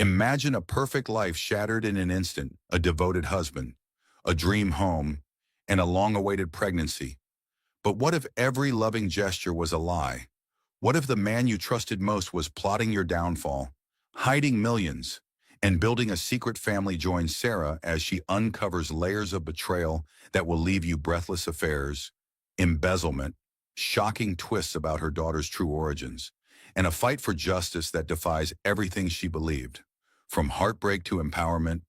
Imagine a perfect life shattered in an instant, a devoted husband, a dream home, and a long-awaited pregnancy. But what if every loving gesture was a lie? What if the man you trusted most was plotting your downfall, hiding millions, and building a secret family? Joins Sarah as she uncovers layers of betrayal that will leave you breathless. Affairs, embezzlement, shocking twists about her daughter's true origins, and a fight for justice that defies everything she believed. From heartbreak to empowerment,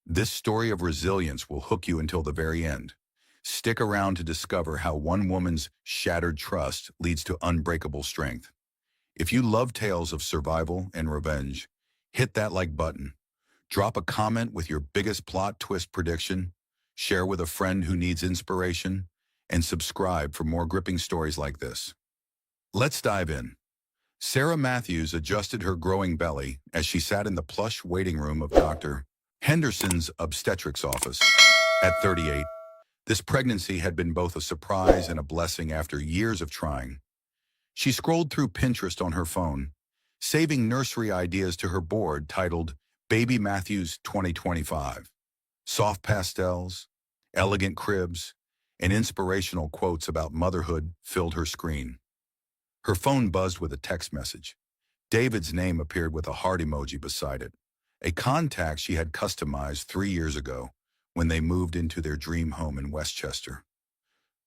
this story of resilience will hook you until the very end. Stick around to discover how one woman's shattered trust leads to unbreakable strength. If you love tales of survival and revenge, hit that like button. Drop a comment with your biggest plot twist prediction, share with a friend who needs inspiration, and subscribe for more gripping stories like this. Let's dive in. Sarah Matthews adjusted her growing belly as she sat in the plush waiting room of Dr. Henderson's obstetrics office. At 38, this pregnancy had been both a surprise and a blessing after years of trying. She scrolled through Pinterest on her phone, saving nursery ideas to her board titled Baby Matthews 2025. Soft pastels, elegant cribs, and inspirational quotes about motherhood filled her screen. Her phone buzzed with a text message. David's name appeared with a heart emoji beside it, a contact she had customized 3 years ago when they moved into their dream home in Westchester.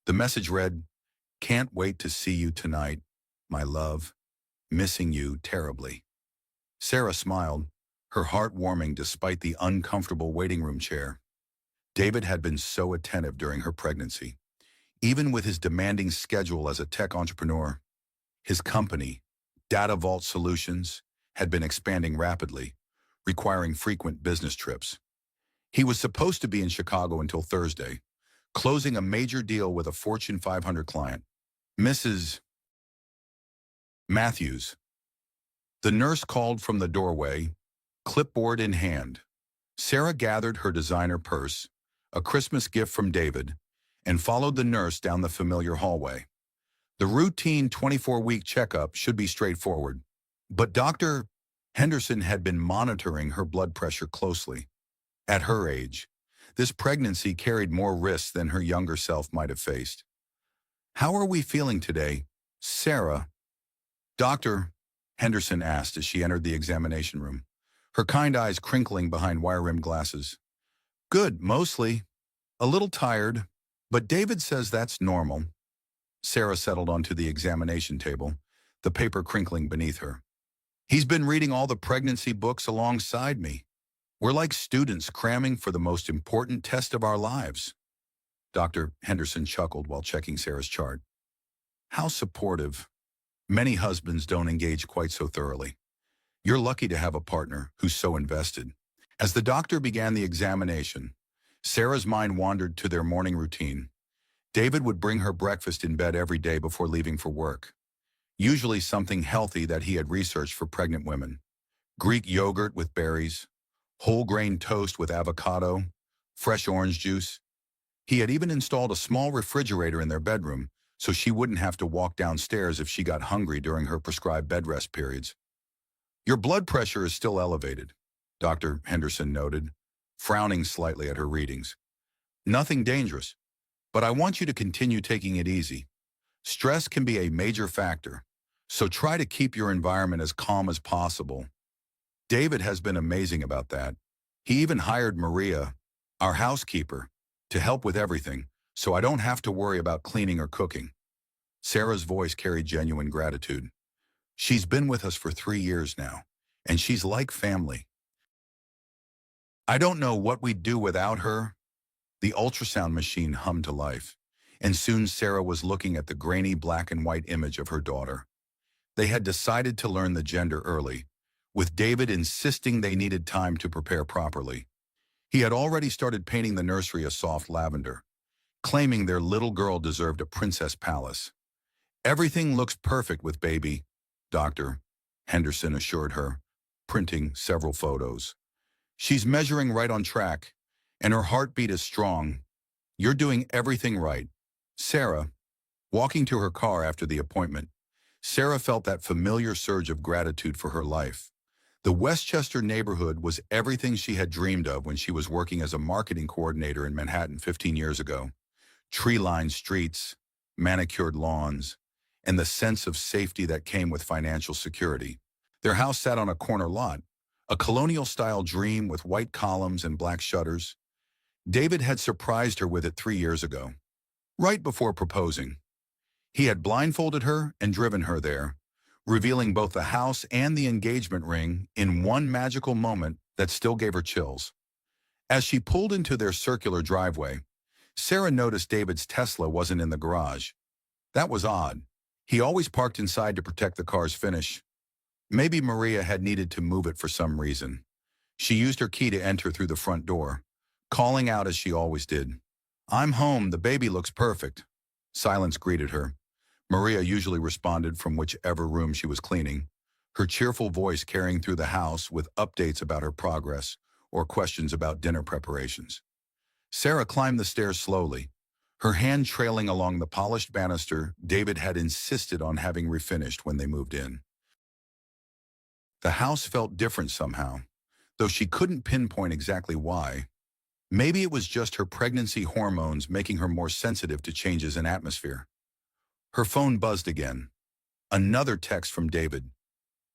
The message read, "Can't wait to see you tonight, my love. Missing you terribly." Sarah smiled, her heart warming despite the uncomfortable waiting room chair. David had been so attentive during her pregnancy. Even with his demanding schedule as a tech entrepreneur, his company, Data Vault Solutions, had been expanding rapidly, requiring frequent business trips. He was supposed to be in Chicago until Thursday, closing a major deal with a Fortune 500 client. Mrs. Matthews. The nurse called from the doorway, clipboard in hand. Sarah gathered her designer purse, a Christmas gift from David, and followed the nurse down the familiar hallway. The routine 24-week checkup should be straightforward, but Dr. Henderson had been monitoring her blood pressure closely. At her age, this pregnancy carried more risks than her younger self might have faced. "How are we feeling today, Sarah?" Dr. Henderson asked as she entered the examination room, her kind eyes crinkling behind wire-rimmed glasses. "Good, mostly. A little tired, but David says that's normal." Sarah settled onto the examination table, the paper crinkling beneath her. "He's been reading all the pregnancy books alongside me. We're like students cramming for the most important test of our lives." Dr. Henderson chuckled while checking Sarah's chart. "How supportive. Many husbands don't engage quite so thoroughly. You're lucky to have a partner who's so invested." As the doctor began the examination, Sarah's mind wandered to their morning routine. David would bring her breakfast in bed every day before leaving for work, usually something healthy that he had researched for pregnant women. Greek yogurt with berries, whole grain toast with avocado, fresh orange juice. He had even installed a small refrigerator in their bedroom so she wouldn't have to walk downstairs if she got hungry during her prescribed bed rest periods. "Your blood pressure is still elevated," Dr. Henderson noted, frowning slightly at her readings. "Nothing dangerous, but I want you to continue taking it easy. Stress can be a major factor, so try to keep your environment as calm as possible." David has been amazing about that. He even hired Maria, our housekeeper, to help with everything, so I don't have to worry about cleaning or cooking. Sarah's voice carried genuine gratitude. "She's been with us for 3 years now, and she's like family. I don't know what we'd do without her." The ultrasound machine hummed to life, and soon Sarah was looking at the grainy black and white image of her daughter. They had decided to learn the gender early, with David insisting they needed time to prepare properly. He had already started painting the nursery a soft lavender, claiming their little girl deserved a princess palace. "Everything looks perfect with baby," Dr. Henderson assured her, printing several photos. "She's measuring right on track, and her heartbeat is strong. You're doing everything right." Sarah, walking to her car after the appointment, Sarah felt that familiar surge of gratitude for her life. The Westchester neighborhood was everything she had dreamed of when she was working as a marketing coordinator in Manhattan 15 years ago. Tree-lined streets, manicured lawns, and the sense of safety that came with financial security. Their house sat on a corner lot, a colonial-style dream with white columns and black shutters. David had surprised her with it 3 years ago, right before proposing. He had blindfolded her and driven her there, revealing both the house and the engagement ring in one magical moment that still gave her chills. As she pulled into their circular driveway, Sarah noticed David's Tesla wasn't in the garage. That was odd. He always parked inside to protect the car's finish. Maybe Maria had needed to move it for some reason. She used her key to enter through the front door, calling out as she always did. "I'm home, the baby looks perfect." Silence greeted her. Maria usually responded from whichever room she was cleaning, her cheerful voice carrying through the house with updates about her progress or questions about dinner preparations. Sarah climbed the stairs slowly, her hand trailing along the polished banister David had insisted on having refinished when they moved in. The house felt different somehow, though she couldn't pinpoint exactly why. Maybe it was just her pregnancy hormones making her more sensitive to changes in atmosphere. Her phone buzzed again. Another text from David.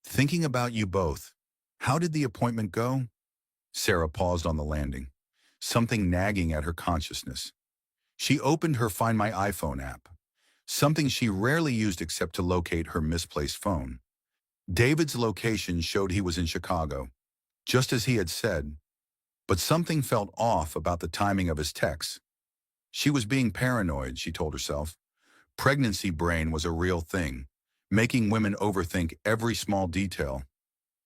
"Thinking about you both. How did the appointment go?" Sarah paused on the landing, something nagging at her consciousness. She opened her Find My iPhone app, something she rarely used except to locate her misplaced phone. David's location showed he was in Chicago, just as he had said, but something felt off about the timing of his texts. She was being paranoid, she told herself. Pregnancy brain was a real thing, making women overthink every small detail.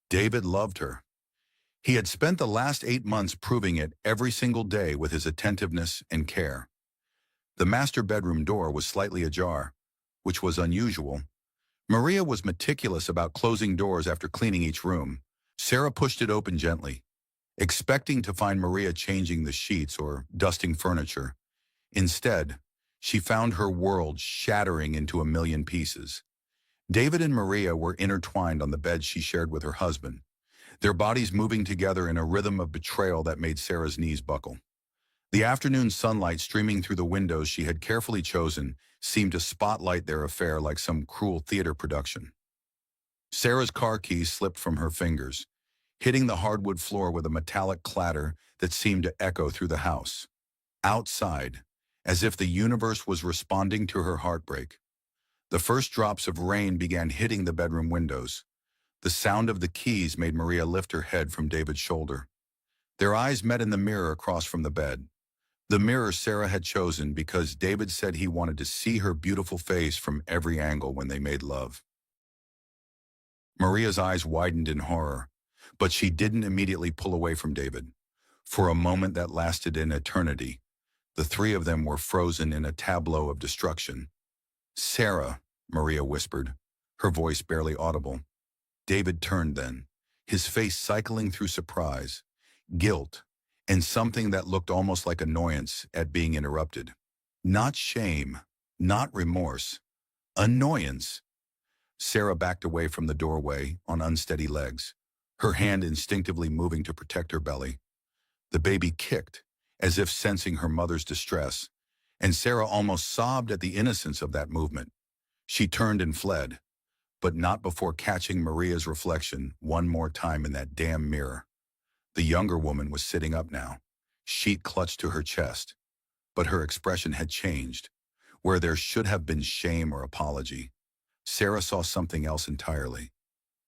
David loved her. He had spent the last 8 months proving it every single day with his attentiveness and care. The master bedroom door was slightly ajar, which was unusual. Maria was meticulous about closing doors after cleaning each room. Sarah pushed it open gently, expecting to find Maria changing the sheets or dusting furniture. Instead, she found her world shattering into a million pieces. David and Maria were intertwined on the bed she shared with her husband, their bodies moving together in a rhythm of betrayal that made Sarah's knees buckle. The afternoon sunlight streaming through the windows she had carefully chosen seemed to spotlight their affair like some cruel theater production. Sarah's car keys slipped from her fingers, hitting the hardwood floor with a metallic clatter that seemed to echo through the house. Outside, as if the universe was responding to her heartbreak, the first drops of rain began hitting the bedroom windows. The sound of the keys made Maria lift her head from David's shoulder. Their eyes met in the mirror across from the bed. The mirror Sarah had chosen because David said he wanted to see her beautiful face from every angle when they made love. Maria's eyes widened in horror, but she didn't immediately pull away from David. For a moment that lasted an eternity, the three of them were frozen in a tableau of destruction. "Sarah," Maria whispered, her voice barely audible. David turned then, his face cycling through surprise, guilt, and something that looked almost like annoyance at being interrupted. Not shame, not remorse, annoyance. Sarah backed away from the doorway on unsteady legs, her hand instinctively moving to protect her belly. The baby kicked, as if sensing her mother's distress, and Sarah almost sobbed at the innocence of that movement. She turned and fled, but not before catching Maria's reflection one more time in that damn mirror. The younger woman was sitting up now, sheet clutched to her chest, but her expression had changed. Where there should have been shame or apology, Sarah saw something else entirely.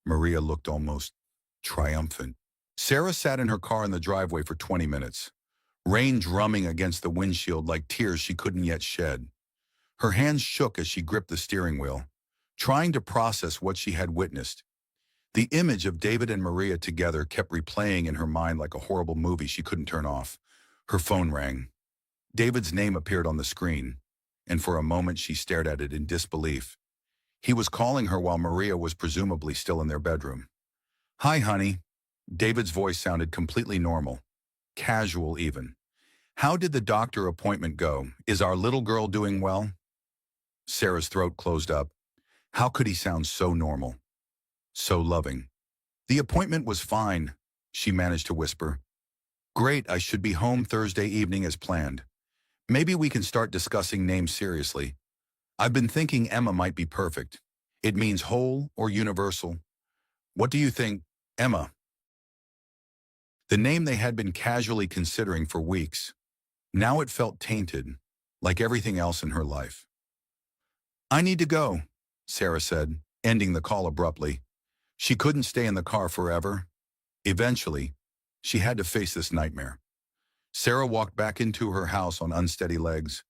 Maria looked almost triumphant. Sarah sat in her car in the driveway for 20 minutes, rain drumming against the windshield like tears she couldn't yet shed. Her hands shook as she gripped the steering wheel, trying to process what she had witnessed. The image of David and Maria together kept replaying in her mind like a horrible movie she couldn't turn off. Her phone rang. David's name appeared on the screen, and for a moment she stared at it in disbelief. He was calling her while Maria was presumably still in their bedroom. "Hi, honey." David's voice sounded completely normal, casual even. "How did the doctor appointment go? Is our little girl doing well?" Sarah's throat closed up. How could he sound so normal, so loving? The appointment was fine, she managed to whisper. Great, I should be home Thursday evening as planned. Maybe we can start discussing names seriously. I've been thinking Emma might be perfect. It means whole or universal. What do you think, Emma? The name they had been casually considering for weeks. Now it felt tainted, like everything else in her life. I need to go, Sarah said, ending the call abruptly. She couldn't stay in the car forever. Eventually, she had to face this nightmare. Sarah walked back into her house on unsteady legs,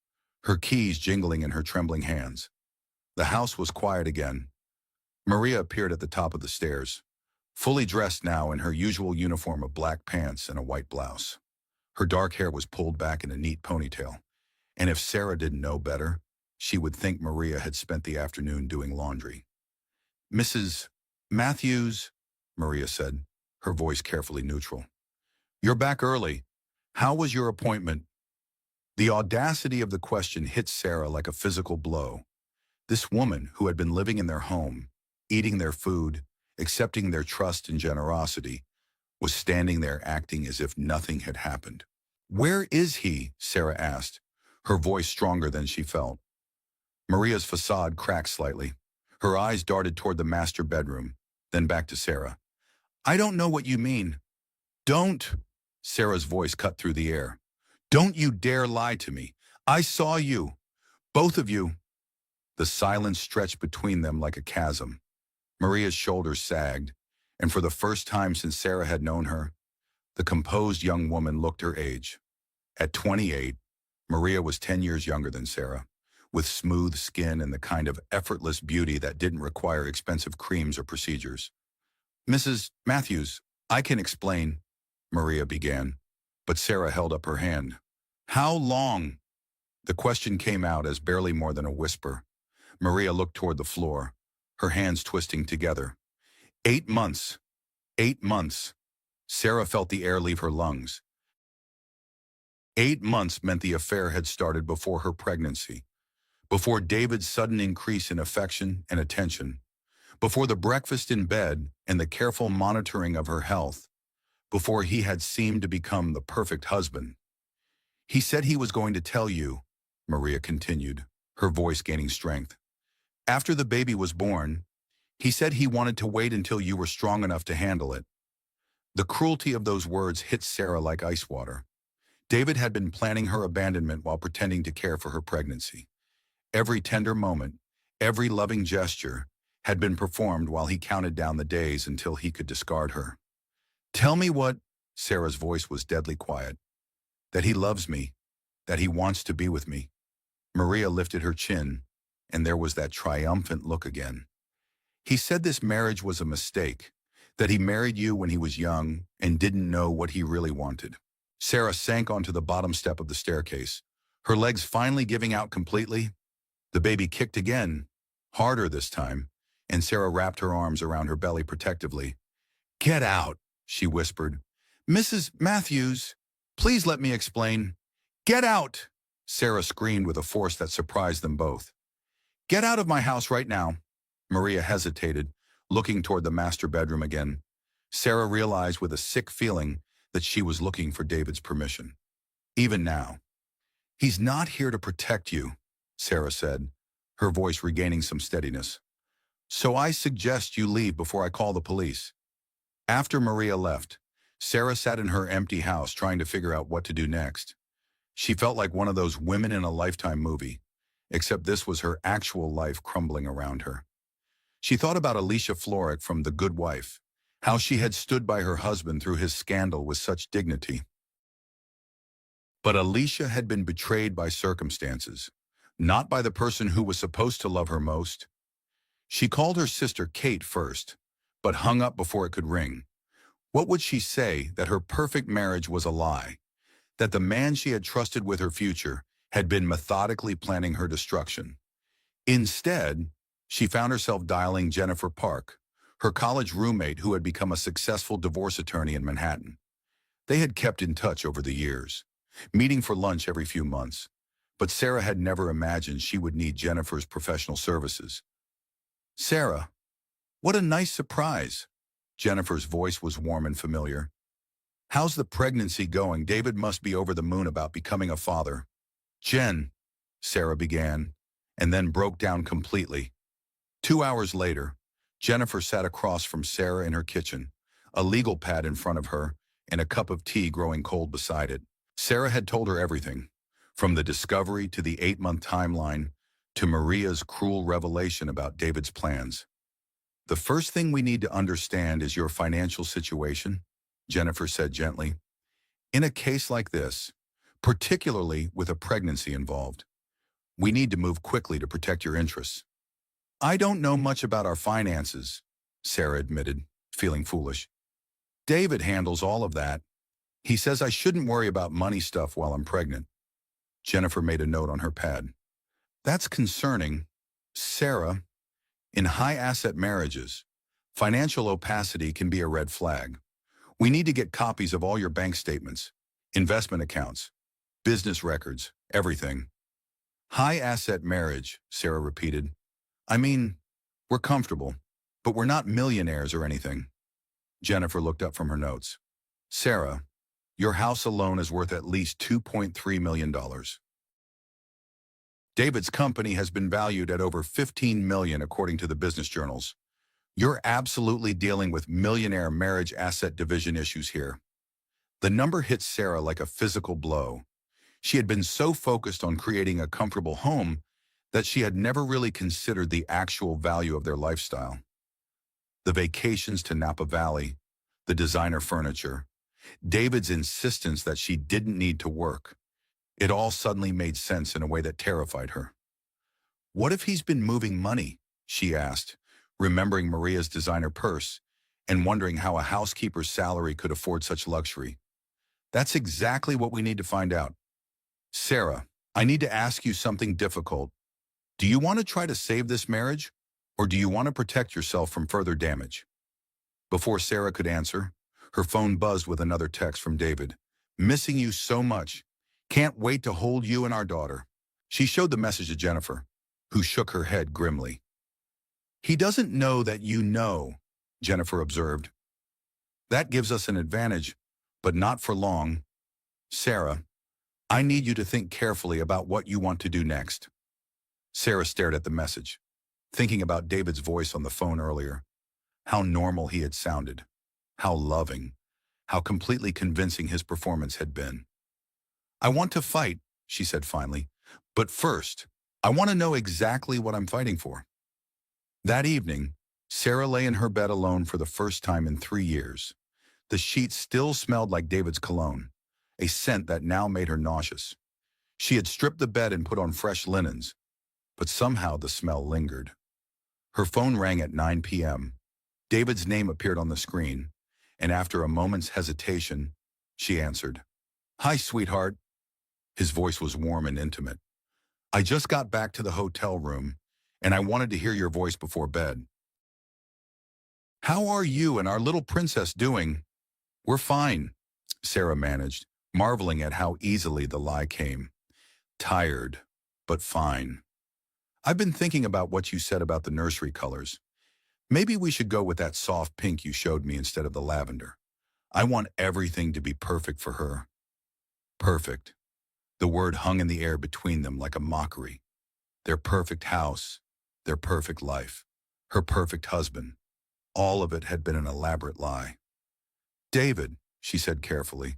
her keys jingling in her trembling hands. The house was quiet again. Maria appeared at the top of the stairs, fully dressed now in her usual uniform of black pants and a white blouse. Her dark hair was pulled back in a neat ponytail, and if Sarah didn't know better, she would think Maria had spent the afternoon doing laundry. Mrs. Matthews, Maria said, her voice carefully neutral. You're back early. How was your appointment? The audacity of the question hit Sarah like a physical blow. This woman who had been living in their home, eating their food, accepting their trust and generosity, was standing there acting as if nothing had happened. Where is he? Sarah asked, her voice stronger than she felt. Maria's facade cracked slightly. Her eyes darted toward the master bedroom, then back to Sarah. I don't know what you mean. Don't, Sarah's voice cut through the air. Don't you dare lie to me. I saw you. Both of you. The silence stretched between them like a chasm. Maria's shoulders sagged, and for the first time since Sarah had known her, the composed young woman looked her age. At 28, Maria was 10 years younger than Sarah, with smooth skin and the kind of effortless beauty that didn't require expensive creams or procedures. Mrs. Matthews, I can explain, Maria began, but Sarah held up her hand. How long? The question came out as barely more than a whisper. Maria looked toward the floor, her hands twisting together. 8 months. 8 months. Sarah felt the air leave her lungs. 8 months meant the affair had started before her pregnancy, before David's sudden increase in affection and attention, before the breakfast in bed and the careful monitoring of her health, before he had seemed to become the perfect husband. He said he was going to tell you, Maria continued, her voice gaining strength. After the baby was born, he said he wanted to wait until you were strong enough to handle it. The cruelty of those words hit Sarah like ice water. David had been planning her abandonment while pretending to care for her pregnancy. Every tender moment, every loving gesture, had been performed while he counted down the days until he could discard her. Tell me what, Sarah's voice was deadly quiet, that he loves me, that he wants to be with me. Maria lifted her chin, and there was that triumphant look again. He said this marriage was a mistake, that he married you when he was young and didn't know what he really wanted. Sarah sank onto the bottom step of the staircase, her legs finally giving out completely. The baby kicked again, harder this time, and Sarah wrapped her arms around her belly protectively. Get out, she whispered. Mrs. Matthews, please let me explain. Get out, Sarah screamed with a force that surprised them both. Get out of my house right now. Maria hesitated, looking toward the master bedroom again. Sarah realized with a sick feeling that she was looking for David's permission. Even now. He's not here to protect you, Sarah said, her voice regaining some steadiness. So I suggest you leave before I call the police. After Maria left, Sarah sat in her empty house trying to figure out what to do next. She felt like one of those women in a Lifetime movie, except this was her actual life crumbling around her. She thought about Alicia Florrick from The Good Wife, how she had stood by her husband through his scandal with such dignity. But Alicia had been betrayed by circumstances, not by the person who was supposed to love her most. She called her sister Kate first, but hung up before it could ring. What would she say? That her perfect marriage was a lie, that the man she had trusted with her future had been methodically planning her destruction. Instead, she found herself dialing Jennifer Park, her college roommate who had become a successful divorce attorney in Manhattan. They had kept in touch over the years, meeting for lunch every few months, but Sarah had never imagined she would need Jennifer's professional services. Sarah, what a nice surprise. Jennifer's voice was warm and familiar. How's the pregnancy going? David must be over the moon about becoming a father. Jen, Sarah began, and then broke down completely. 2 hours later, Jennifer sat across from Sarah in her kitchen, a legal pad in front of her, and a cup of tea growing cold beside it. Sarah had told her everything, from the discovery to the 8-month timeline, to Maria's cruel revelation about David's plans. The first thing we need to understand is your financial situation, Jennifer said gently. In a case like this, particularly with a pregnancy involved, we need to move quickly to protect your interests. I don't know much about our finances, Sarah admitted, feeling foolish. David handles all of that. He says I shouldn't worry about money stuff while I'm pregnant. Jennifer made a note on her pad. That's concerning. Sarah, in high-asset marriages, financial opacity can be a red flag. We need to get copies of all your bank statements, investment accounts, business records, everything. High-asset marriage, Sarah repeated. I mean, we're comfortable, but we're not millionaires or anything. Jennifer looked up from her notes. Sarah, your house alone is worth at least $2.3 million. David's company has been valued at over $15 million according to the business journals. You're absolutely dealing with millionaire marriage asset division issues here. The number hit Sarah like a physical blow. She had been so focused on creating a comfortable home that she had never really considered the actual value of their lifestyle. The vacations to Napa Valley, the designer furniture, David's insistence that she didn't need to work. It all suddenly made sense in a way that terrified her. What if he's been moving money? She asked, remembering Maria's designer purse and wondering how a housekeeper's salary could afford such luxury. That's exactly what we need to find out. Sarah, I need to ask you something difficult. Do you want to try to save this marriage, or do you want to protect yourself from further damage? Before Sarah could answer, her phone buzzed with another text from David. Missing you so much. Can't wait to hold you and our daughter. She showed the message to Jennifer, who shook her head grimly. He doesn't know that you know, Jennifer observed. That gives us an advantage, but not for long. Sarah, I need you to think carefully about what you want to do next. Sarah stared at the message, thinking about David's voice on the phone earlier. How normal he had sounded. How loving. How completely convincing his performance had been. I want to fight, she said finally. But first, I want to know exactly what I'm fighting for. That evening, Sarah lay in her bed alone for the first time in 3 years. The sheets still smelled like David's cologne, a scent that now made her nauseous. She had stripped the bed and put on fresh linens, but somehow the smell lingered. Her phone rang at 9 p.m. David's name appeared on the screen, and after a moment's hesitation, she answered. Hi, sweetheart. His voice was warm and intimate. I just got back to the hotel room, and I wanted to hear your voice before bed. How are you and our little princess doing? We're fine, Sarah managed, marveling at how easily the lie came. Tired, but fine. I've been thinking about what you said about the nursery colors. Maybe we should go with that soft pink you showed me instead of the lavender. I want everything to be perfect for her. Perfect. The word hung in the air between them like a mockery. Their perfect house, their perfect life, her perfect husband. All of it had been an elaborate lie. David, she said carefully,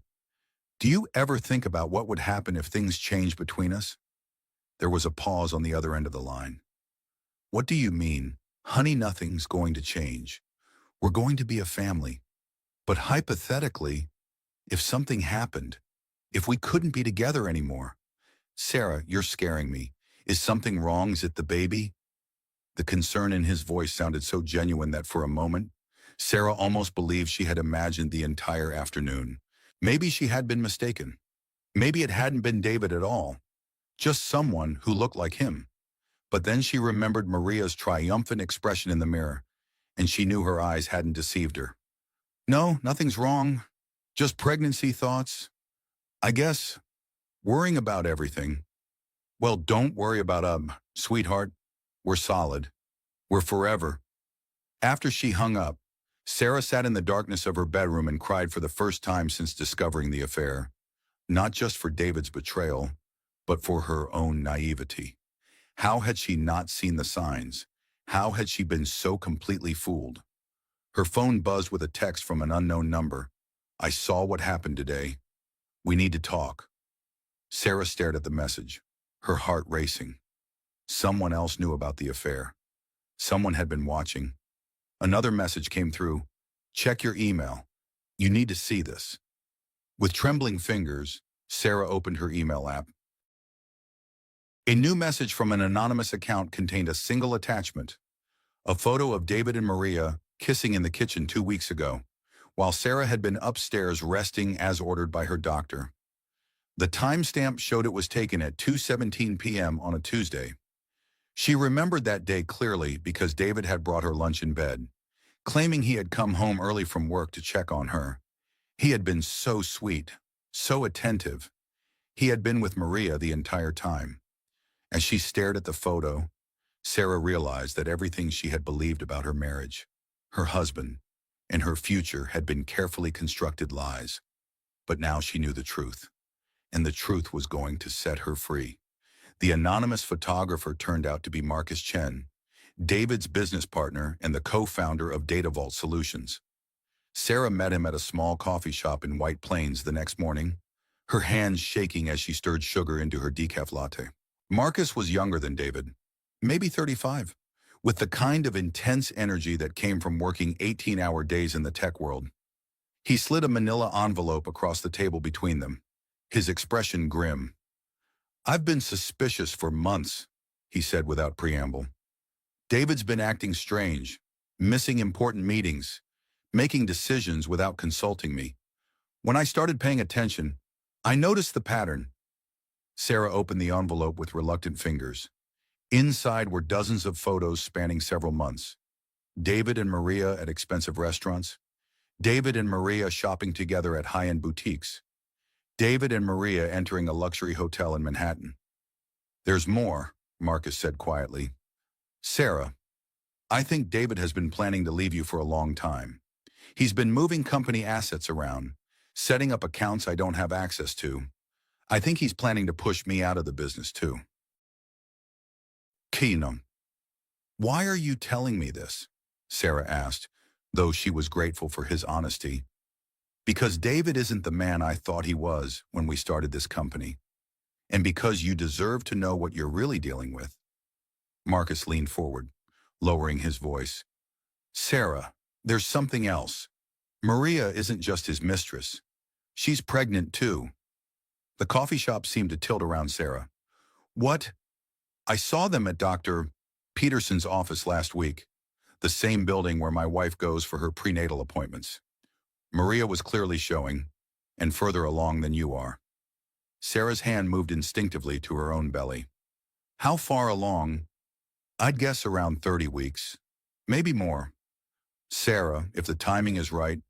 do you ever think about what would happen if things changed between us? There was a pause on the other end of the line. What do you mean? Honey, nothing's going to change. We're going to be a family. But hypothetically, if something happened, if we couldn't be together anymore. Sarah, you're scaring me. Is something wrong? Is it the baby? The concern in his voice sounded so genuine that for a moment, Sarah almost believed she had imagined the entire afternoon. Maybe she had been mistaken. Maybe it hadn't been David at all. Just someone who looked like him. But then she remembered Maria's triumphant expression in the mirror, and she knew her eyes hadn't deceived her. No, nothing's wrong. Just pregnancy thoughts. I guess, worrying about everything. Well, don't worry about sweetheart. We're solid. We're forever. After she hung up, Sarah sat in the darkness of her bedroom and cried for the first time since discovering the affair, not just for David's betrayal, but for her own naivety. How had she not seen the signs? How had she been so completely fooled? Her phone buzzed with a text from an unknown number. "I saw what happened today. We need to talk." Sarah stared at the message, her heart racing. Someone else knew about the affair. Someone had been watching. Another message came through. "Check your email. You need to see this." With trembling fingers, Sarah opened her email app. A new message from an anonymous account contained a single attachment, a photo of David and Maria kissing in the kitchen 2 weeks ago, while Sarah had been upstairs resting as ordered by her doctor. The timestamp showed it was taken at 2:17 p.m. on a Tuesday. She remembered that day clearly because David had brought her lunch in bed, claiming he had come home early from work to check on her. He had been so sweet, so attentive. He had been with Maria the entire time. As she stared at the photo, Sarah realized that everything she had believed about her marriage, her husband, and her future had been carefully constructed lies. But now she knew the truth, and the truth was going to set her free. The anonymous photographer turned out to be Marcus Chen, David's business partner and the co-founder of Data Vault Solutions. Sarah met him at a small coffee shop in White Plains the next morning, her hands shaking as she stirred sugar into her decaf latte. Marcus was younger than David, maybe 35, with the kind of intense energy that came from working 18-hour days in the tech world. He slid a manila envelope across the table between them, his expression grim. "I've been suspicious for months," he said without preamble. "David's been acting strange, missing important meetings, making decisions without consulting me. When I started paying attention, I noticed the pattern." Sarah opened the envelope with reluctant fingers. Inside were dozens of photos spanning several months. David and Maria at expensive restaurants. David and Maria shopping together at high-end boutiques. David and Maria entering a luxury hotel in Manhattan. "There's more," Marcus said quietly. "Sarah, I think David has been planning to leave you for a long time. He's been moving company assets around, setting up accounts I don't have access to. I think he's planning to push me out of the business too." "Keenum, why are you telling me this?" Sarah asked, though she was grateful for his honesty. "Because David isn't the man I thought he was when we started this company. And because you deserve to know what you're really dealing with." Marcus leaned forward, lowering his voice. "Sarah, there's something else. Maria isn't just his mistress. She's pregnant too." The coffee shop seemed to tilt around Sarah. "What?" "I saw them at Dr. Peterson's office last week, the same building where my wife goes for her prenatal appointments. Maria was clearly showing, and further along than you are." Sarah's hand moved instinctively to her own belly. "How far along?" "I'd guess around 30 weeks. Maybe more." "Sarah, if the timing is right,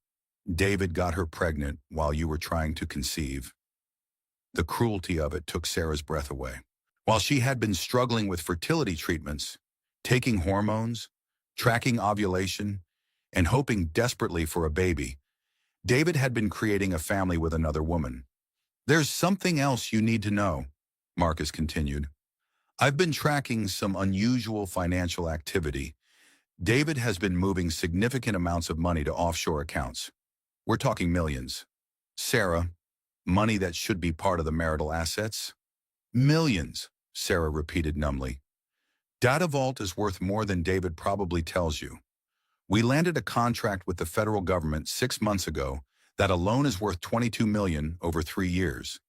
David got her pregnant while you were trying to conceive." The cruelty of it took Sarah's breath away. While she had been struggling with fertility treatments, taking hormones, tracking ovulation, and hoping desperately for a baby, David had been creating a family with another woman. "There's something else you need to know," Marcus continued. "I've been tracking some unusual financial activity. David has been moving significant amounts of money to offshore accounts. We're talking millions. Sarah, money that should be part of the marital assets?" "Millions," Sarah repeated numbly. "Data Vault is worth more than David probably tells you. We landed a contract with the federal government 6 months ago that alone is worth $22 million over 3 years.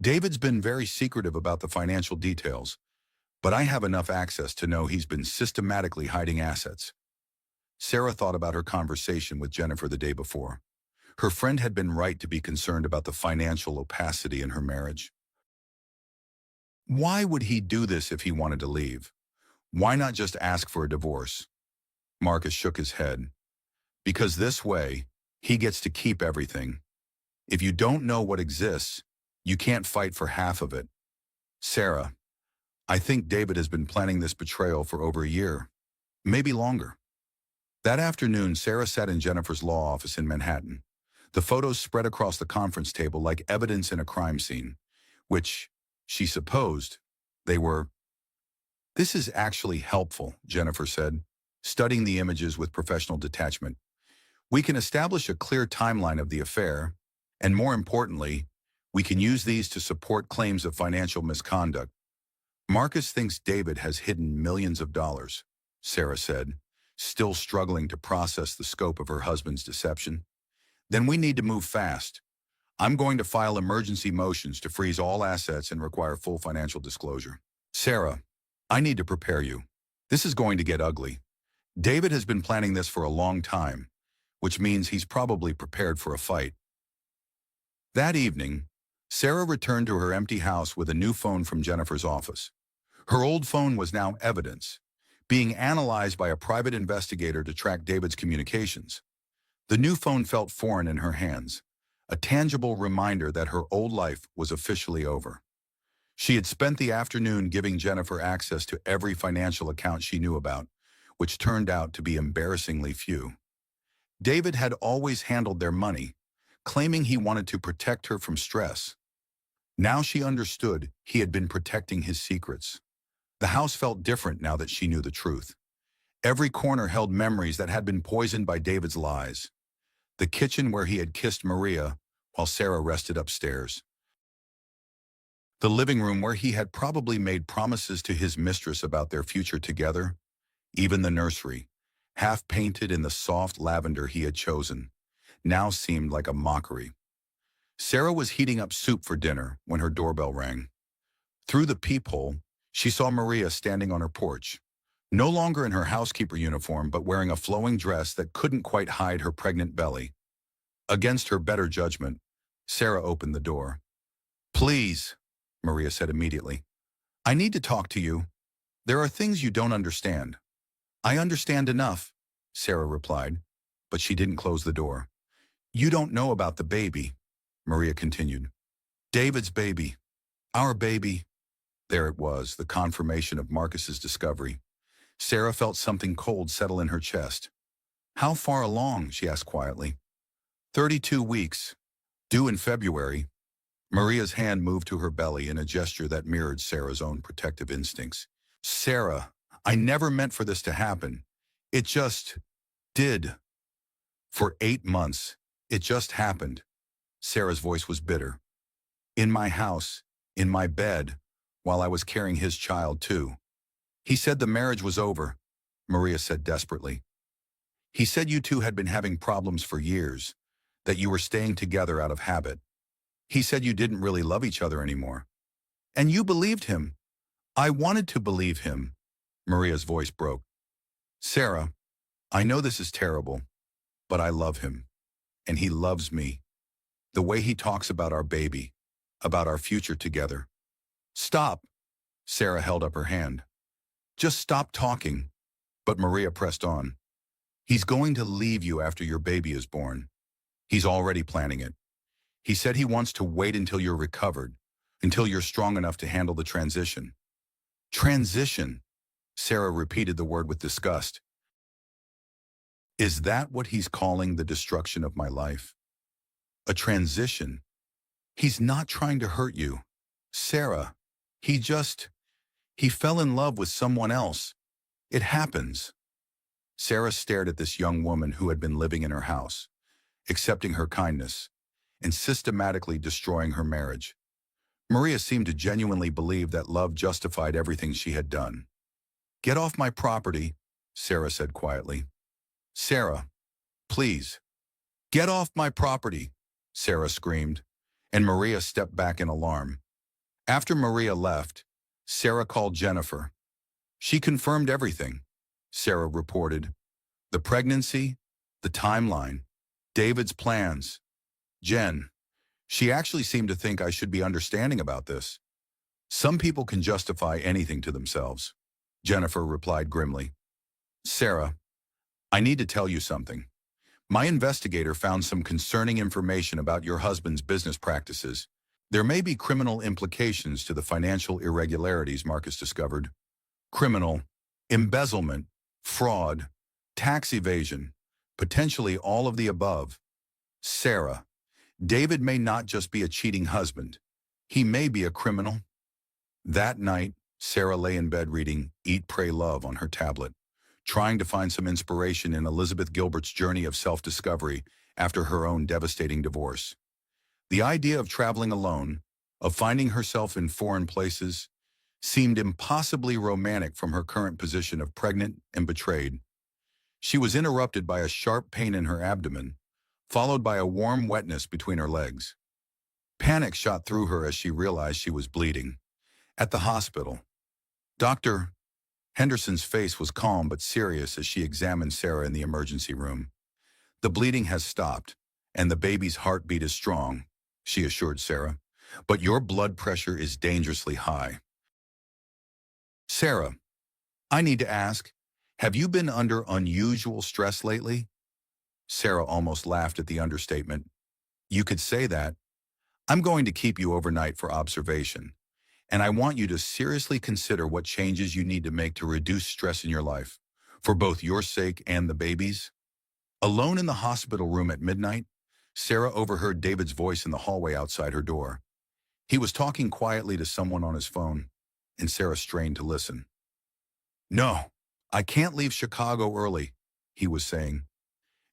David's been very secretive about the financial details, but I have enough access to know he's been systematically hiding assets." Sarah thought about her conversation with Jennifer the day before. Her friend had been right to be concerned about the financial opacity in her marriage. Why would he do this if he wanted to leave? Why not just ask for a divorce? Marcus shook his head. "Because this way, he gets to keep everything. If you don't know what exists, you can't fight for half of it. Sarah, I think David has been planning this betrayal for over a year, maybe longer." That afternoon, Sarah sat in Jennifer's law office in Manhattan. The photos spread across the conference table like evidence in a crime scene, which, she supposed, they were. "This is actually helpful," Jennifer said, studying the images with professional detachment. "We can establish a clear timeline of the affair, and more importantly, we can use these to support claims of financial misconduct. Marcus thinks David has hidden millions of dollars," Sarah said, still struggling to process the scope of her husband's deception. "Then we need to move fast. I'm going to file emergency motions to freeze all assets and require full financial disclosure." "Sarah, I need to prepare you. This is going to get ugly. David has been planning this for a long time, which means he's probably prepared for a fight." That evening, Sarah returned to her empty house with a new phone from Jennifer's office. Her old phone was now evidence, being analyzed by a private investigator to track David's communications. The new phone felt foreign in her hands, a tangible reminder that her old life was officially over. She had spent the afternoon giving Jennifer access to every financial account she knew about, which turned out to be embarrassingly few. David had always handled their money, claiming he wanted to protect her from stress. Now she understood he had been protecting his secrets. The house felt different now that she knew the truth. Every corner held memories that had been poisoned by David's lies. The kitchen where he had kissed Maria while Sarah rested upstairs. The living room where he had probably made promises to his mistress about their future together. Even the nursery, half painted in the soft lavender he had chosen, now seemed like a mockery. Sarah was heating up soup for dinner when her doorbell rang. Through the peephole, she saw Maria standing on her porch, no longer in her housekeeper uniform but wearing a flowing dress that couldn't quite hide her pregnant belly. Against her better judgment, Sarah opened the door. "Please," Maria said immediately. "I need to talk to you. There are things you don't understand." "I understand enough," Sarah replied, but she didn't close the door. "You don't know about the baby," Maria continued. "David's baby. Our baby." There it was, the confirmation of Marcus's discovery. Sarah felt something cold settle in her chest. "How far along?" she asked quietly. 32 weeks. Due in February." Maria's hand moved to her belly in a gesture that mirrored Sarah's own protective instincts. "Sarah, I never meant for this to happen. It just did. For 8 months, it just happened." Sarah's voice was bitter. "In my house, in my bed, while I was carrying his child too. He said the marriage was over," Maria said desperately. "He said you two had been having problems for years, that you were staying together out of habit. He said you didn't really love each other anymore. And you believed him." "I wanted to believe him," Maria's voice broke. "Sarah, I know this is terrible, but I love him. And he loves me. The way he talks about our baby, about our future together." "Stop," Sarah held up her hand. "Just stop talking." But Maria pressed on. "He's going to leave you after your baby is born. He's already planning it. He said he wants to wait until you're recovered, until you're strong enough to handle the transition." "Transition," Sarah repeated the word with disgust. "Is that what he's calling the destruction of my life? A transition? He's not trying to hurt you. Sarah, he fell in love with someone else. It happens." Sarah stared at this young woman who had been living in her house, accepting her kindness, and systematically destroying her marriage. Maria seemed to genuinely believe that love justified everything she had done. "Get off my property," Sarah said quietly. "Sarah, please." "Get off my property," Sarah screamed, and Maria stepped back in alarm. After Maria left, Sarah called Jennifer. She confirmed everything, Sarah reported. The pregnancy, the timeline, David's plans. "Jen, she actually seemed to think I should be understanding about this. Some people can justify anything to themselves," Jennifer replied grimly. "Sarah, I need to tell you something. My investigator found some concerning information about your husband's business practices. There may be criminal implications to the financial irregularities Marcus discovered. Criminal, embezzlement, fraud. tax evasion, potentially all of the above. Sarah, David may not just be a cheating husband. He may be a criminal. That night, Sarah lay in bed reading Eat, Pray, Love on her tablet, trying to find some inspiration in Elizabeth Gilbert's journey of self-discovery after her own devastating divorce. The idea of traveling alone, of finding herself in foreign places, seemed impossibly romantic from her current position of pregnant and betrayed. She was interrupted by a sharp pain in her abdomen, followed by a warm wetness between her legs. Panic shot through her as she realized she was bleeding. At the hospital, Dr. Henderson's face was calm but serious as she examined Sarah in the emergency room. "The bleeding has stopped, and the baby's heartbeat is strong," she assured Sarah, "but your blood pressure is dangerously high." "Sarah, I need to ask, have you been under unusual stress lately?" Sarah almost laughed at the understatement. "You could say that. I'm going to keep you overnight for observation, and I want you to seriously consider what changes you need to make to reduce stress in your life, for both your sake and the baby's." Alone in the hospital room at midnight, Sarah overheard David's voice in the hallway outside her door. He was talking quietly to someone on his phone, and Sarah strained to listen. "No, I can't leave Chicago early," he was saying.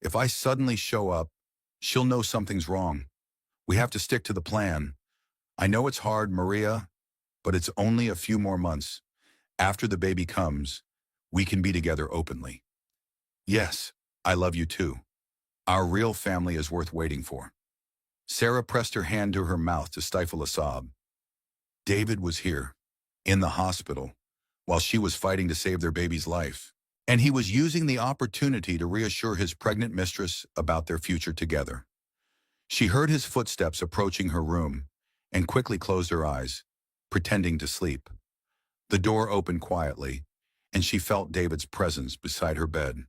"If I suddenly show up, she'll know something's wrong. We have to stick to the plan. I know it's hard, Maria, but it's only a few more months. After the baby comes, we can be together openly. Yes, I love you too. Our real family is worth waiting for." Sarah pressed her hand to her mouth to stifle a sob. David was here, in the hospital, while she was fighting to save their baby's life. And he was using the opportunity to reassure his pregnant mistress about their future together. She heard his footsteps approaching her room and quickly closed her eyes, pretending to sleep. The door opened quietly, and she felt David's presence beside her bed.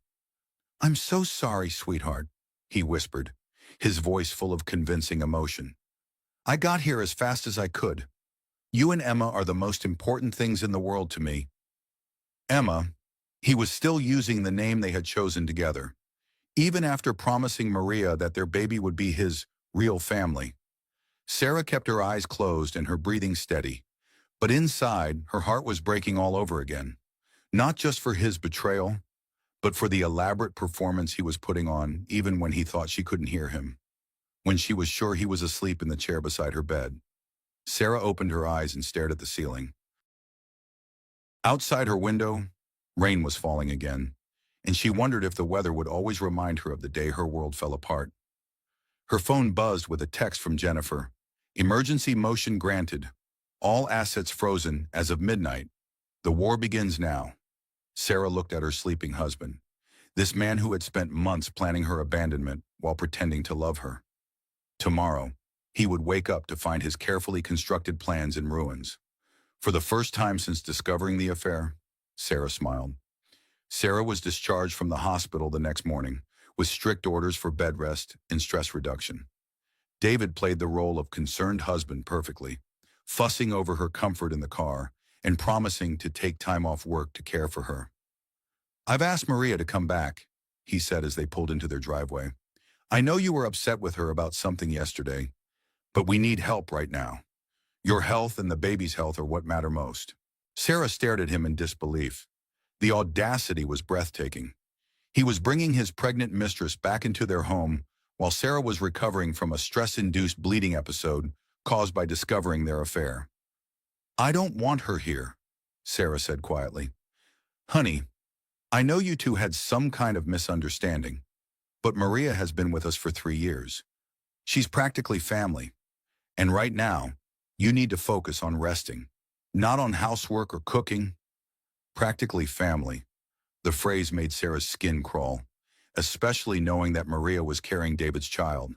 "I'm so sorry, sweetheart," he whispered, his voice full of convincing emotion. "I got here as fast as I could. You and Emma are the most important things in the world to me." Emma, he was still using the name they had chosen together, even after promising Maria that their baby would be his real family. Sarah kept her eyes closed and her breathing steady, but inside, her heart was breaking all over again, not just for his betrayal, but for the elaborate performance he was putting on even when he thought she couldn't hear him. When she was sure he was asleep in the chair beside her bed, Sarah opened her eyes and stared at the ceiling. Outside her window, rain was falling again, and she wondered if the weather would always remind her of the day her world fell apart. Her phone buzzed with a text from Jennifer. "Emergency motion granted. All assets frozen as of midnight. The war begins now." Sarah looked at her sleeping husband, this man who had spent months planning her abandonment while pretending to love her. Tomorrow, he would wake up to find his carefully constructed plans in ruins. For the first time since discovering the affair, Sarah smiled. Sarah was discharged from the hospital the next morning, with strict orders for bed rest and stress reduction. David played the role of concerned husband perfectly, fussing over her comfort in the car and promising to take time off work to care for her. "I've asked Maria to come back," he said as they pulled into their driveway. "I know you were upset with her about something yesterday, but we need help right now. Your health and the baby's health are what matter most." Sarah stared at him in disbelief. The audacity was breathtaking. He was bringing his pregnant mistress back into their home while Sarah was recovering from a stress-induced bleeding episode caused by discovering their affair. "I don't want her here," Sarah said quietly. "Honey, I know you two had some kind of misunderstanding, but Maria has been with us for 3 years. She's practically family. And right now, you need to focus on resting, not on housework or cooking." Practically family. The phrase made Sarah's skin crawl, especially knowing that Maria was carrying David's child.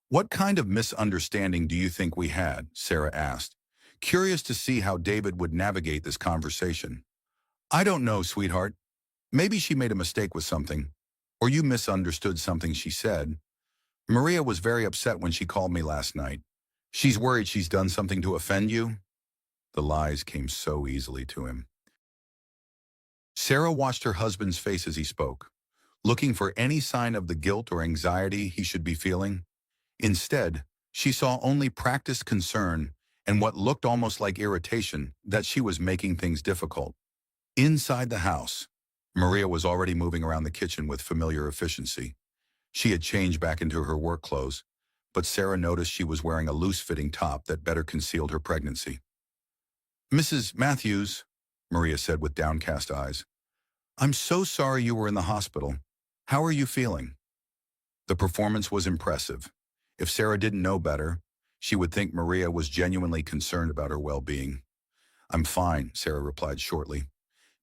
"What kind of misunderstanding do you think we had?" Sarah asked, curious to see how David would navigate this conversation. "I don't know, sweetheart. Maybe she made a mistake with something, or you misunderstood something she said. Maria was very upset when she called me last night. She's worried she's done something to offend you." The lies came so easily to him. Sarah watched her husband's face as he spoke, looking for any sign of the guilt or anxiety he should be feeling. Instead, she saw only practiced concern and what looked almost like irritation that she was making things difficult. Inside the house, Maria was already moving around the kitchen with familiar efficiency. She had changed back into her work clothes, but Sarah noticed she was wearing a loose-fitting top that better concealed her pregnancy. "Mrs. Matthews," Maria said with downcast eyes, "I'm so sorry you were in the hospital. How are you feeling?" The performance was impressive. If Sarah didn't know better, she would think Maria was genuinely concerned about her well-being. "I'm fine," Sarah replied shortly.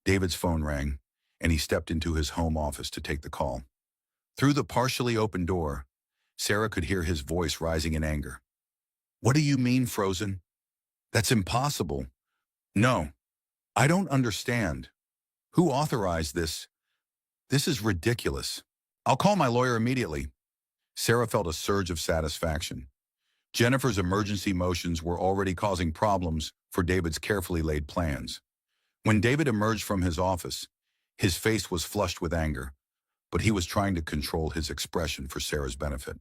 David's phone rang, and he stepped into his home office to take the call. Through the partially open door, Sarah could hear his voice rising in anger. "What do you mean, frozen? That's impossible. No, I don't understand. Who authorized this? This is ridiculous. I'll call my lawyer immediately." Sarah felt a surge of satisfaction. Jennifer's emergency motions were already causing problems for David's carefully laid plans. When David emerged from his office, his face was flushed with anger, but he was trying to control his expression for Sarah's benefit.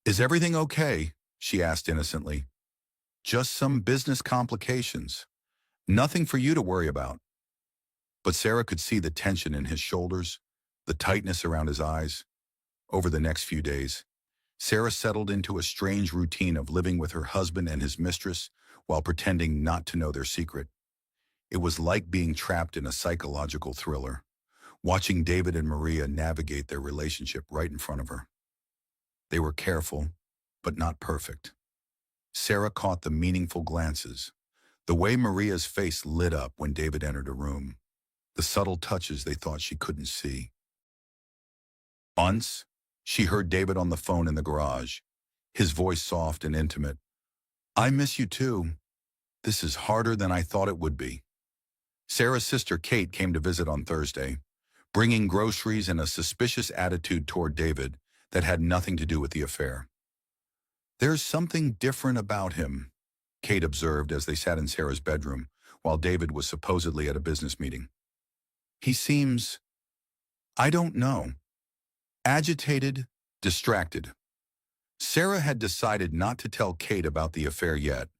"Is everything okay?" she asked innocently. "Just some business complications. Nothing for you to worry about." But Sarah could see the tension in his shoulders, the tightness around his eyes. Over the next few days, Sarah settled into a strange routine of living with her husband and his mistress while pretending not to know their secret. It was like being trapped in a psychological thriller, watching David and Maria navigate their relationship right in front of her. They were careful, but not perfect. Sarah caught the meaningful glances, the way Maria's face lit up when David entered a room, the subtle touches they thought she couldn't see. Once, she heard David on the phone in the garage, his voice soft and intimate. "I miss you too. This is harder than I thought it would be." Sarah's sister Kate came to visit on Thursday, bringing groceries and a suspicious attitude toward David that had nothing to do with the affair. "There's something different about him," Kate observed as they sat in Sarah's bedroom while David was supposedly at a business meeting. "He seems, I don't know, agitated, distracted." Sarah had decided not to tell Kate about the affair yet.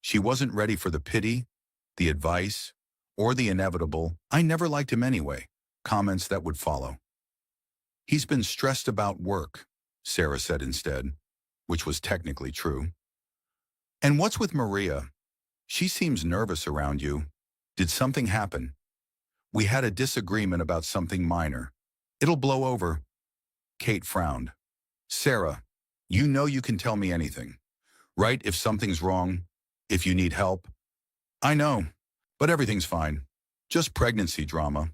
She wasn't ready for the pity, the advice, or the inevitable, "I never liked him anyway," comments that would follow. "He's been stressed about work," Sarah said instead, which was technically true. "And what's with Maria? She seems nervous around you. Did something happen?" "We had a disagreement about something minor. It'll blow over." Kate frowned. "Sarah, you know you can tell me anything, right? If something's wrong, if you need help." "I know, but everything's fine. Just pregnancy drama."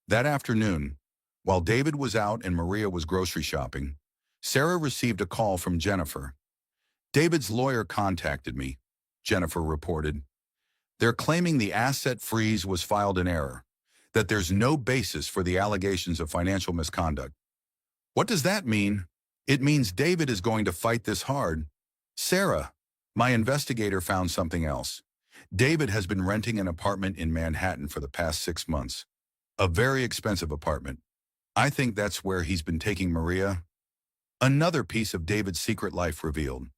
That afternoon, while David was out and Maria was grocery shopping, Sarah received a call from Jennifer. "David's lawyer contacted me," Jennifer reported. "They're claiming the asset freeze was filed in error, that there's no basis for the allegations of financial misconduct." "What does that mean?" "It means David is going to fight this hard." "Sarah, my investigator found something else. David has been renting an apartment in Manhattan for the past 6 months. A very expensive apartment. I think that's where he's been taking Maria." Another piece of David's secret life revealed.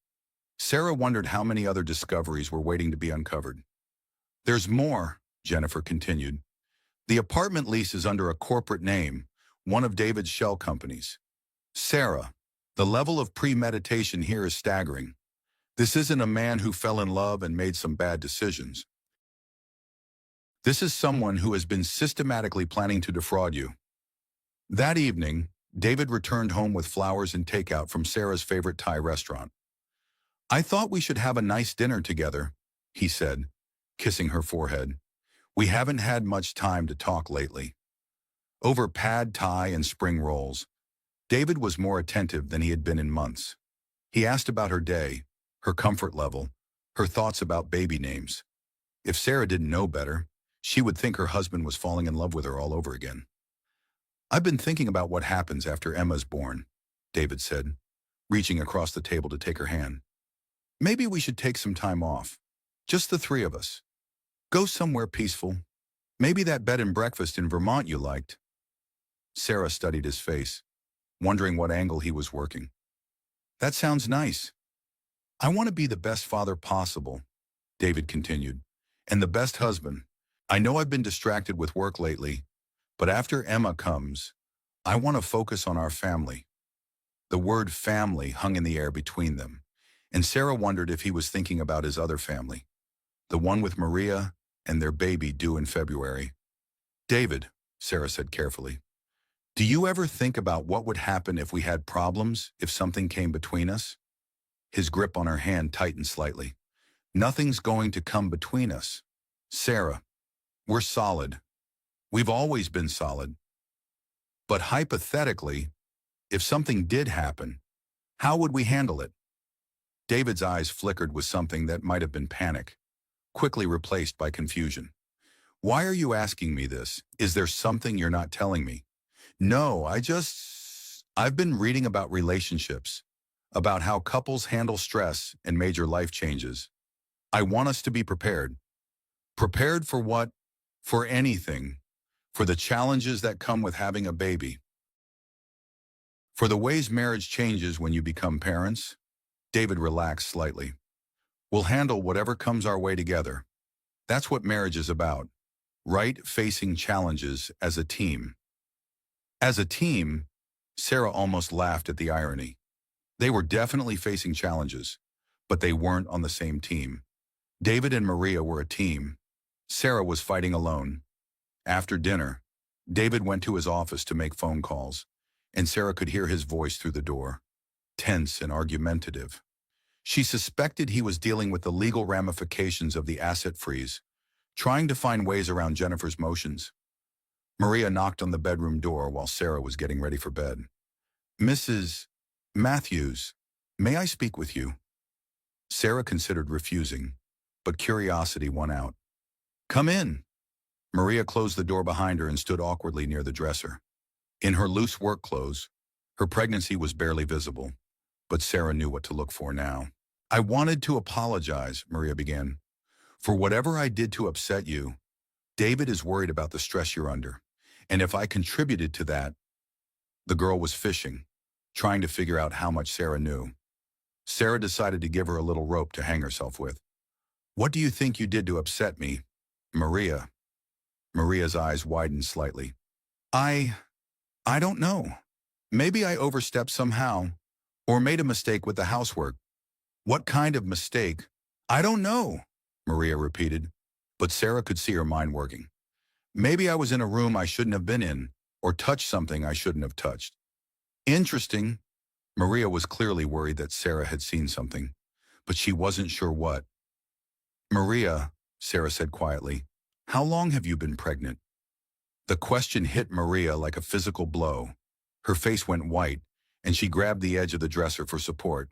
Sarah wondered how many other discoveries were waiting to be uncovered. "There's more," Jennifer continued. "The apartment lease is under a corporate name, one of David's shell companies. Sarah, the level of premeditation here is staggering. This isn't a man who fell in love and made some bad decisions. This is someone who has been systematically planning to defraud you." That evening, David returned home with flowers and takeout from Sarah's favorite Thai restaurant. "I thought we should have a nice dinner together," he said, kissing her forehead. "We haven't had much time to talk lately." Over pad Thai and spring rolls, David was more attentive than he had been in months. He asked about her day, her comfort level, her thoughts about baby names. If Sarah didn't know better, she would think her husband was falling in love with her all over again. "I've been thinking about what happens after Emma's born," David said, reaching across the table to take her hand. "Maybe we should take some time off. Just the three of us. Go somewhere peaceful. Maybe that bed and breakfast in Vermont you liked. Sarah studied his face, wondering what angle he was working. That sounds nice. I want to be the best father possible, David continued, and the best husband. I know I've been distracted with work lately, but after Emma comes, I want to focus on our family. The word family hung in the air between them, and Sarah wondered if he was thinking about his other family, the one with Maria and their baby due in February. David, Sarah said carefully, do you ever think about what would happen if we had problems, if something came between us? His grip on her hand tightened slightly. Nothing's going to come between us. Sarah, we're solid. We've always been solid. But hypothetically, if something did happen, how would we handle it? David's eyes flickered with something that might have been panic, quickly replaced by confusion. Why are you asking me this? Is there something you're not telling me? No, I've been reading about relationships, about how couples handle stress and major life changes. I want us to be prepared. Prepared for what? For anything. For the challenges that come with having a baby. For the ways marriage changes when you become parents. David relaxed slightly. We'll handle whatever comes our way together. That's what marriage is about. Right? Facing challenges as a team. As a team, Sarah almost laughed at the irony. They were definitely facing challenges, but they weren't on the same team. David and Maria were a team. Sarah was fighting alone. After dinner, David went to his office to make phone calls, and Sarah could hear his voice through the door, tense and argumentative. She suspected he was dealing with the legal ramifications of the asset freeze, trying to find ways around Jennifer's motions. Maria knocked on the bedroom door while Sarah was getting ready for bed. Mrs. Matthews, may I speak with you? Sarah considered refusing, but curiosity won out. Come in. Maria closed the door behind her and stood awkwardly near the dresser. In her loose work clothes, her pregnancy was barely visible, but Sarah knew what to look for now. I wanted to apologize, Maria began. For whatever I did to upset you, David is worried about the stress you're under. And if I contributed to that, the girl was fishing, trying to figure out how much Sarah knew. Sarah decided to give her a little rope to hang herself with. What do you think you did to upset me, Maria? Maria's eyes widened slightly. I don't know. Maybe I overstepped somehow, or made a mistake with the housework. What kind of mistake? I don't know, Maria repeated, but Sarah could see her mind working. Maybe I was in a room I shouldn't have been in, or touched something I shouldn't have touched. Interesting. Maria was clearly worried that Sarah had seen something, but she wasn't sure what. Maria, Sarah said quietly, how long have you been pregnant? The question hit Maria like a physical blow. Her face went white, and she grabbed the edge of the dresser for support.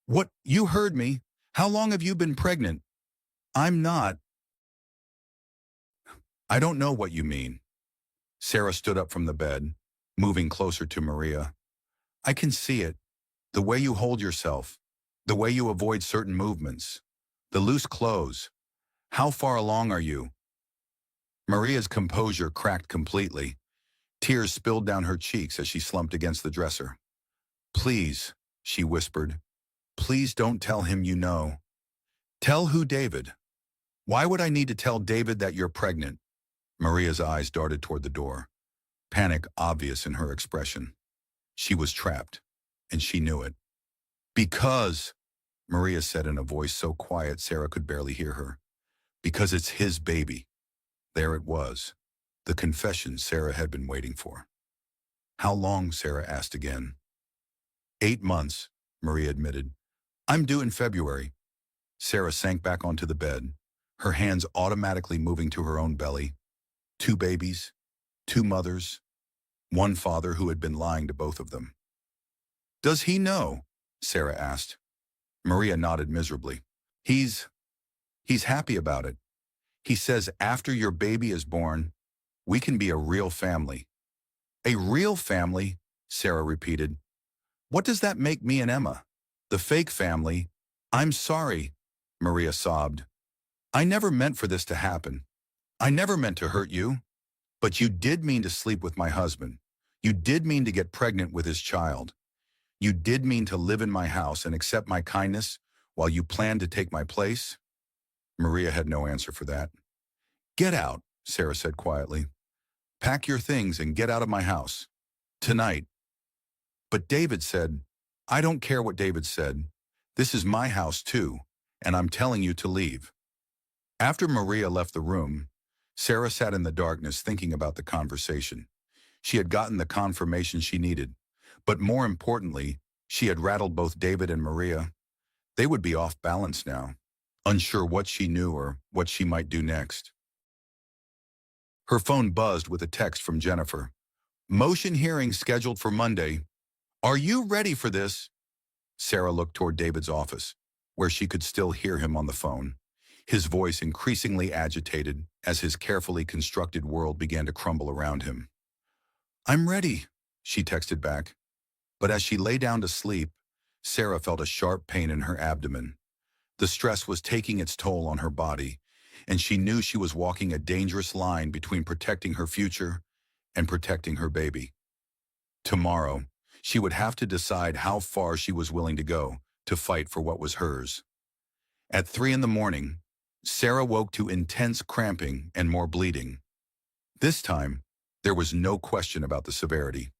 What? You heard me. How long have you been pregnant? I'm not. I don't know what you mean. Sarah stood up from the bed, moving closer to Maria. I can see it. The way you hold yourself. The way you avoid certain movements. The loose clothes. How far along are you? Maria's composure cracked completely. Tears spilled down her cheeks as she slumped against the dresser. Please, she whispered. Please don't tell him you know. Tell who, David? Why would I need to tell David that you're pregnant? Maria's eyes darted toward the door, panic obvious in her expression. She was trapped, and she knew it. Because, Maria said in a voice so quiet Sarah could barely hear her, because it's his baby. There it was, the confession Sarah had been waiting for. How long? Sarah asked again. 8 months, Maria admitted. I'm due in February. Sarah sank back onto the bed, her hands automatically moving to her own belly. 2 babies, 2 mothers, 1 father who had been lying to both of them. Does he know? Sarah asked. Maria nodded miserably. He's happy about it. He says after your baby is born, we can be a real family. A real family? Sarah repeated. What does that make me and Emma? The fake family? I'm sorry, Maria sobbed. I never meant for this to happen. I never meant to hurt you, but you did mean to sleep with my husband. You did mean to get pregnant with his child. You did mean to live in my house and accept my kindness while you planned to take my place?" Maria had no answer for that. "Get out," Sarah said quietly. "Pack your things and get out of my house. Tonight." But David said, "I don't care what David said. This is my house too, and I'm telling you to leave." After Maria left the room, Sarah sat in the darkness thinking about the conversation. She had gotten the confirmation she needed, but more importantly, she had rattled both David and Maria. They would be off balance now, unsure what she knew or what she might do next. Her phone buzzed with a text from Jennifer. "Motion hearing scheduled for Monday. Are you ready for this?" Sarah looked toward David's office, where she could still hear him on the phone, his voice increasingly agitated as his carefully constructed world began to crumble around him. "I'm ready," she texted back. But as she lay down to sleep, Sarah felt a sharp pain in her abdomen. The stress was taking its toll on her body, and she knew she was walking a dangerous line between protecting her future and protecting her baby. Tomorrow, she would have to decide how far she was willing to go to fight for what was hers. At 3 in the morning, Sarah woke to intense cramping and more bleeding. This time, there was no question about the severity.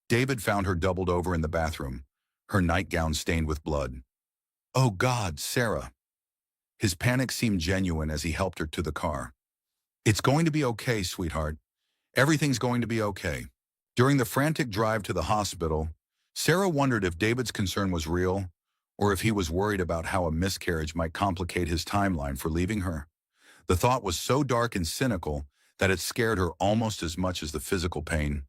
David found her doubled over in the bathroom, her nightgown stained with blood. "Oh God, Sarah." His panic seemed genuine as he helped her to the car. "It's going to be okay, sweetheart. Everything's going to be okay." During the frantic drive to the hospital, Sarah wondered if David's concern was real or if he was worried about how a miscarriage might complicate his timeline for leaving her. The thought was so dark and cynical that it scared her almost as much as the physical pain.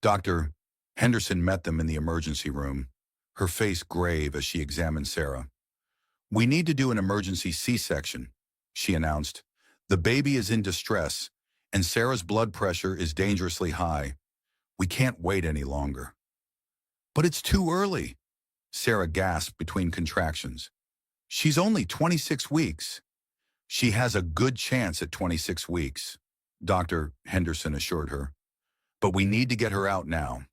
Dr. Henderson met them in the emergency room, her face grave as she examined Sarah. "We need to do an emergency C-section," she announced. "The baby is in distress, and Sarah's blood pressure is dangerously high. We can't wait any longer." "But it's too early," Sarah gasped between contractions. "She's only 26 weeks. "She has a good chance at 26 weeks," Dr. Henderson assured her. "But we need to get her out now."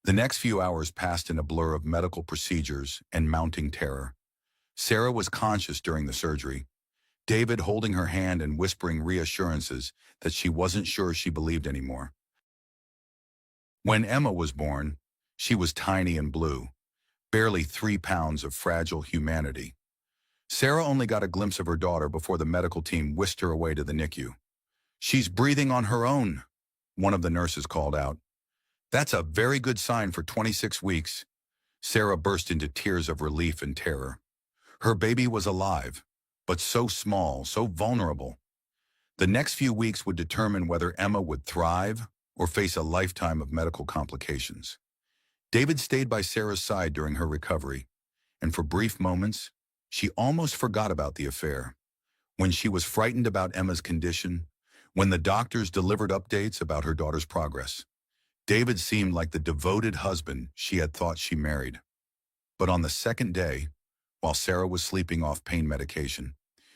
The next few hours passed in a blur of medical procedures and mounting terror. Sarah was conscious during the surgery, David holding her hand and whispering reassurances that she wasn't sure she believed anymore. When Emma was born, she was tiny and blue, barely 3 pounds of fragile humanity. Sarah only got a glimpse of her daughter before the medical team whisked her away to the NICU. "She's breathing on her own," one of the nurses called out. "That's a very good sign for 26 weeks. Sarah burst into tears of relief and terror. Her baby was alive, but so small, so vulnerable. The next few weeks would determine whether Emma would thrive or face a lifetime of medical complications. David stayed by Sarah's side during her recovery, and for brief moments, she almost forgot about the affair. When she was frightened about Emma's condition, when the doctors delivered updates about her daughter's progress, David seemed like the devoted husband she had thought she married. But on the second day, while Sarah was sleeping off pain medication,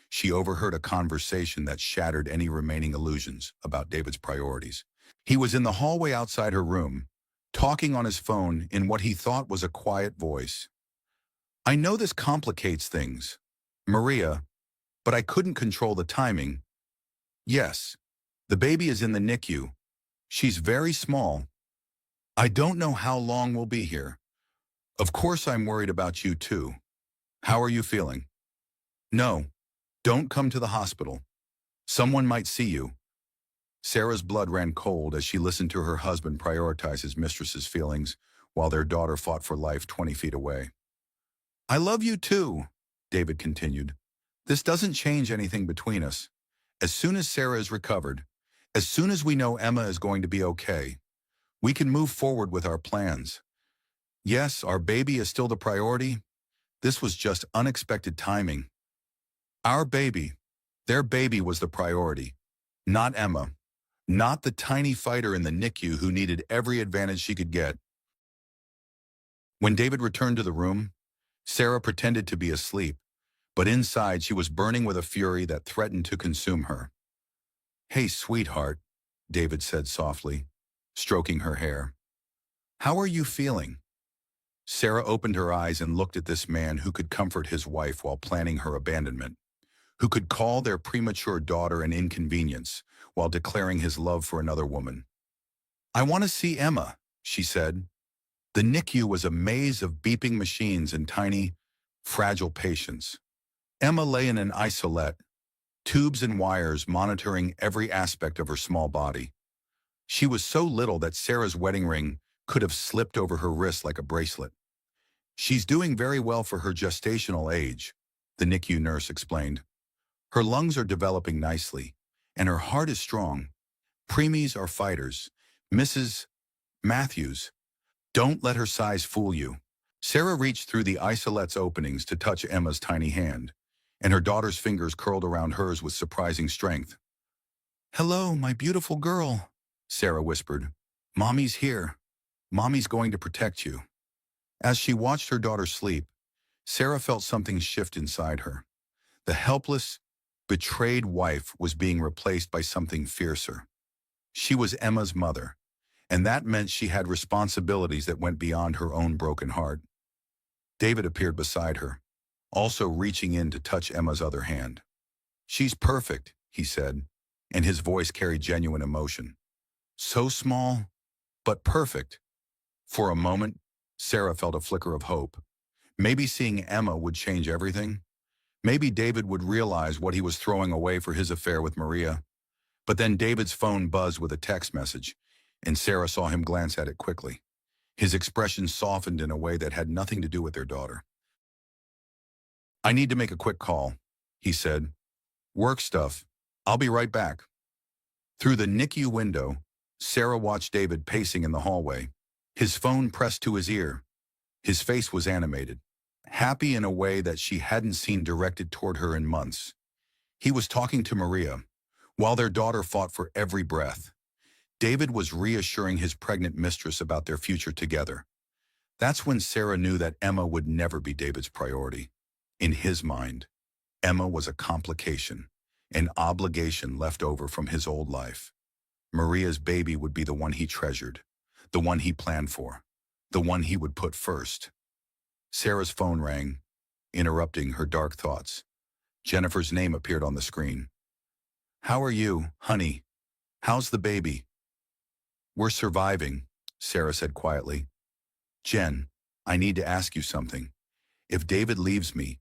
she overheard a conversation that shattered any remaining illusions about David's priorities. He was in the hallway outside her room, talking on his phone in what he thought was a quiet voice. "I know this complicates things, Maria, but I couldn't control the timing. Yes, the baby is in the NICU. She's very small. I don't know how long we'll be here. Of course I'm worried about you too. How are you feeling? No, don't come to the hospital. Someone might see you." Sarah's blood ran cold as she listened to her husband prioritize his mistress's feelings while their daughter fought for life 20 feet away. "I love you too," David continued. "This doesn't change anything between us. As soon as Sarah is recovered, as soon as we know Emma is going to be okay, we can move forward with our plans. Yes, our baby is still the priority. This was just unexpected timing. Our baby, their baby was the priority, not Emma, not the tiny fighter in the NICU who needed every advantage she could get." When David returned to the room, Sarah pretended to be asleep, but inside she was burning with a fury that threatened to consume her. "Hey, sweetheart," David said softly, stroking her hair. "How are you feeling?" Sarah opened her eyes and looked at this man who could comfort his wife while planning her abandonment, who could call their premature daughter an inconvenience while declaring his love for another woman. "I want to see Emma," she said. The NICU was a maze of beeping machines and tiny, fragile patients. Emma lay in an isolette, tubes and wires monitoring every aspect of her small body. She was so little that Sarah's wedding ring could have slipped over her wrist like a bracelet. "She's doing very well for her gestational age," the NICU nurse explained. "Her lungs are developing nicely, and her heart is strong. Preemies are fighters. Mrs. Matthews, don't let her size fool you." Sarah reached through the isolette's openings to touch Emma's tiny hand, and her daughter's fingers curled around hers with surprising strength. "Hello, my beautiful girl," Sarah whispered. "Mommy's here. Mommy's going to protect you." As she watched her daughter sleep, Sarah felt something shift inside her. The helpless, betrayed wife was being replaced by something fiercer. She was Emma's mother, and that meant she had responsibilities that went beyond her own broken heart. David appeared beside her, also reaching in to touch Emma's other hand. "She's perfect," he said, and his voice carried genuine emotion. "So small, but perfect." For a moment, Sarah felt a flicker of hope. Maybe seeing Emma would change everything. Maybe David would realize what he was throwing away for his affair with Maria. But then David's phone buzzed with a text message, and Sarah saw him glance at it quickly. His expression softened in a way that had nothing to do with their daughter. "I need to make a quick call," he said. "Work stuff. I'll be right back." Through the NICU window, Sarah watched David pacing in the hallway, his phone pressed to his ear. His face was animated, happy in a way that she hadn't seen directed toward her in months. He was talking to Maria, while their daughter fought for every breath. David was reassuring his pregnant mistress about their future together. That's when Sarah knew that Emma would never be David's priority. In his mind, Emma was a complication, an obligation left over from his old life. Maria's baby would be the one he treasured, the one he planned for, the one he would put first. Sarah's phone rang, interrupting her dark thoughts. Jennifer's name appeared on the screen. "How are you, honey? How's the baby?" "We're surviving," Sarah said quietly. "Jen, I need to ask you something. If David leaves me,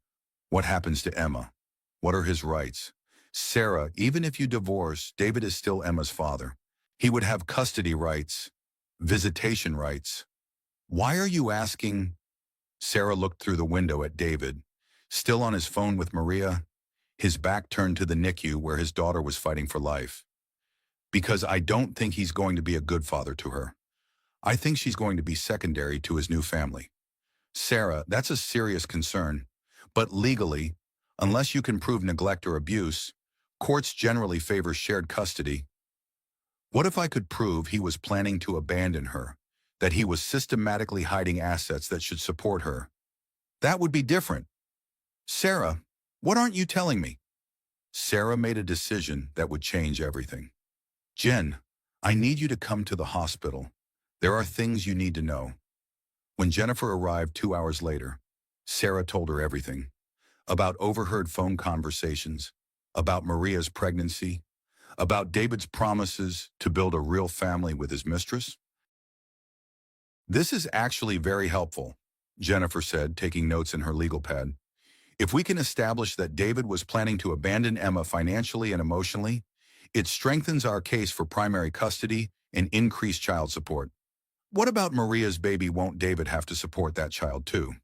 what happens to Emma? What are his rights?" "Sarah, even if you divorce, David is still Emma's father. He would have custody rights, visitation rights." "Why are you asking?" Sarah looked through the window at David, still on his phone with Maria, his back turned to the NICU where his daughter was fighting for life. "Because I don't think he's going to be a good father to her. I think she's going to be secondary to his new family." "Sarah, that's a serious concern. But legally, unless you can prove neglect or abuse, courts generally favor shared custody." "What if I could prove he was planning to abandon her, that he was systematically hiding assets that should support her?" "That would be different." "Sarah, what aren't you telling me?" Sarah made a decision that would change everything. "Jen, I need you to come to the hospital. There are things you need to know." When Jennifer arrived 2 hours later, Sarah told her everything. About overheard phone conversations, about Maria's pregnancy, about David's promises to build a real family with his mistress. "This is actually very helpful," Jennifer said, taking notes in her legal pad. "If we can establish that David was planning to abandon Emma financially and emotionally, it strengthens our case for primary custody and increased child support." "What about Maria's baby? Won't David have to support that child too?"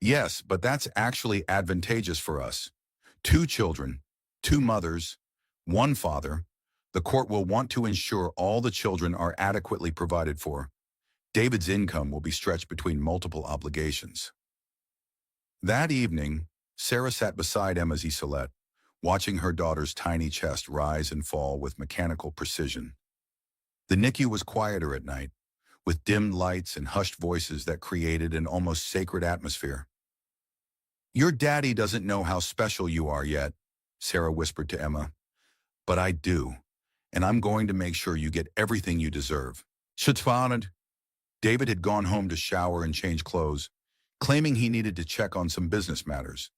"Yes, but that's actually advantageous for us. 2 children, 2 mothers, 1 father. The court will want to ensure all the children are adequately provided for. David's income will be stretched between multiple obligations." That evening, Sarah sat beside Emma's isolette, watching her daughter's tiny chest rise and fall with mechanical precision. The NICU was quieter at night, with dimmed lights and hushed voices that created an almost sacred atmosphere. "Your daddy doesn't know how special you are yet," Sarah whispered to Emma. "But I do. and I'm going to make sure you get everything you deserve. Schutzwarned. David had gone home to shower and change clothes, claiming he needed to check on some business matters.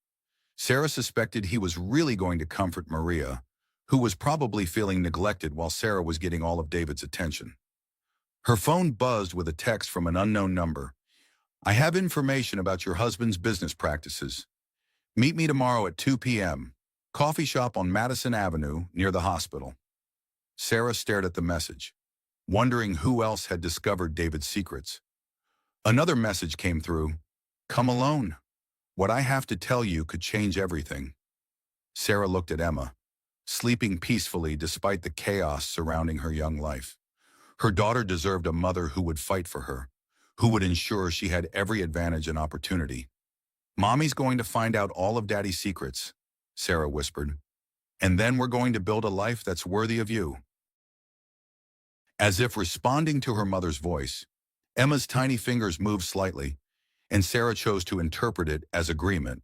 Sarah suspected he was really going to comfort Maria, who was probably feeling neglected while Sarah was getting all of David's attention. Her phone buzzed with a text from an unknown number. I have information about your husband's business practices. Meet me tomorrow at 2 p.m. Coffee shop on Madison Avenue near the hospital. Sarah stared at the message, wondering who else had discovered David's secrets. Another message came through. Come alone. What I have to tell you could change everything. Sarah looked at Emma, sleeping peacefully despite the chaos surrounding her young life. Her daughter deserved a mother who would fight for her, who would ensure she had every advantage and opportunity. Mommy's going to find out all of Daddy's secrets, Sarah whispered, and then we're going to build a life that's worthy of you. As if responding to her mother's voice, Emma's tiny fingers moved slightly, and Sarah chose to interpret it as agreement.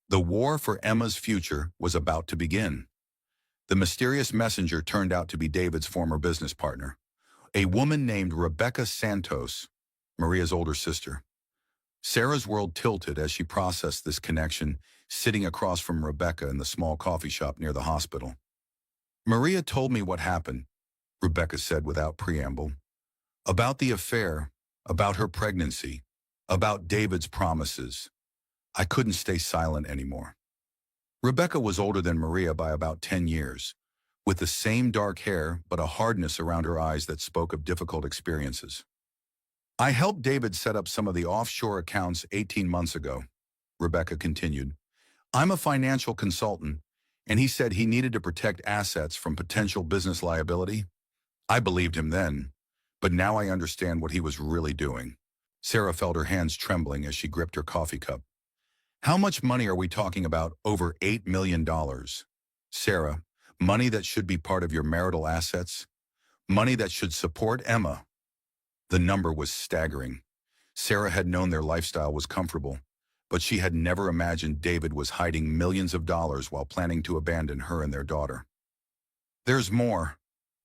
The war for Emma's future was about to begin. The mysterious messenger turned out to be David's former business partner, a woman named Rebecca Santos, Maria's older sister. Sarah's world tilted as she processed this connection, sitting across from Rebecca in the small coffee shop near the hospital. Maria told me what happened, Rebecca said without preamble. About the affair, about her pregnancy, about David's promises. I couldn't stay silent anymore. Rebecca was older than Maria by about 10 years, with the same dark hair but a hardness around her eyes that spoke of difficult experiences. I helped David set up some of the offshore accounts 18 months ago, Rebecca continued. I'm a financial consultant, and he said he needed to protect assets from potential business liability. I believed him then, but now I understand what he was really doing. Sarah felt her hands trembling as she gripped her coffee cup. How much money are we talking about? Over $8 million. Sarah, money that should be part of your marital assets? Money that should support Emma? The number was staggering. Sarah had known their lifestyle was comfortable, but she had never imagined David was hiding millions of dollars while planning to abandon her and their daughter. There's more,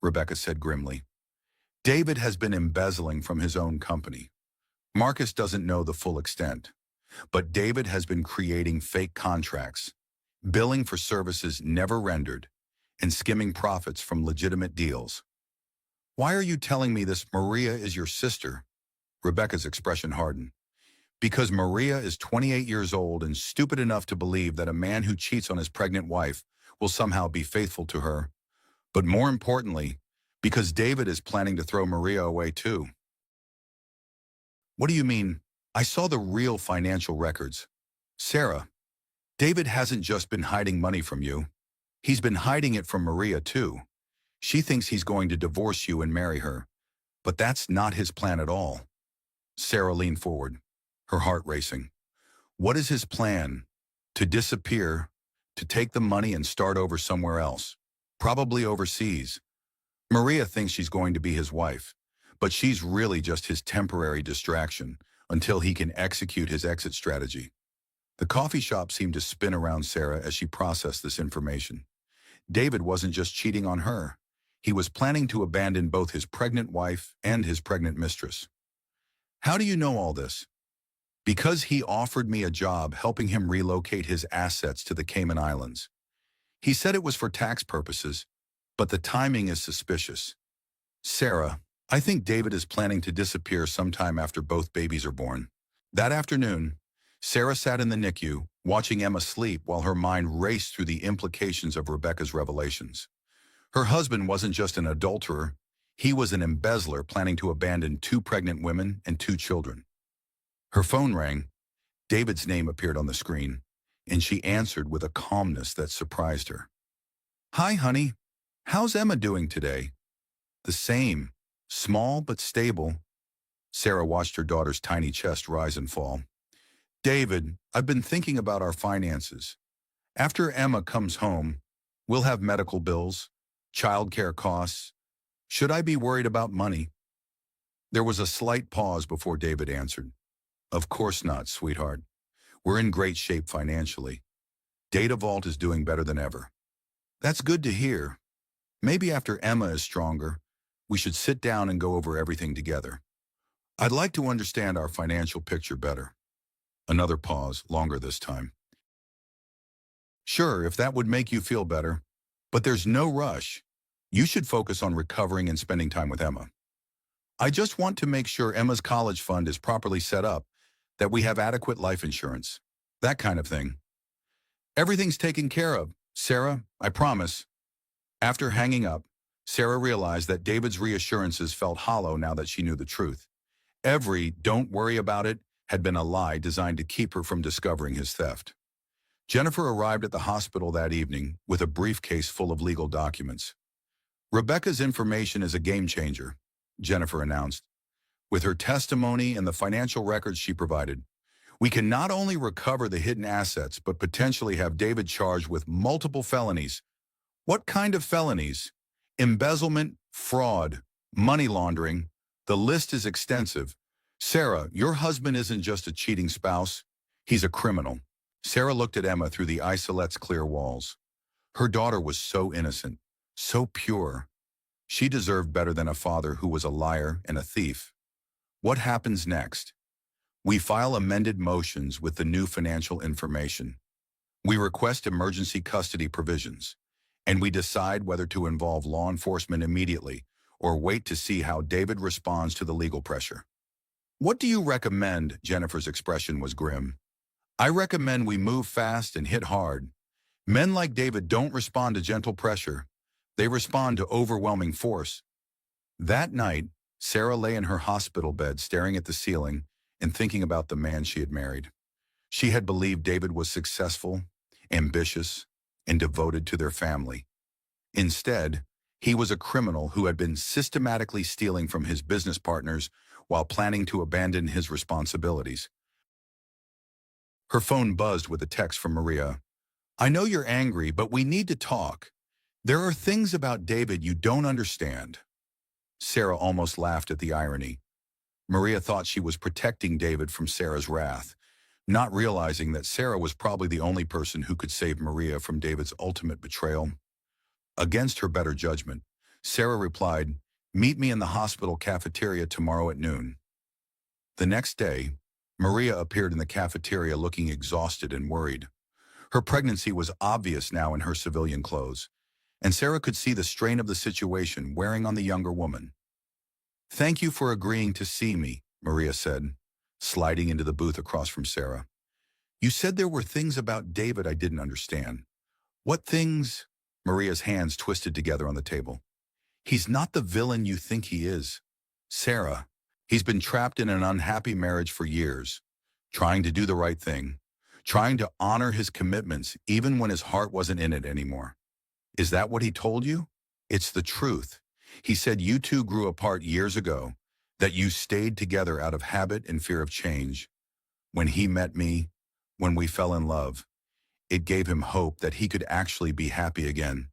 Rebecca said grimly. David has been embezzling from his own company. Marcus doesn't know the full extent, but David has been creating fake contracts, billing for services never rendered, and skimming profits from legitimate deals. Why are you telling me this? Maria is your sister. Rebecca's expression hardened. Because Maria is 28 years old and stupid enough to believe that a man who cheats on his pregnant wife will somehow be faithful to her. But more importantly, because David is planning to throw Maria away too. What do you mean? I saw the real financial records. Sarah, David hasn't just been hiding money from you. He's been hiding it from Maria too. She thinks he's going to divorce you and marry her, but that's not his plan at all. Sarah leaned forward, her heart racing. What is his plan? To disappear, to take the money and start over somewhere else, probably overseas. Maria thinks she's going to be his wife, but she's really just his temporary distraction until he can execute his exit strategy. The coffee shop seemed to spin around Sarah as she processed this information. David wasn't just cheating on her. He was planning to abandon both his pregnant wife and his pregnant mistress. How do you know all this? Because he offered me a job helping him relocate his assets to the Cayman Islands. He said it was for tax purposes, but the timing is suspicious. Sarah, I think David is planning to disappear sometime after both babies are born. That afternoon, Sarah sat in the NICU, watching Emma sleep while her mind raced through the implications of Rebecca's revelations. Her husband wasn't just an adulterer, he was an embezzler planning to abandon 2 pregnant women and 2 children. Her phone rang. David's name appeared on the screen, and she answered with a calmness that surprised her. Hi, honey. How's Emma doing today? The same, small but stable. Sarah watched her daughter's tiny chest rise and fall. David, I've been thinking about our finances. After Emma comes home, we'll have medical bills, childcare costs. Should I be worried about money? There was a slight pause before David answered. Of course not, sweetheart. We're in great shape financially. Data Vault is doing better than ever. That's good to hear. Maybe after Emma is stronger, we should sit down and go over everything together. I'd like to understand our financial picture better. Another pause, longer this time. Sure, if that would make you feel better. But there's no rush. You should focus on recovering and spending time with Emma. I just want to make sure Emma's college fund is properly set up, that we have adequate life insurance. That kind of thing. Everything's taken care of, Sarah, I promise. After hanging up, Sarah realized that David's reassurances felt hollow now that she knew the truth. Every "don't worry about it" had been a lie designed to keep her from discovering his theft. Jennifer arrived at the hospital that evening with a briefcase full of legal documents. Rebecca's information is a game changer, Jennifer announced. With her testimony and the financial records she provided, we can not only recover the hidden assets, but potentially have David charged with multiple felonies. What kind of felonies? Embezzlement, fraud, money laundering. The list is extensive. Sarah, your husband isn't just a cheating spouse. He's a criminal. Sarah looked at Emma through the isolette's clear walls. Her daughter was so innocent, so pure. She deserved better than a father who was a liar and a thief. What happens next? We file amended motions with the new financial information. We request emergency custody provisions, and we decide whether to involve law enforcement immediately or wait to see how David responds to the legal pressure. What do you recommend? Jennifer's expression was grim. I recommend we move fast and hit hard. Men like David don't respond to gentle pressure. They respond to overwhelming force. That night, Sarah lay in her hospital bed staring at the ceiling and thinking about the man she had married. She had believed David was successful, ambitious, and devoted to their family. Instead, he was a criminal who had been systematically stealing from his business partners while planning to abandon his responsibilities. Her phone buzzed with a text from Maria. I know you're angry, but we need to talk. There are things about David you don't understand. Sarah almost laughed at the irony. Maria thought she was protecting David from Sarah's wrath, not realizing that Sarah was probably the only person who could save Maria from David's ultimate betrayal. Against her better judgment, Sarah replied, Meet me in the hospital cafeteria tomorrow at noon. The next day, Maria appeared in the cafeteria looking exhausted and worried. Her pregnancy was obvious now in her civilian clothes, and Sarah could see the strain of the situation wearing on the younger woman. Thank you for agreeing to see me, Maria said, sliding into the booth across from Sarah. You said there were things about David I didn't understand. What things? Maria's hands twisted together on the table. He's not the villain you think he is. Sarah, he's been trapped in an unhappy marriage for years, trying to do the right thing, trying to honor his commitments even when his heart wasn't in it anymore. Is that what he told you? It's the truth. He said you two grew apart years ago, that you stayed together out of habit and fear of change. When he met me, when we fell in love, it gave him hope that he could actually be happy again.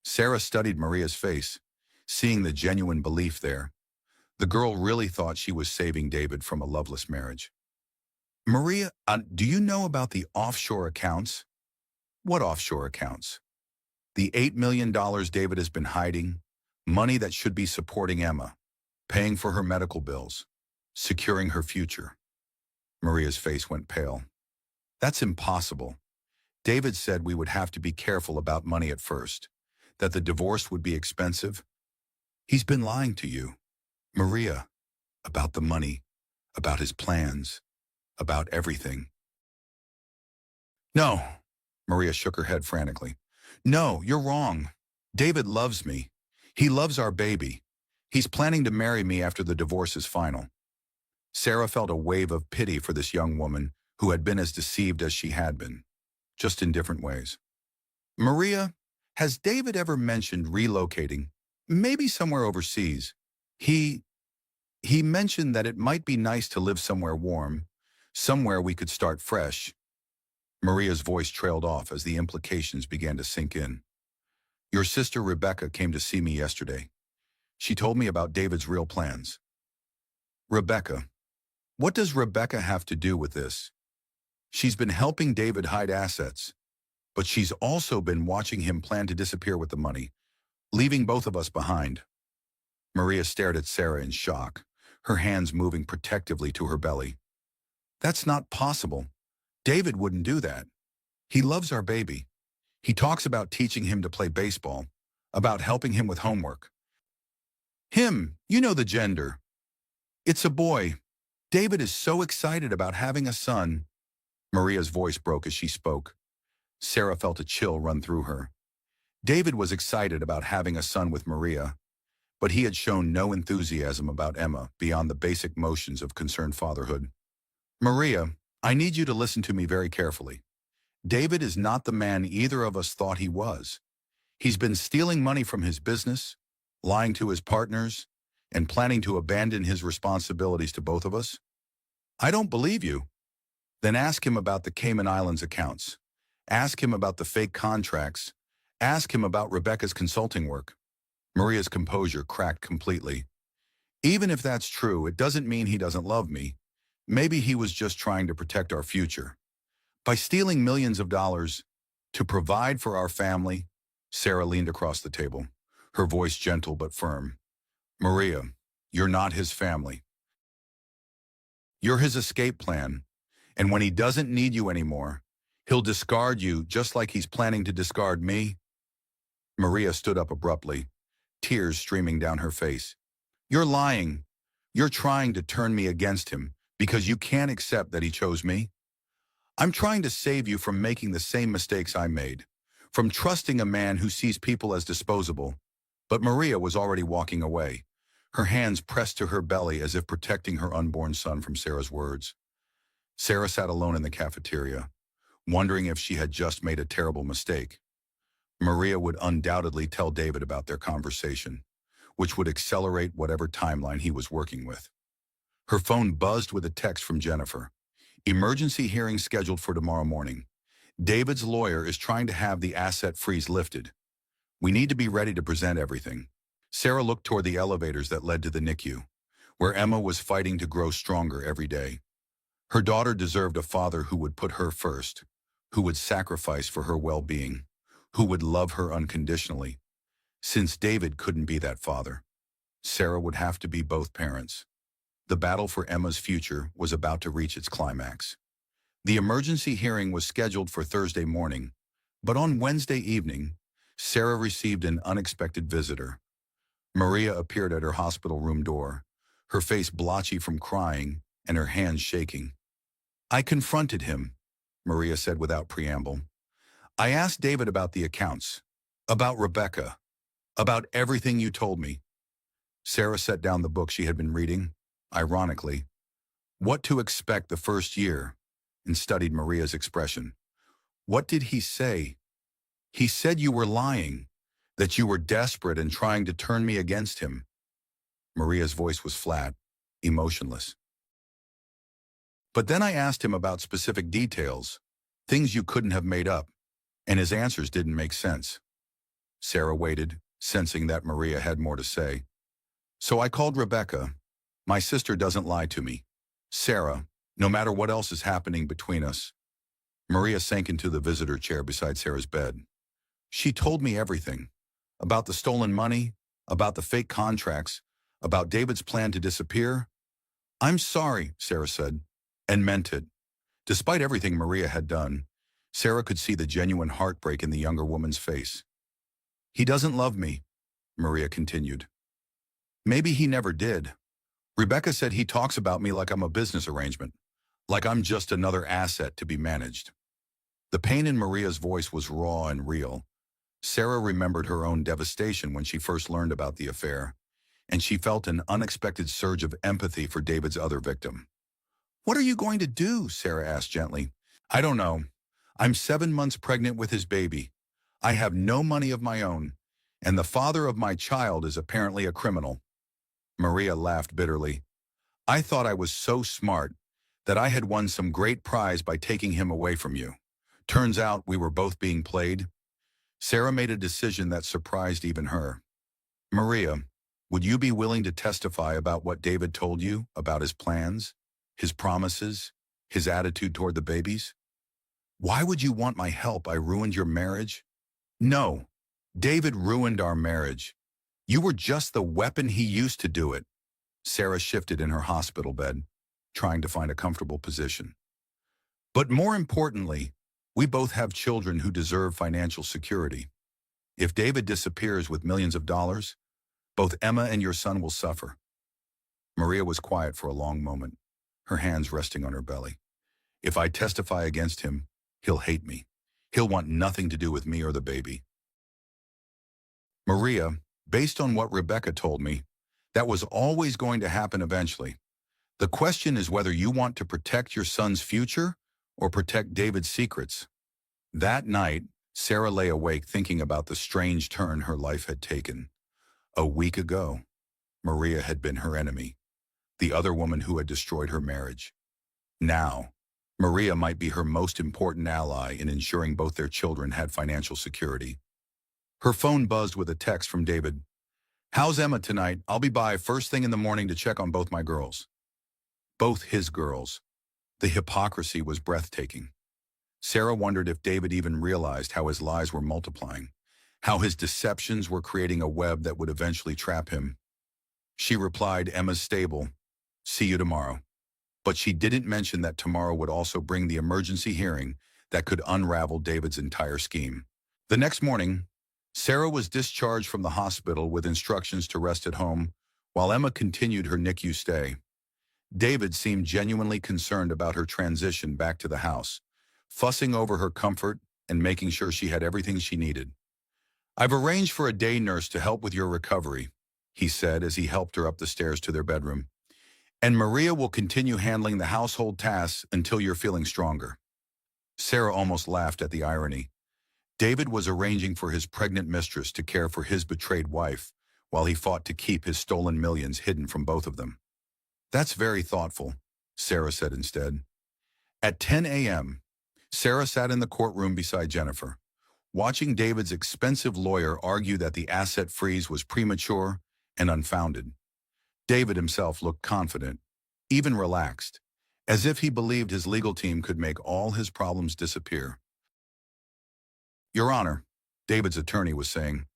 Sarah studied Maria's face, seeing the genuine belief there. The girl really thought she was saving David from a loveless marriage. Maria, do you know about the offshore accounts? What offshore accounts? The $8 million David has been hiding, money that should be supporting Emma, paying for her medical bills, securing her future. Maria's face went pale. That's impossible. David said we would have to be careful about money at first, that the divorce would be expensive. He's been lying to you, Maria, about the money, about his plans, about everything. No, Maria shook her head frantically. No, you're wrong. David loves me. He loves our baby. He's planning to marry me after the divorce is final. Sarah felt a wave of pity for this young woman who had been as deceived as she had been, just in different ways. Maria, has David ever mentioned relocating, maybe somewhere overseas? He mentioned that it might be nice to live somewhere warm, somewhere we could start fresh. Maria's voice trailed off as the implications began to sink in. Your sister Rebecca came to see me yesterday. She told me about David's real plans. Rebecca. What does Rebecca have to do with this? She's been helping David hide assets, but she's also been watching him plan to disappear with the money. leaving both of us behind. Maria stared at Sarah in shock, her hands moving protectively to her belly. That's not possible. David wouldn't do that. He loves our baby. He talks about teaching him to play baseball, about helping him with homework. Him, you know the gender. It's a boy. David is so excited about having a son. Maria's voice broke as she spoke. Sarah felt a chill run through her. David was excited about having a son with Maria, but he had shown no enthusiasm about Emma beyond the basic motions of concerned fatherhood. Maria, I need you to listen to me very carefully. David is not the man either of us thought he was. He's been stealing money from his business, lying to his partners, and planning to abandon his responsibilities to both of us. I don't believe you. Then ask him about the Cayman Islands accounts. Ask him about the fake contracts. Ask him about Rebecca's consulting work. Maria's composure cracked completely. Even if that's true, it doesn't mean he doesn't love me. Maybe he was just trying to protect our future. By stealing millions of dollars to provide for our family, Sarah leaned across the table, her voice gentle but firm. Maria, you're not his family. You're his escape plan, and when he doesn't need you anymore, he'll discard you just like he's planning to discard me. Maria stood up abruptly, tears streaming down her face. You're lying. You're trying to turn me against him because you can't accept that he chose me. I'm trying to save you from making the same mistakes I made, from trusting a man who sees people as disposable. But Maria was already walking away, her hands pressed to her belly as if protecting her unborn son from Sarah's words. Sarah sat alone in the cafeteria, wondering if she had just made a terrible mistake. Maria would undoubtedly tell David about their conversation, which would accelerate whatever timeline he was working with. Her phone buzzed with a text from Jennifer. Emergency hearing scheduled for tomorrow morning. David's lawyer is trying to have the asset freeze lifted. We need to be ready to present everything. Sarah looked toward the elevators that led to the NICU, where Emma was fighting to grow stronger every day. Her daughter deserved a father who would put her first, who would sacrifice for her well-being, who would love her unconditionally. Since David couldn't be that father, Sarah would have to be both parents. The battle for Emma's future was about to reach its climax. The emergency hearing was scheduled for Thursday morning, but on Wednesday evening, Sarah received an unexpected visitor. Maria appeared at her hospital room door, her face blotchy from crying and her hands shaking. I confronted him, Maria said without preamble. I asked David about the accounts, about Rebecca, about everything you told me. Sarah set down the book she had been reading, ironically. What to expect the first year, and studied Maria's expression. What did he say? He said you were lying, that you were desperate and trying to turn me against him. Maria's voice was flat, emotionless. But then I asked him about specific details, things you couldn't have made up, and his answers didn't make sense. Sarah waited, sensing that Maria had more to say. So I called Rebecca. My sister doesn't lie to me. Sarah, no matter what else is happening between us. Maria sank into the visitor chair beside Sarah's bed. She told me everything. About the stolen money, about the fake contracts, about David's plan to disappear. I'm sorry, Sarah said, and meant it. Despite everything Maria had done, Sarah could see the genuine heartbreak in the younger woman's face. He doesn't love me, Maria continued. Maybe he never did. Rebecca said he talks about me like I'm a business arrangement, like I'm just another asset to be managed. The pain in Maria's voice was raw and real. Sarah remembered her own devastation when she first learned about the affair, and she felt an unexpected surge of empathy for David's other victim. What are you going to do? Sarah asked gently. I don't know. I'm 7 months pregnant with his baby. I have no money of my own, and the father of my child is apparently a criminal. Maria laughed bitterly. I thought I was so smart that I had won some great prize by taking him away from you. Turns out we were both being played. Sarah made a decision that surprised even her. Maria, would you be willing to testify about what David told you about his plans, his promises, his attitude toward the babies? Why would you want my help? I ruined your marriage? No. David ruined our marriage. You were just the weapon he used to do it. Sarah shifted in her hospital bed, trying to find a comfortable position. But more importantly, we both have children who deserve financial security. If David disappears with millions of dollars, both Emma and your son will suffer. Maria was quiet for a long moment, her hands resting on her belly. If I testify against him, he'll hate me. He'll want nothing to do with me or the baby. Maria, based on what Rebecca told me, that was always going to happen eventually. The question is whether you want to protect your son's future or protect David's secrets. That night, Sarah lay awake thinking about the strange turn her life had taken. A week ago, Maria had been her enemy, the other woman who had destroyed her marriage. Now, Maria might be her most important ally in ensuring both their children had financial security. Her phone buzzed with a text from David. "How's Emma tonight? I'll be by first thing in the morning to check on both my girls." Both his girls. The hypocrisy was breathtaking. Sarah wondered if David even realized how his lies were multiplying, how his deceptions were creating a web that would eventually trap him. She replied, "Emma's stable. See you tomorrow." But she didn't mention that tomorrow would also bring the emergency hearing that could unravel David's entire scheme. The next morning, Sarah was discharged from the hospital with instructions to rest at home, while Emma continued her NICU stay. David seemed genuinely concerned about her transition back to the house, fussing over her comfort and making sure she had everything she needed. "I've arranged for a day nurse to help with your recovery," he said as he helped her up the stairs to their bedroom. "And Maria will continue handling the household tasks until you're feeling stronger." Sarah almost laughed at the irony. David was arranging for his pregnant mistress to care for his betrayed wife, while he fought to keep his stolen millions hidden from both of them. "That's very thoughtful," Sarah said instead. At 10 a.m., Sarah sat in the courtroom beside Jennifer, watching David's expensive lawyer argue that the asset freeze was premature and unfounded. David himself looked confident, even relaxed, as if he believed his legal team could make all his problems disappear. "Your Honor," David's attorney was saying,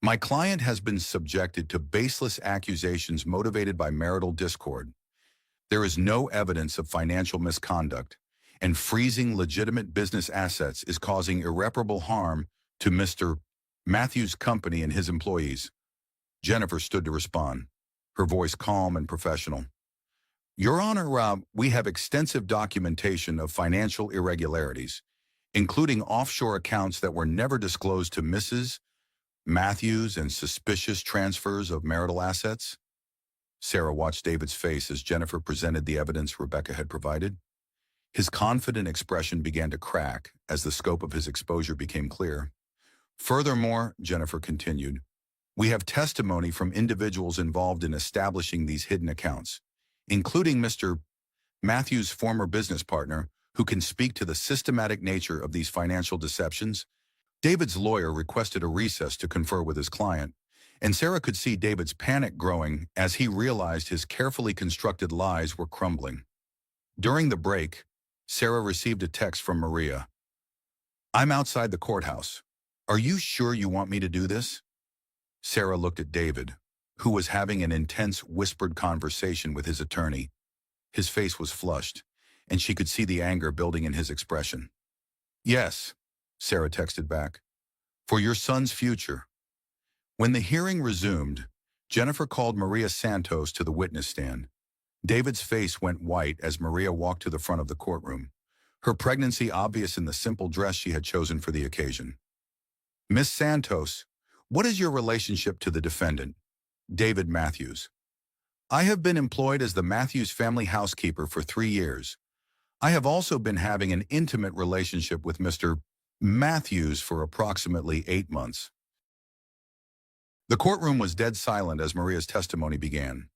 "my client has been subjected to baseless accusations motivated by marital discord. There is no evidence of financial misconduct, and freezing legitimate business assets is causing irreparable harm to Mr. Matthews' company and his employees." Jennifer stood to respond, her voice calm and professional. "Your Honor, we have extensive documentation of financial irregularities, including offshore accounts that were never disclosed to Mrs. Matthews and suspicious transfers of marital assets." Sarah watched David's face as Jennifer presented the evidence Rebecca had provided. His confident expression began to crack as the scope of his exposure became clear. "Furthermore," Jennifer continued, "we have testimony from individuals involved in establishing these hidden accounts, including Mr. Matthews' former business partner, who can speak to the systematic nature of these financial deceptions." David's lawyer requested a recess to confer with his client, and Sarah could see David's panic growing as he realized his carefully constructed lies were crumbling. During the break, Sarah received a text from Maria. "I'm outside the courthouse. Are you sure you want me to do this?" Sarah looked at David, who was having an intense whispered conversation with his attorney. His face was flushed, and she could see the anger building in his expression. "Yes," Sarah texted back, "for your son's future." When the hearing resumed, Jennifer called Maria Santos to the witness stand. David's face went white as Maria walked to the front of the courtroom, her pregnancy obvious in the simple dress she had chosen for the occasion. "Miss Santos, what is your relationship to the defendant, David Matthews?" "I have been employed as the Matthews family housekeeper for 3 years. I have also been having an intimate relationship with Mr. Matthews for approximately 8 months. The courtroom was dead silent as Maria's testimony began.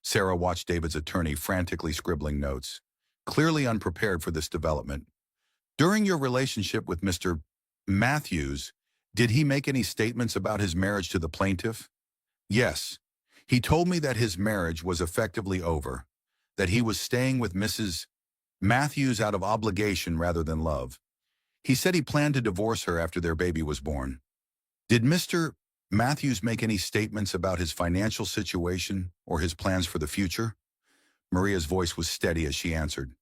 Sarah watched David's attorney frantically scribbling notes, clearly unprepared for this development. "During your relationship with Mr. Matthews, did he make any statements about his marriage to the plaintiff?" "Yes. He told me that his marriage was effectively over, that he was staying with Mrs. Matthews out of obligation rather than love. He said he planned to divorce her after their baby was born." Did Mr. Matthews make any statements about his financial situation or his plans for the future? Maria's voice was steady as she answered.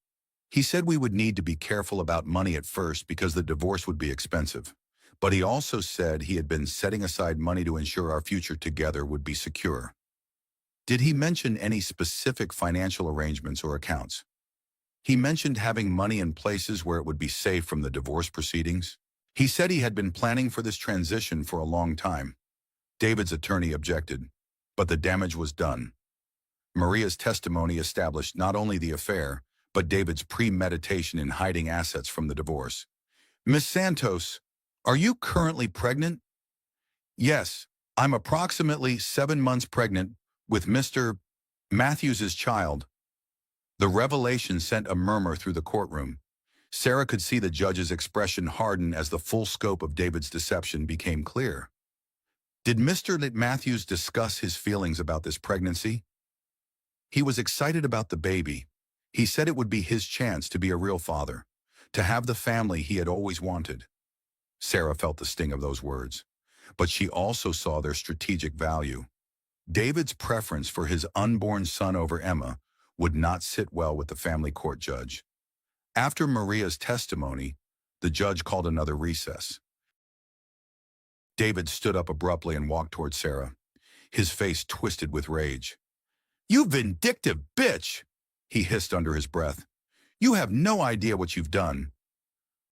He said we would need to be careful about money at first because the divorce would be expensive. But he also said he had been setting aside money to ensure our future together would be secure. Did he mention any specific financial arrangements or accounts? He mentioned having money in places where it would be safe from the divorce proceedings. He said he had been planning for this transition for a long time. David's attorney objected, but the damage was done. Maria's testimony established not only the affair, but David's premeditation in hiding assets from the divorce. Miss Santos, are you currently pregnant? Yes, I'm approximately 7 months pregnant with Mr. Matthews's child. The revelation sent a murmur through the courtroom. Sarah could see the judge's expression harden as the full scope of David's deception became clear. Did Mr. Matthews discuss his feelings about this pregnancy? He was excited about the baby. He said it would be his chance to be a real father, to have the family he had always wanted. Sarah felt the sting of those words, but she also saw their strategic value. David's preference for his unborn son over Emma would not sit well with the family court judge. After Maria's testimony, the judge called another recess. David stood up abruptly and walked toward Sarah, his face twisted with rage. "You vindictive bitch!" he hissed under his breath. "You have no idea what you've done."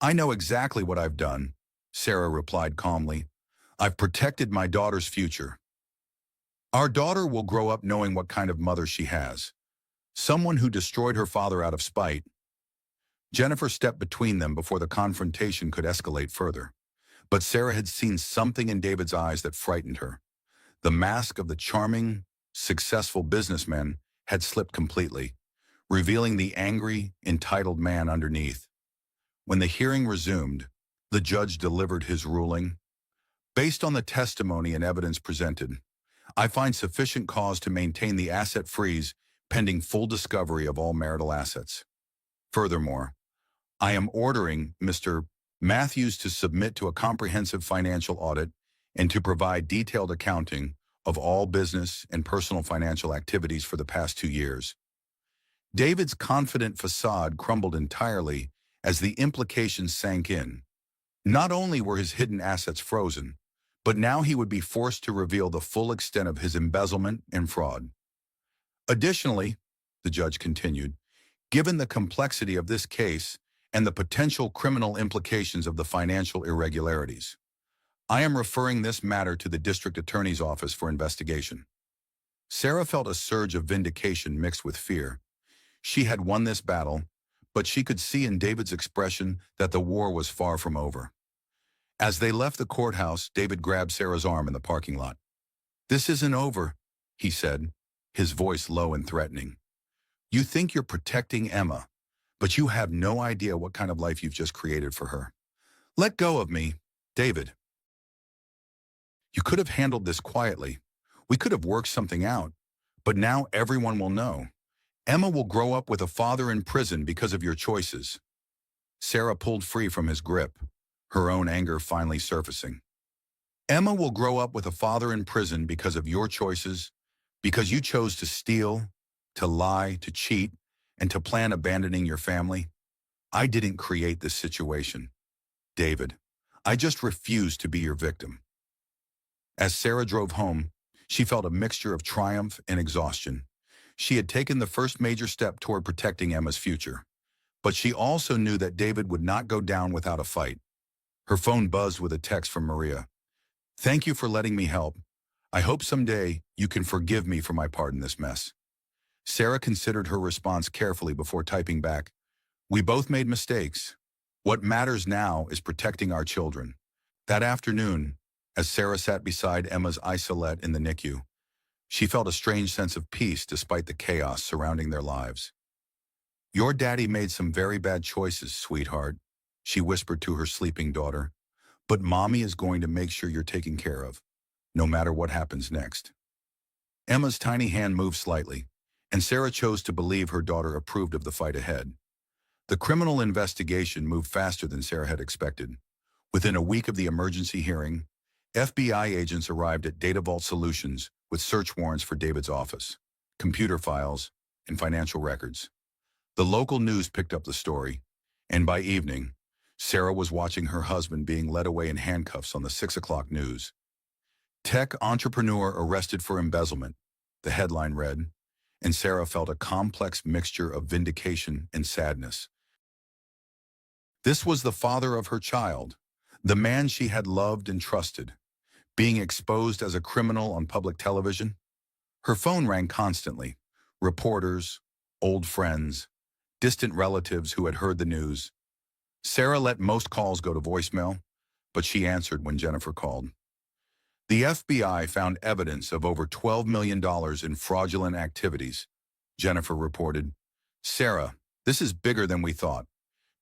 "I know exactly what I've done," Sarah replied calmly. "I've protected my daughter's future. Our daughter will grow up knowing what kind of mother she has. Someone who destroyed her father out of spite." Jennifer stepped between them before the confrontation could escalate further. But Sarah had seen something in David's eyes that frightened her. The mask of the charming, successful businessman had slipped completely, revealing the angry, entitled man underneath. When the hearing resumed, the judge delivered his ruling. "Based on the testimony and evidence presented, I find sufficient cause to maintain the asset freeze pending full discovery of all marital assets. Furthermore, I am ordering Mr. Matthews to submit to a comprehensive financial audit and to provide detailed accounting of all business and personal financial activities for the past 2 years." David's confident facade crumbled entirely as the implications sank in. Not only were his hidden assets frozen, but now he would be forced to reveal the full extent of his embezzlement and fraud. Additionally, the judge continued, given the complexity of this case and the potential criminal implications of the financial irregularities, I am referring this matter to the district attorney's office for investigation. Sarah felt a surge of vindication mixed with fear. She had won this battle, but she could see in David's expression that the war was far from over. As they left the courthouse, David grabbed Sarah's arm in the parking lot. "This isn't over," he said, his voice low and threatening. "You think you're protecting Emma, but you have no idea what kind of life you've just created for her. Let go of me, David. You could have handled this quietly. We could have worked something out, but now everyone will know. Emma will grow up with a father in prison because of your choices." Sarah pulled free from his grip, her own anger finally surfacing. "Emma will grow up with a father in prison because of your choices, because you chose to steal, to lie, to cheat, and to plan abandoning your family. I didn't create this situation, David. I just refused to be your victim." As Sarah drove home, she felt a mixture of triumph and exhaustion. She had taken the first major step toward protecting Emma's future, but she also knew that David would not go down without a fight. Her phone buzzed with a text from Maria. "Thank you for letting me help. I hope someday you can forgive me for my part in this mess." Sarah considered her response carefully before typing back, "We both made mistakes. What matters now is protecting our children." That afternoon, as Sarah sat beside Emma's isolette in the NICU, she felt a strange sense of peace despite the chaos surrounding their lives. "Your daddy made some very bad choices, sweetheart," she whispered to her sleeping daughter, "but Mommy is going to make sure you're taken care of, no matter what happens next." Emma's tiny hand moved slightly, and Sarah chose to believe her daughter approved of the fight ahead. The criminal investigation moved faster than Sarah had expected. Within a week of the emergency hearing, FBI agents arrived at Data Vault Solutions with search warrants for David's office, computer files, and financial records. The local news picked up the story, and by evening, Sarah was watching her husband being led away in handcuffs on the 6 o'clock news. Tech entrepreneur arrested for embezzlement, the headline read, and Sarah felt a complex mixture of vindication and sadness. This was the father of her child, the man she had loved and trusted, being exposed as a criminal on public television. Her phone rang constantly. Reporters, old friends, distant relatives who had heard the news. Sarah let most calls go to voicemail, but she answered when Jennifer called. The FBI found evidence of over $12 million in fraudulent activities, Jennifer reported. Sarah, this is bigger than we thought.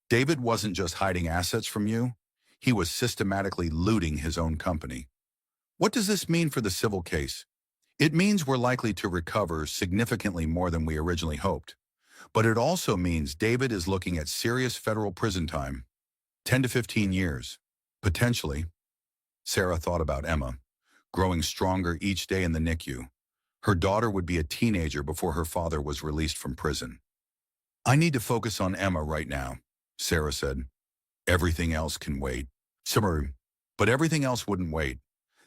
David wasn't just hiding assets from you, he was systematically looting his own company. What does this mean for the civil case? It means we're likely to recover significantly more than we originally hoped. But it also means David is looking at serious federal prison time, 10 to 15 years, potentially. Sarah thought about Emma, growing stronger each day in the NICU. Her daughter would be a teenager before her father was released from prison. I need to focus on Emma right now, Sarah said. Everything else can wait. Sorry, but everything else wouldn't wait.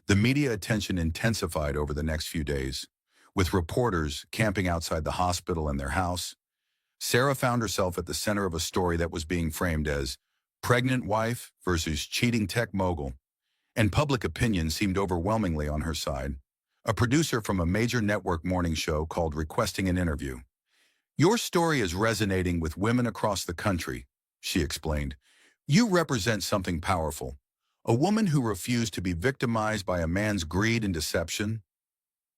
The media attention intensified over the next few days, with reporters camping outside the hospital and their house. Sarah found herself at the center of a story that was being framed as pregnant wife versus cheating tech mogul, and public opinion seemed overwhelmingly on her side. A producer from a major network morning show called requesting an interview. Your story is resonating with women across the country, she explained. You represent something powerful. A woman who refused to be victimized by a man's greed and deception.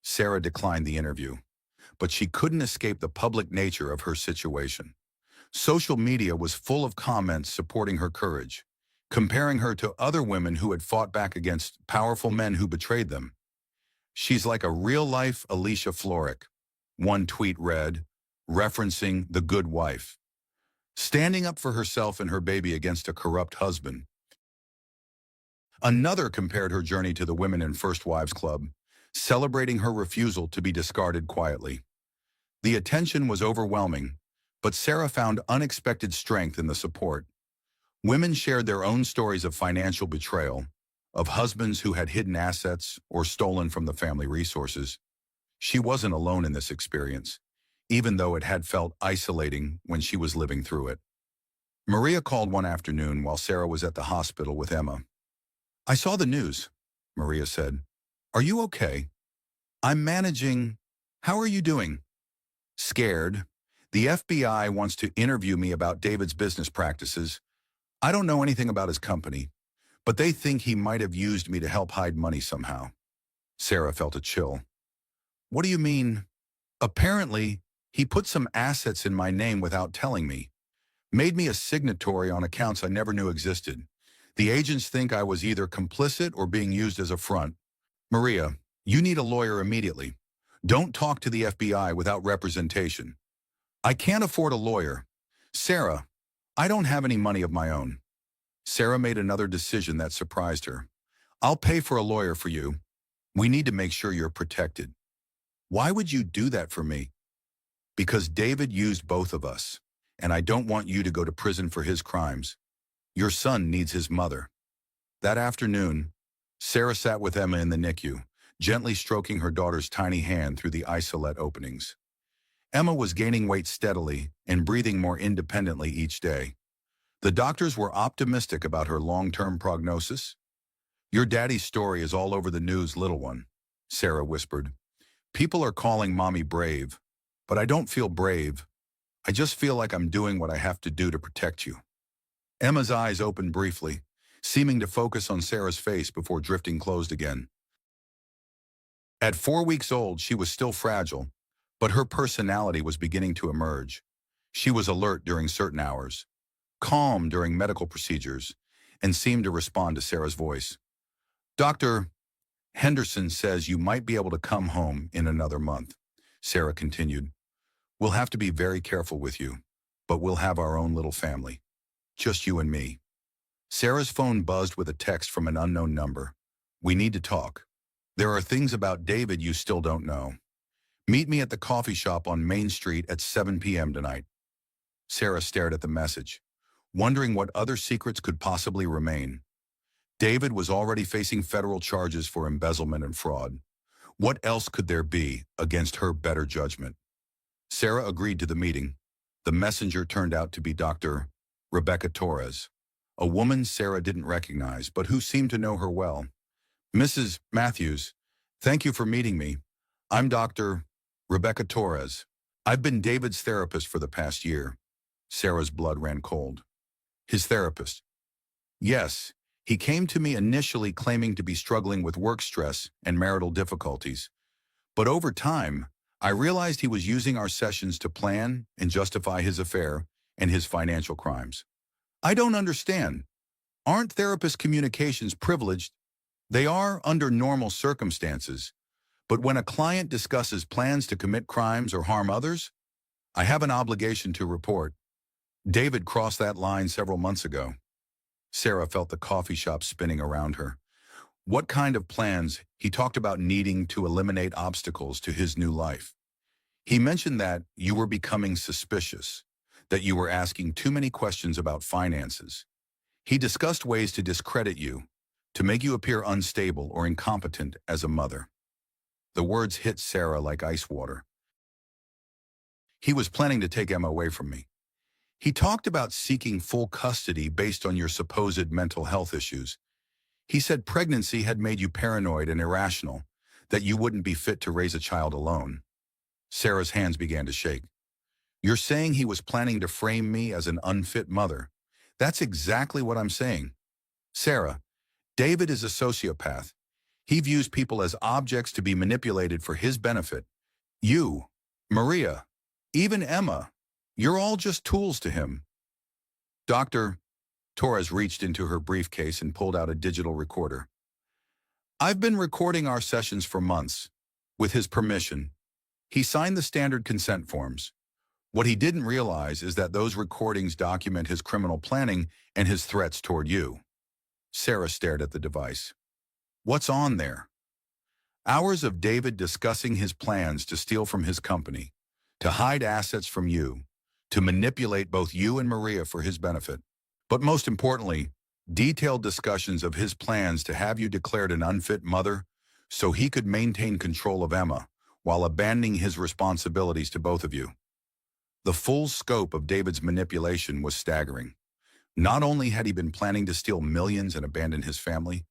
Sarah declined the interview, but she couldn't escape the public nature of her situation. Social media was full of comments supporting her courage, comparing her to other women who had fought back against powerful men who betrayed them. She's like a real-life Alicia Florrick, one tweet read, referencing The Good Wife, standing up for herself and her baby against a corrupt husband. Another compared her journey to the Women in First Wives Club, celebrating her refusal to be discarded quietly. The attention was overwhelming, but Sarah found unexpected strength in the support. Women shared their own stories of financial betrayal, of husbands who had hidden assets or stolen from the family resources. She wasn't alone in this experience, even though it had felt isolating when she was living through it. Maria called one afternoon while Sarah was at the hospital with Emma. I saw the news, Maria said. Are you okay? I'm managing. How are you doing? Scared. The FBI wants to interview me about David's business practices. I don't know anything about his company, but they think he might have used me to help hide money somehow. Sarah felt a chill. What do you mean? Apparently, he put some assets in my name without telling me. Made me a signatory on accounts I never knew existed. The agents think I was either complicit or being used as a front. Maria, you need a lawyer immediately. Don't talk to the FBI without representation. I can't afford a lawyer. Sarah, I don't have any money of my own. Sarah made another decision that surprised her. I'll pay for a lawyer for you. We need to make sure you're protected. Why would you do that for me? Because David used both of us, and I don't want you to go to prison for his crimes. Your son needs his mother. That afternoon, Sarah sat with Emma in the NICU, gently stroking her daughter's tiny hand through the isolette openings. Emma was gaining weight steadily and breathing more independently each day. The doctors were optimistic about her long-term prognosis. Your daddy's story is all over the news, little one, Sarah whispered. People are calling mommy brave, but I don't feel brave. I just feel like I'm doing what I have to do to protect you. Emma's eyes opened briefly, seeming to focus on Sarah's face before drifting closed again. At 4 weeks old, she was still fragile, but her personality was beginning to emerge. She was alert during certain hours, calm during medical procedures, and seemed to respond to Sarah's voice. Dr. Henderson says you might be able to come home in another month, Sarah continued. We'll have to be very careful with you, but we'll have our own little family. Just you and me. Sarah's phone buzzed with a text from an unknown number. We need to talk. There are things about David you still don't know. Meet me at the coffee shop on Main Street at 7 p.m. tonight. Sarah stared at the message, wondering what other secrets could possibly remain. David was already facing federal charges for embezzlement and fraud. What else could there be against her better judgment? Sarah agreed to the meeting. The messenger turned out to be Dr. Rebecca Torres, a woman Sarah didn't recognize, but who seemed to know her well. Mrs. Matthews, thank you for meeting me. I'm Dr. Rebecca Torres. I've been David's therapist for the past year. Sarah's blood ran cold. His therapist? Yes, he came to me initially claiming to be struggling with work stress and marital difficulties. But over time, I realized he was using our sessions to plan and justify his affair and his financial crimes. I don't understand. Aren't therapist communications privileged? They are under normal circumstances. But when a client discusses plans to commit crimes or harm others, I have an obligation to report. David crossed that line several months ago. Sarah felt the coffee shop spinning around her. What kind of plans? He talked about needing to eliminate obstacles to his new life. He mentioned that you were becoming suspicious, that you were asking too many questions about finances. He discussed ways to discredit you, to make you appear unstable or incompetent as a mother. The words hit Sarah like ice water. He was planning to take Emma away from me. He talked about seeking full custody based on your supposed mental health issues. He said pregnancy had made you paranoid and irrational, that you wouldn't be fit to raise a child alone. Sarah's hands began to shake. You're saying he was planning to frame me as an unfit mother. That's exactly what I'm saying. Sarah, David is a sociopath. He views people as objects to be manipulated for his benefit. You, Maria, even Emma, you're all just tools to him. Dr. Torres reached into her briefcase and pulled out a digital recorder. I've been recording our sessions for months. With his permission, he signed the standard consent forms. What he didn't realize is that those recordings document his criminal planning and his threats toward you. Sarah stared at the device. What's on there? Hours of David discussing his plans to steal from his company, to hide assets from you, to manipulate both you and Maria for his benefit. But most importantly, detailed discussions of his plans to have you declared an unfit mother so he could maintain control of Emma while abandoning his responsibilities to both of you. The full scope of David's manipulation was staggering. Not only had he been planning to steal millions and abandon his family,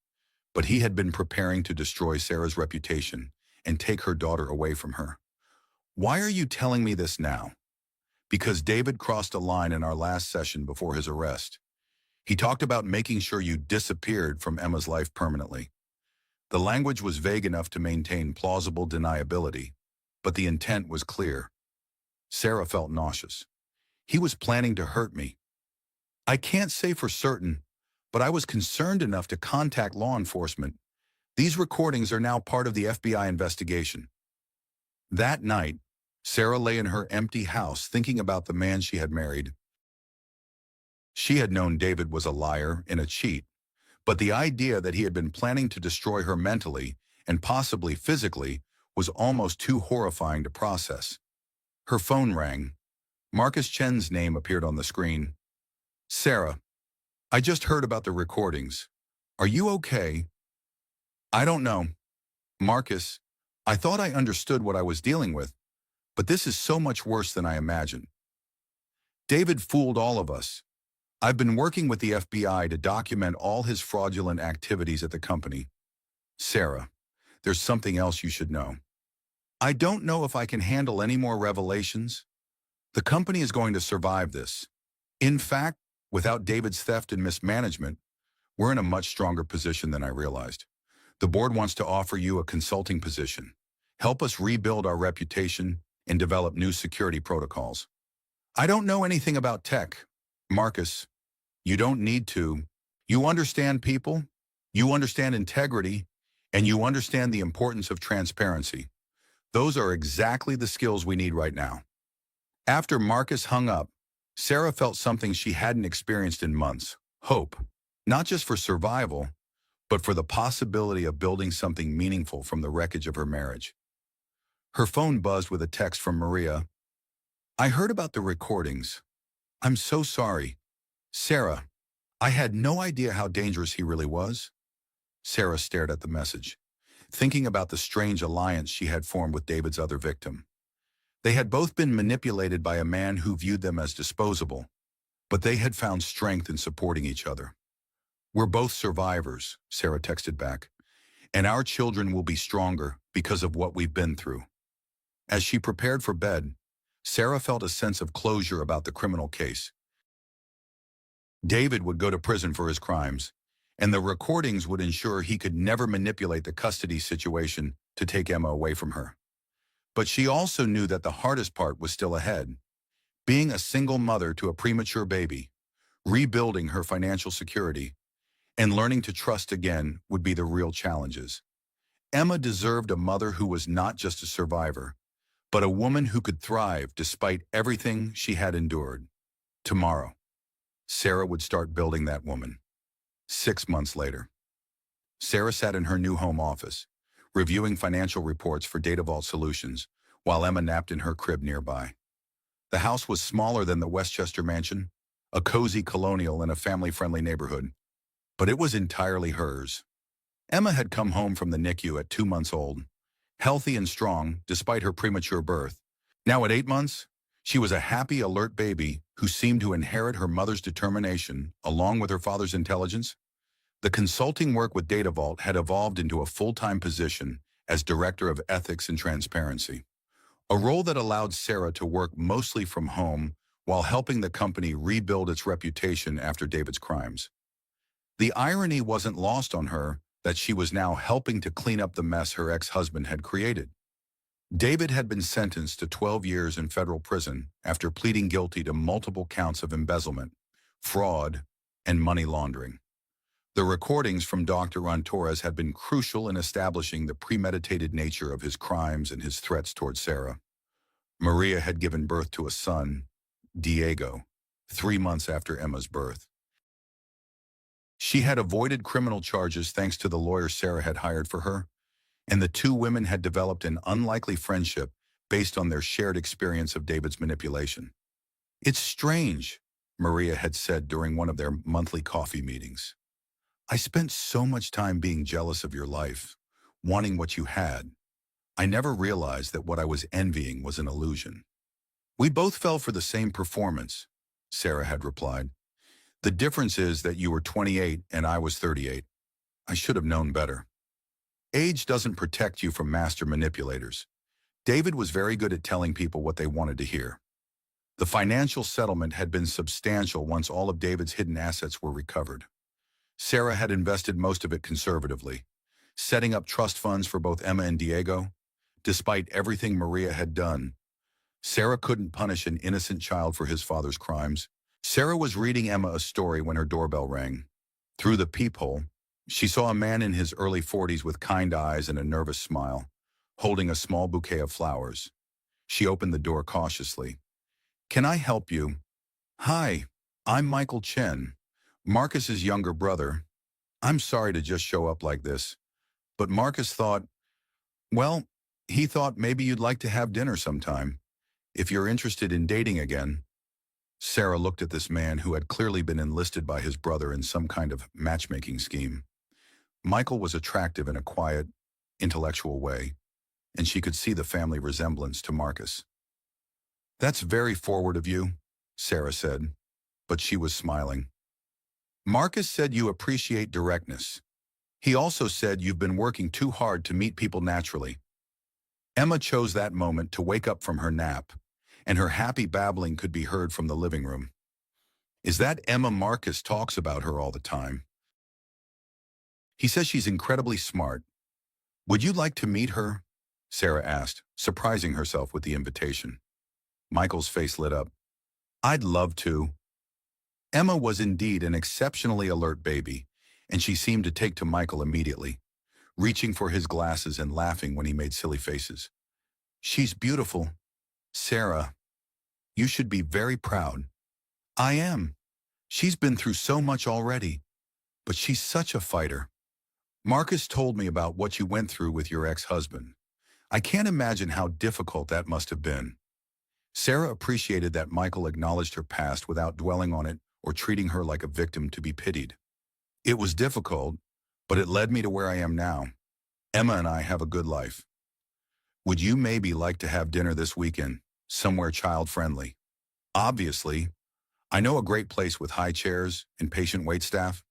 but he had been preparing to destroy Sarah's reputation and take her daughter away from her. Why are you telling me this now? Because David crossed a line in our last session before his arrest. He talked about making sure you disappeared from Emma's life permanently. The language was vague enough to maintain plausible deniability, but the intent was clear. Sarah felt nauseous. He was planning to hurt me. I can't say for certain, but I was concerned enough to contact law enforcement. These recordings are now part of the FBI investigation. That night, Sarah lay in her empty house thinking about the man she had married. She had known David was a liar and a cheat, but the idea that he had been planning to destroy her mentally and possibly physically was almost too horrifying to process. Her phone rang. Marcus Chen's name appeared on the screen. Sarah, I just heard about the recordings. Are you okay? I don't know. Marcus, I thought I understood what I was dealing with, but this is so much worse than I imagined. David fooled all of us. I've been working with the FBI to document all his fraudulent activities at the company. Sarah, there's something else you should know. I don't know if I can handle any more revelations. The company is going to survive this. In fact, without David's theft and mismanagement, we're in a much stronger position than I realized. The board wants to offer you a consulting position. Help us rebuild our reputation and develop new security protocols. I don't know anything about tech. Marcus, you don't need to. You understand people, you understand integrity, and you understand the importance of transparency. Those are exactly the skills we need right now. After Marcus hung up, Sarah felt something she hadn't experienced in months. Hope. Not just for survival, but for the possibility of building something meaningful from the wreckage of her marriage. Her phone buzzed with a text from Maria. I heard about the recordings. I'm so sorry. Sarah, I had no idea how dangerous he really was. Sarah stared at the message, thinking about the strange alliance she had formed with David's other victim. They had both been manipulated by a man who viewed them as disposable, but they had found strength in supporting each other. We're both survivors, Sarah texted back, and our children will be stronger because of what we've been through. As she prepared for bed, Sarah felt a sense of closure about the criminal case. David would go to prison for his crimes, and the recordings would ensure he could never manipulate the custody situation to take Emma away from her. But she also knew that the hardest part was still ahead. Being a single mother to a premature baby, rebuilding her financial security, and learning to trust again would be the real challenges. Emma deserved a mother who was not just a survivor, but a woman who could thrive despite everything she had endured. Tomorrow, Sarah would start building that woman. 6 months later, Sarah sat in her new home office, reviewing financial reports for Data Vault Solutions, while Emma napped in her crib nearby. The house was smaller than the Westchester mansion, a cozy colonial in a family-friendly neighborhood, but it was entirely hers. Emma had come home from the NICU at 2 months old, healthy and strong despite her premature birth. Now at 8 months, she was a happy, alert baby who seemed to inherit her mother's determination along with her father's intelligence. The consulting work with Data Vault had evolved into a full-time position as Director of Ethics and Transparency, a role that allowed Sarah to work mostly from home while helping the company rebuild its reputation after David's crimes. The irony wasn't lost on her that she was now helping to clean up the mess her ex-husband had created. David had been sentenced to 12 years in federal prison after pleading guilty to multiple counts of embezzlement, fraud, and money laundering. The recordings from Dr. Torres had been crucial in establishing the premeditated nature of his crimes and his threats toward Sarah. Maria had given birth to a son, Diego, 3 months after Emma's birth. She had avoided criminal charges thanks to the lawyer Sarah had hired for her, and the two women had developed an unlikely friendship based on their shared experience of David's manipulation. It's strange, Maria had said during one of their monthly coffee meetings. I spent so much time being jealous of your life, wanting what you had. I never realized that what I was envying was an illusion. We both fell for the same performance, Sarah had replied. The difference is that you were 28 and I was 38. I should have known better. Age doesn't protect you from master manipulators. David was very good at telling people what they wanted to hear. The financial settlement had been substantial once all of David's hidden assets were recovered. Sarah had invested most of it conservatively, setting up trust funds for both Emma and Diego. Despite everything Maria had done, Sarah couldn't punish an innocent child for his father's crimes. Sarah was reading Emma a story when her doorbell rang. Through the peephole, she saw a man in his early 40s with kind eyes and a nervous smile, holding a small bouquet of flowers. She opened the door cautiously. Can I help you? Hi, I'm Michael Chen, Marcus's younger brother. I'm sorry to just show up like this, but Marcus thought, well, he thought maybe you'd like to have dinner sometime, if you're interested in dating again. Sarah looked at this man who had clearly been enlisted by his brother in some kind of matchmaking scheme. Michael was attractive in a quiet, intellectual way, and she could see the family resemblance to Marcus. That's very forward of you, Sarah said, but she was smiling. Marcus said you appreciate directness. He also said you've been working too hard to meet people naturally. Emma chose that moment to wake up from her nap, and her happy babbling could be heard from the living room. Is that Emma? Marcus talks about her all the time. He says she's incredibly smart. Would you like to meet her? Sarah asked, surprising herself with the invitation. Michael's face lit up. I'd love to. Emma was indeed an exceptionally alert baby, and she seemed to take to Michael immediately, reaching for his glasses and laughing when he made silly faces. She's beautiful. Sarah, you should be very proud. I am. She's been through so much already, but she's such a fighter. Marcus told me about what you went through with your ex-husband. I can't imagine how difficult that must have been. Sarah appreciated that Michael acknowledged her past without dwelling on it or treating her like a victim to be pitied. It was difficult, but it led me to where I am now. Emma and I have a good life. Would you maybe like to have dinner this weekend, somewhere child-friendly? Obviously, I know a great place with high chairs and patient waitstaff.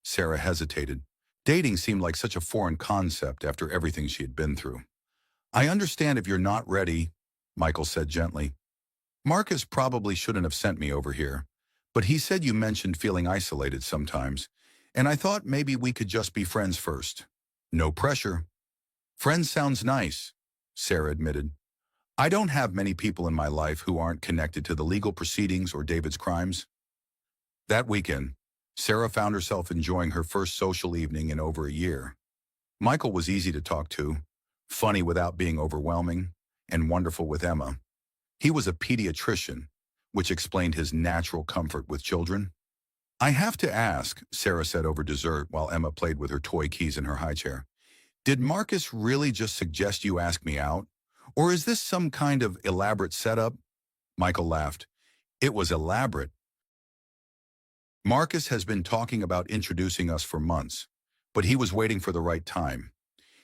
Sarah hesitated. Dating seemed like such a foreign concept after everything she had been through. I understand if you're not ready, Michael said gently. Marcus probably shouldn't have sent me over here, but he said you mentioned feeling isolated sometimes, and I thought maybe we could just be friends first. No pressure. Friends sounds nice, Sarah admitted. I don't have many people in my life who aren't connected to the legal proceedings or David's crimes. That weekend, Sarah found herself enjoying her first social evening in over a year. Michael was easy to talk to, funny without being overwhelming, and wonderful with Emma. He was a pediatrician, which explained his natural comfort with children. I have to ask, Sarah said over dessert while Emma played with her toy keys in her high chair. Did Marcus really just suggest you ask me out? Or is this some kind of elaborate setup? Michael laughed. It was elaborate. Marcus has been talking about introducing us for months, but he was waiting for the right time.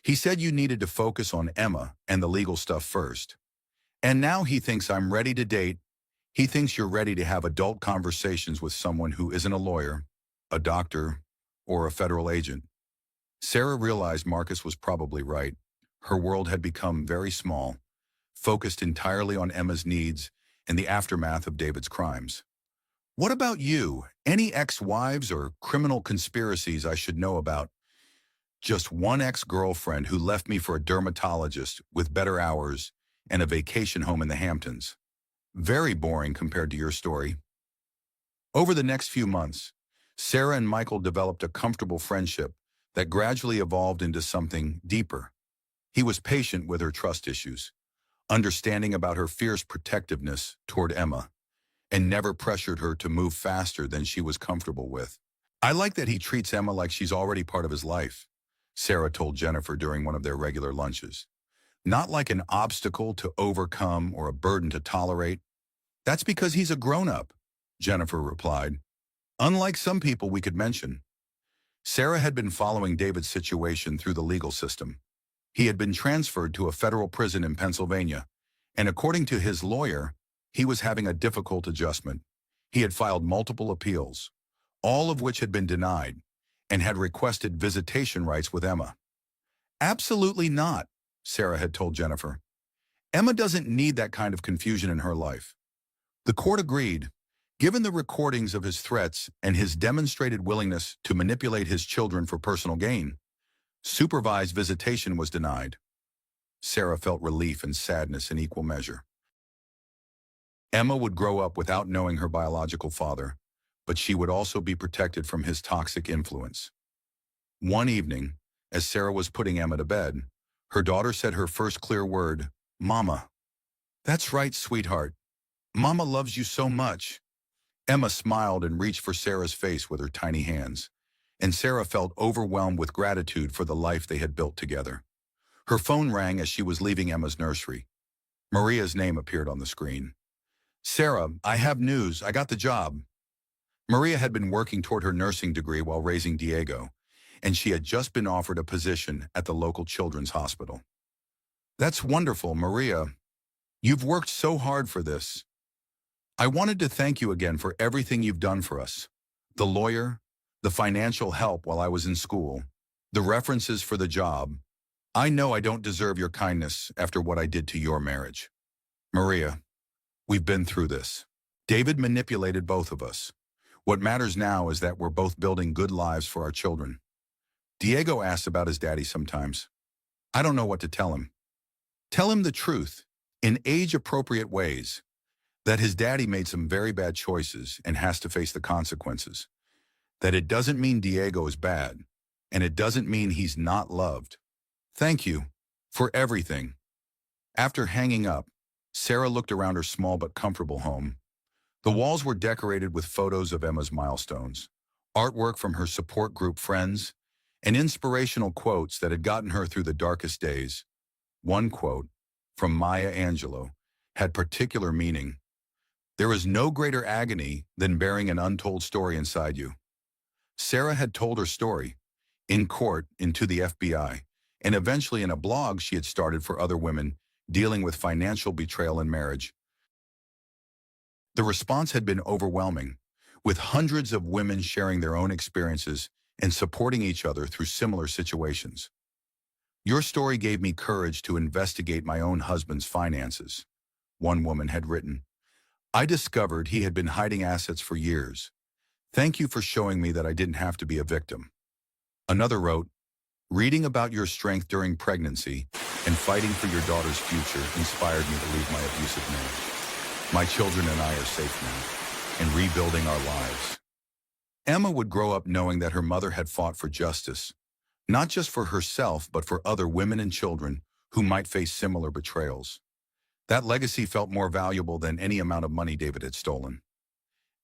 He said you needed to focus on Emma and the legal stuff first. And now he thinks I'm ready to date. He thinks you're ready to have adult conversations with someone who isn't a lawyer, a doctor, or a federal agent. Sarah realized Marcus was probably right. Her world had become very small, focused entirely on Emma's needs and the aftermath of David's crimes. What about you? Any ex-wives or criminal conspiracies I should know about? Just one ex-girlfriend who left me for a dermatologist with better hours and a vacation home in the Hamptons. Very boring compared to your story. Over the next few months, Sarah and Michael developed a comfortable friendship that gradually evolved into something deeper. He was patient with her trust issues, understanding about her fierce protectiveness toward Emma, and never pressured her to move faster than she was comfortable with. I like that he treats Emma like she's already part of his life, Sarah told Jennifer during one of their regular lunches. Not like an obstacle to overcome or a burden to tolerate. That's because he's a grown-up, Jennifer replied. Unlike some people we could mention. Sarah had been following David's situation through the legal system. He had been transferred to a federal prison in Pennsylvania, and according to his lawyer, he was having a difficult adjustment. He had filed multiple appeals, all of which had been denied, and had requested visitation rights with Emma. Absolutely not, Sarah had told Jennifer. Emma doesn't need that kind of confusion in her life. The court agreed. Given the recordings of his threats and his demonstrated willingness to manipulate his children for personal gain, supervised visitation was denied. Sarah felt relief and sadness in equal measure. Emma would grow up without knowing her biological father, but she would also be protected from his toxic influence. One evening, as Sarah was putting Emma to bed, her daughter said her first clear word, "Mama." "That's right, sweetheart. Mama loves you so much." Emma smiled and reached for Sarah's face with her tiny hands, and Sarah felt overwhelmed with gratitude for the life they had built together. Her phone rang as she was leaving Emma's nursery. Maria's name appeared on the screen. "Sarah, I have news. I got the job." Maria had been working toward her nursing degree while raising Diego, and she had just been offered a position at the local children's hospital. "That's wonderful, Maria. You've worked so hard for this. I wanted to thank you again for everything you've done for us. The lawyer, the financial help while I was in school, the references for the job. I know I don't deserve your kindness after what I did to your marriage. Maria, we've been through this. David manipulated both of us. What matters now is that we're both building good lives for our children." Diego asks about his daddy sometimes. I don't know what to tell him. Tell him the truth, in age-appropriate ways, that his daddy made some very bad choices and has to face the consequences. That it doesn't mean Diego is bad, and it doesn't mean he's not loved. Thank you for everything. After hanging up, Sarah looked around her small but comfortable home. The walls were decorated with photos of Emma's milestones, artwork from her support group friends, and inspirational quotes that had gotten her through the darkest days. One quote, from Maya Angelou, had particular meaning. "There is no greater agony than bearing an untold story inside you." Sarah had told her story, in court and to the FBI, and eventually in a blog she had started for other women dealing with financial betrayal in marriage. The response had been overwhelming, with hundreds of women sharing their own experiences and supporting each other through similar situations. "Your story gave me courage to investigate my own husband's finances," one woman had written. "I discovered he had been hiding assets for years. Thank you for showing me that I didn't have to be a victim." Another wrote, "Reading about your strength during pregnancy and fighting for your daughter's future inspired me to leave my abusive marriage. My children and I are safe now, and rebuilding our lives." Emma would grow up knowing that her mother had fought for justice, not just for herself but for other women and children who might face similar betrayals. That legacy felt more valuable than any amount of money David had stolen.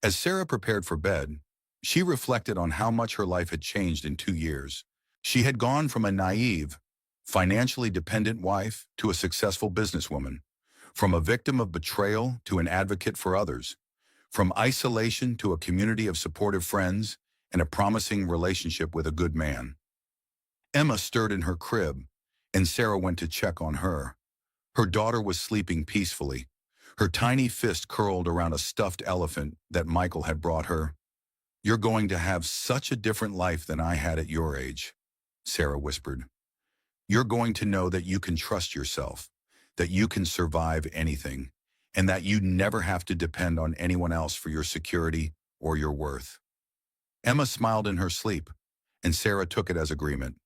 As Sarah prepared for bed, she reflected on how much her life had changed in 2 years. She had gone from a naive, financially dependent wife to a successful businesswoman, from a victim of betrayal to an advocate for others, from isolation to a community of supportive friends and a promising relationship with a good man. Emma stirred in her crib, and Sarah went to check on her. Her daughter was sleeping peacefully, her tiny fist curled around a stuffed elephant that Michael had brought her. "You're going to have such a different life than I had at your age," Sarah whispered. "You're going to know that you can trust yourself, that you can survive anything, and that you never have to depend on anyone else for your security or your worth." Emma smiled in her sleep, and Sarah took it as agreement.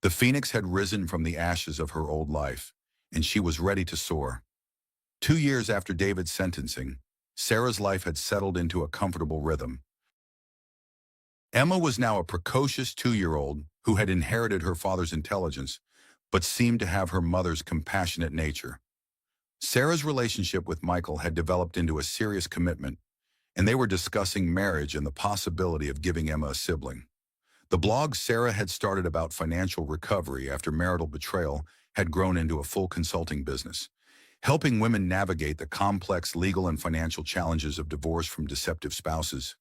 The phoenix had risen from the ashes of her old life, and she was ready to soar. 2 years after David's sentencing, Sarah's life had settled into a comfortable rhythm. Emma was now a precocious 2-year-old who had inherited her father's intelligence, but seemed to have her mother's compassionate nature. Sarah's relationship with Michael had developed into a serious commitment, and they were discussing marriage and the possibility of giving Emma a sibling. The blog Sarah had started about financial recovery after marital betrayal had grown into a full consulting business, helping women navigate the complex legal and financial challenges of divorce from deceptive spouses.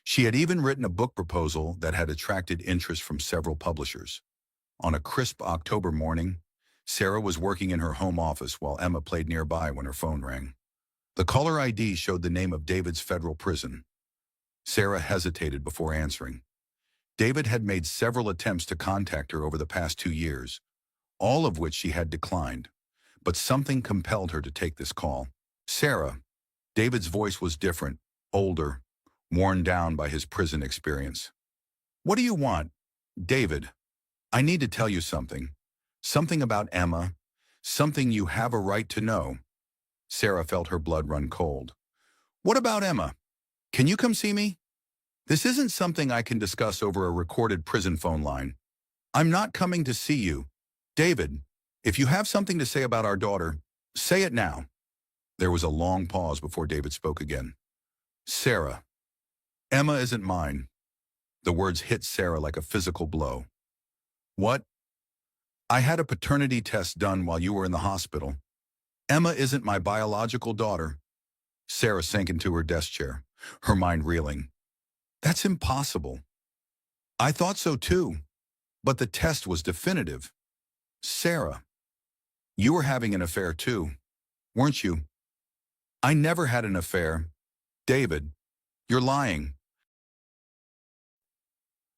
She had even written a book proposal that had attracted interest from several publishers. On a crisp October morning, Sarah was working in her home office while Emma played nearby when her phone rang. The caller ID showed the name of David's federal prison. Sarah hesitated before answering. David had made several attempts to contact her over the past 2 years, all of which she had declined, but something compelled her to take this call. "Sarah." David's voice was different, older, worn down by his prison experience. "What do you want?" "David, I need to tell you something. Something about Emma. Something you have a right to know." Sarah felt her blood run cold. "What about Emma? Can you come see me? This isn't something I can discuss over a recorded prison phone line. I'm not coming to see you. David, if you have something to say about our daughter, say it now." There was a long pause before David spoke again. "Sarah, Emma isn't mine." The words hit Sarah like a physical blow. "What?" "I had a paternity test done while you were in the hospital. Emma isn't my biological daughter." Sarah sank into her desk chair, her mind reeling. "That's impossible." "I thought so too, but the test was definitive." "Sarah, you were having an affair too, weren't you?" "I never had an affair." "David, you're lying."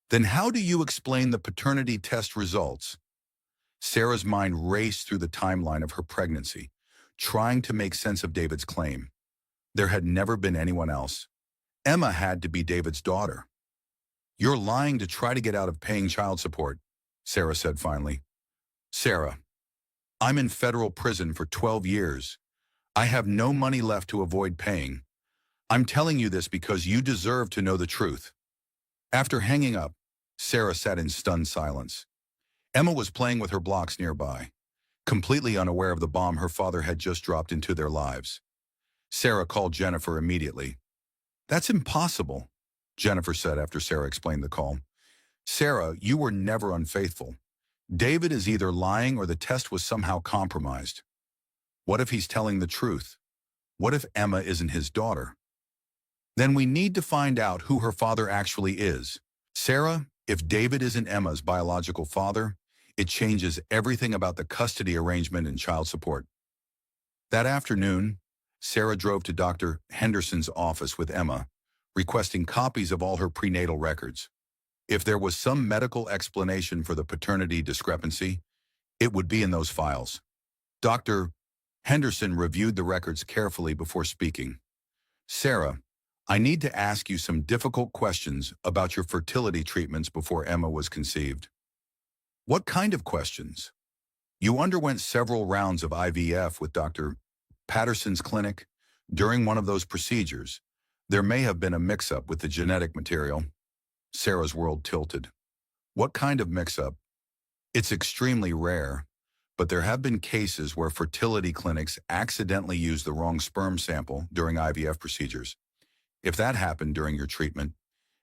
"Then how do you explain the paternity test results?" Sarah's mind raced through the timeline of her pregnancy, trying to make sense of David's claim. There had never been anyone else. Emma had to be David's daughter. "You're lying to try to get out of paying child support," Sarah said finally. "Sarah, I'm in federal prison for 12 years. I have no money left to avoid paying. I'm telling you this because you deserve to know the truth." After hanging up, Sarah sat in stunned silence. Emma was playing with her blocks nearby, completely unaware of the bomb her father had just dropped into their lives. Sarah called Jennifer immediately. "That's impossible," Jennifer said after Sarah explained the call. Sarah, you were never unfaithful. David is either lying or the test was somehow compromised. What if he's telling the truth? What if Emma isn't his daughter? Then we need to find out who her father actually is. Sarah, if David isn't Emma's biological father, it changes everything about the custody arrangement and child support. That afternoon, Sarah drove to Dr. Henderson's office with Emma, requesting copies of all her prenatal records. If there was some medical explanation for the paternity discrepancy, it would be in those files. Dr. Henderson reviewed the records carefully before speaking. Sarah, I need to ask you some difficult questions about your fertility treatments before Emma was conceived. What kind of questions? You underwent several rounds of IVF with Dr. Patterson's clinic. During one of those procedures, there may have been a mix-up with the genetic material. Sarah's world tilted. What kind of mix-up? It's extremely rare, but there have been cases where fertility clinics accidentally use the wrong sperm sample during IVF procedures. If that happened during your treatment,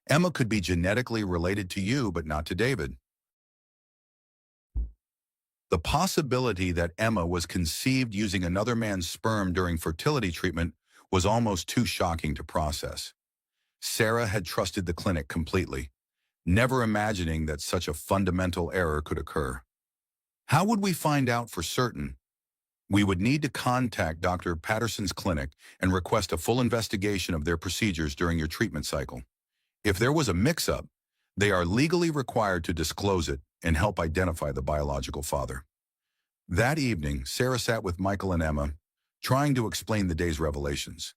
Emma could be genetically related to you but not to David. The possibility that Emma was conceived using another man's sperm during fertility treatment was almost too shocking to process. Sarah had trusted the clinic completely, never imagining that such a fundamental error could occur. How would we find out for certain? We would need to contact Dr. Patterson's clinic and request a full investigation of their procedures during your treatment cycle. If there was a mix-up, they are legally required to disclose it and help identify the biological father. That evening, Sarah sat with Michael and Emma, trying to explain the day's revelations.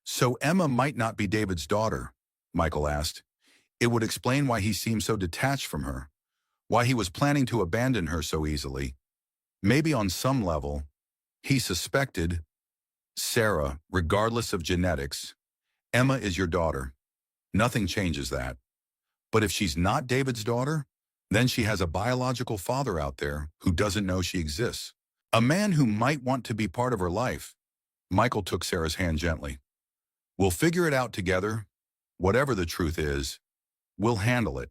So Emma might not be David's daughter, Michael asked. It would explain why he seemed so detached from her, why he was planning to abandon her so easily. Maybe on some level, he suspected, Sarah, regardless of genetics, Emma is your daughter. Nothing changes that. But if she's not David's daughter, then she has a biological father out there who doesn't know she exists. A man who might want to be part of her life. Michael took Sarah's hand gently. We'll figure it out together. Whatever the truth is, we'll handle it.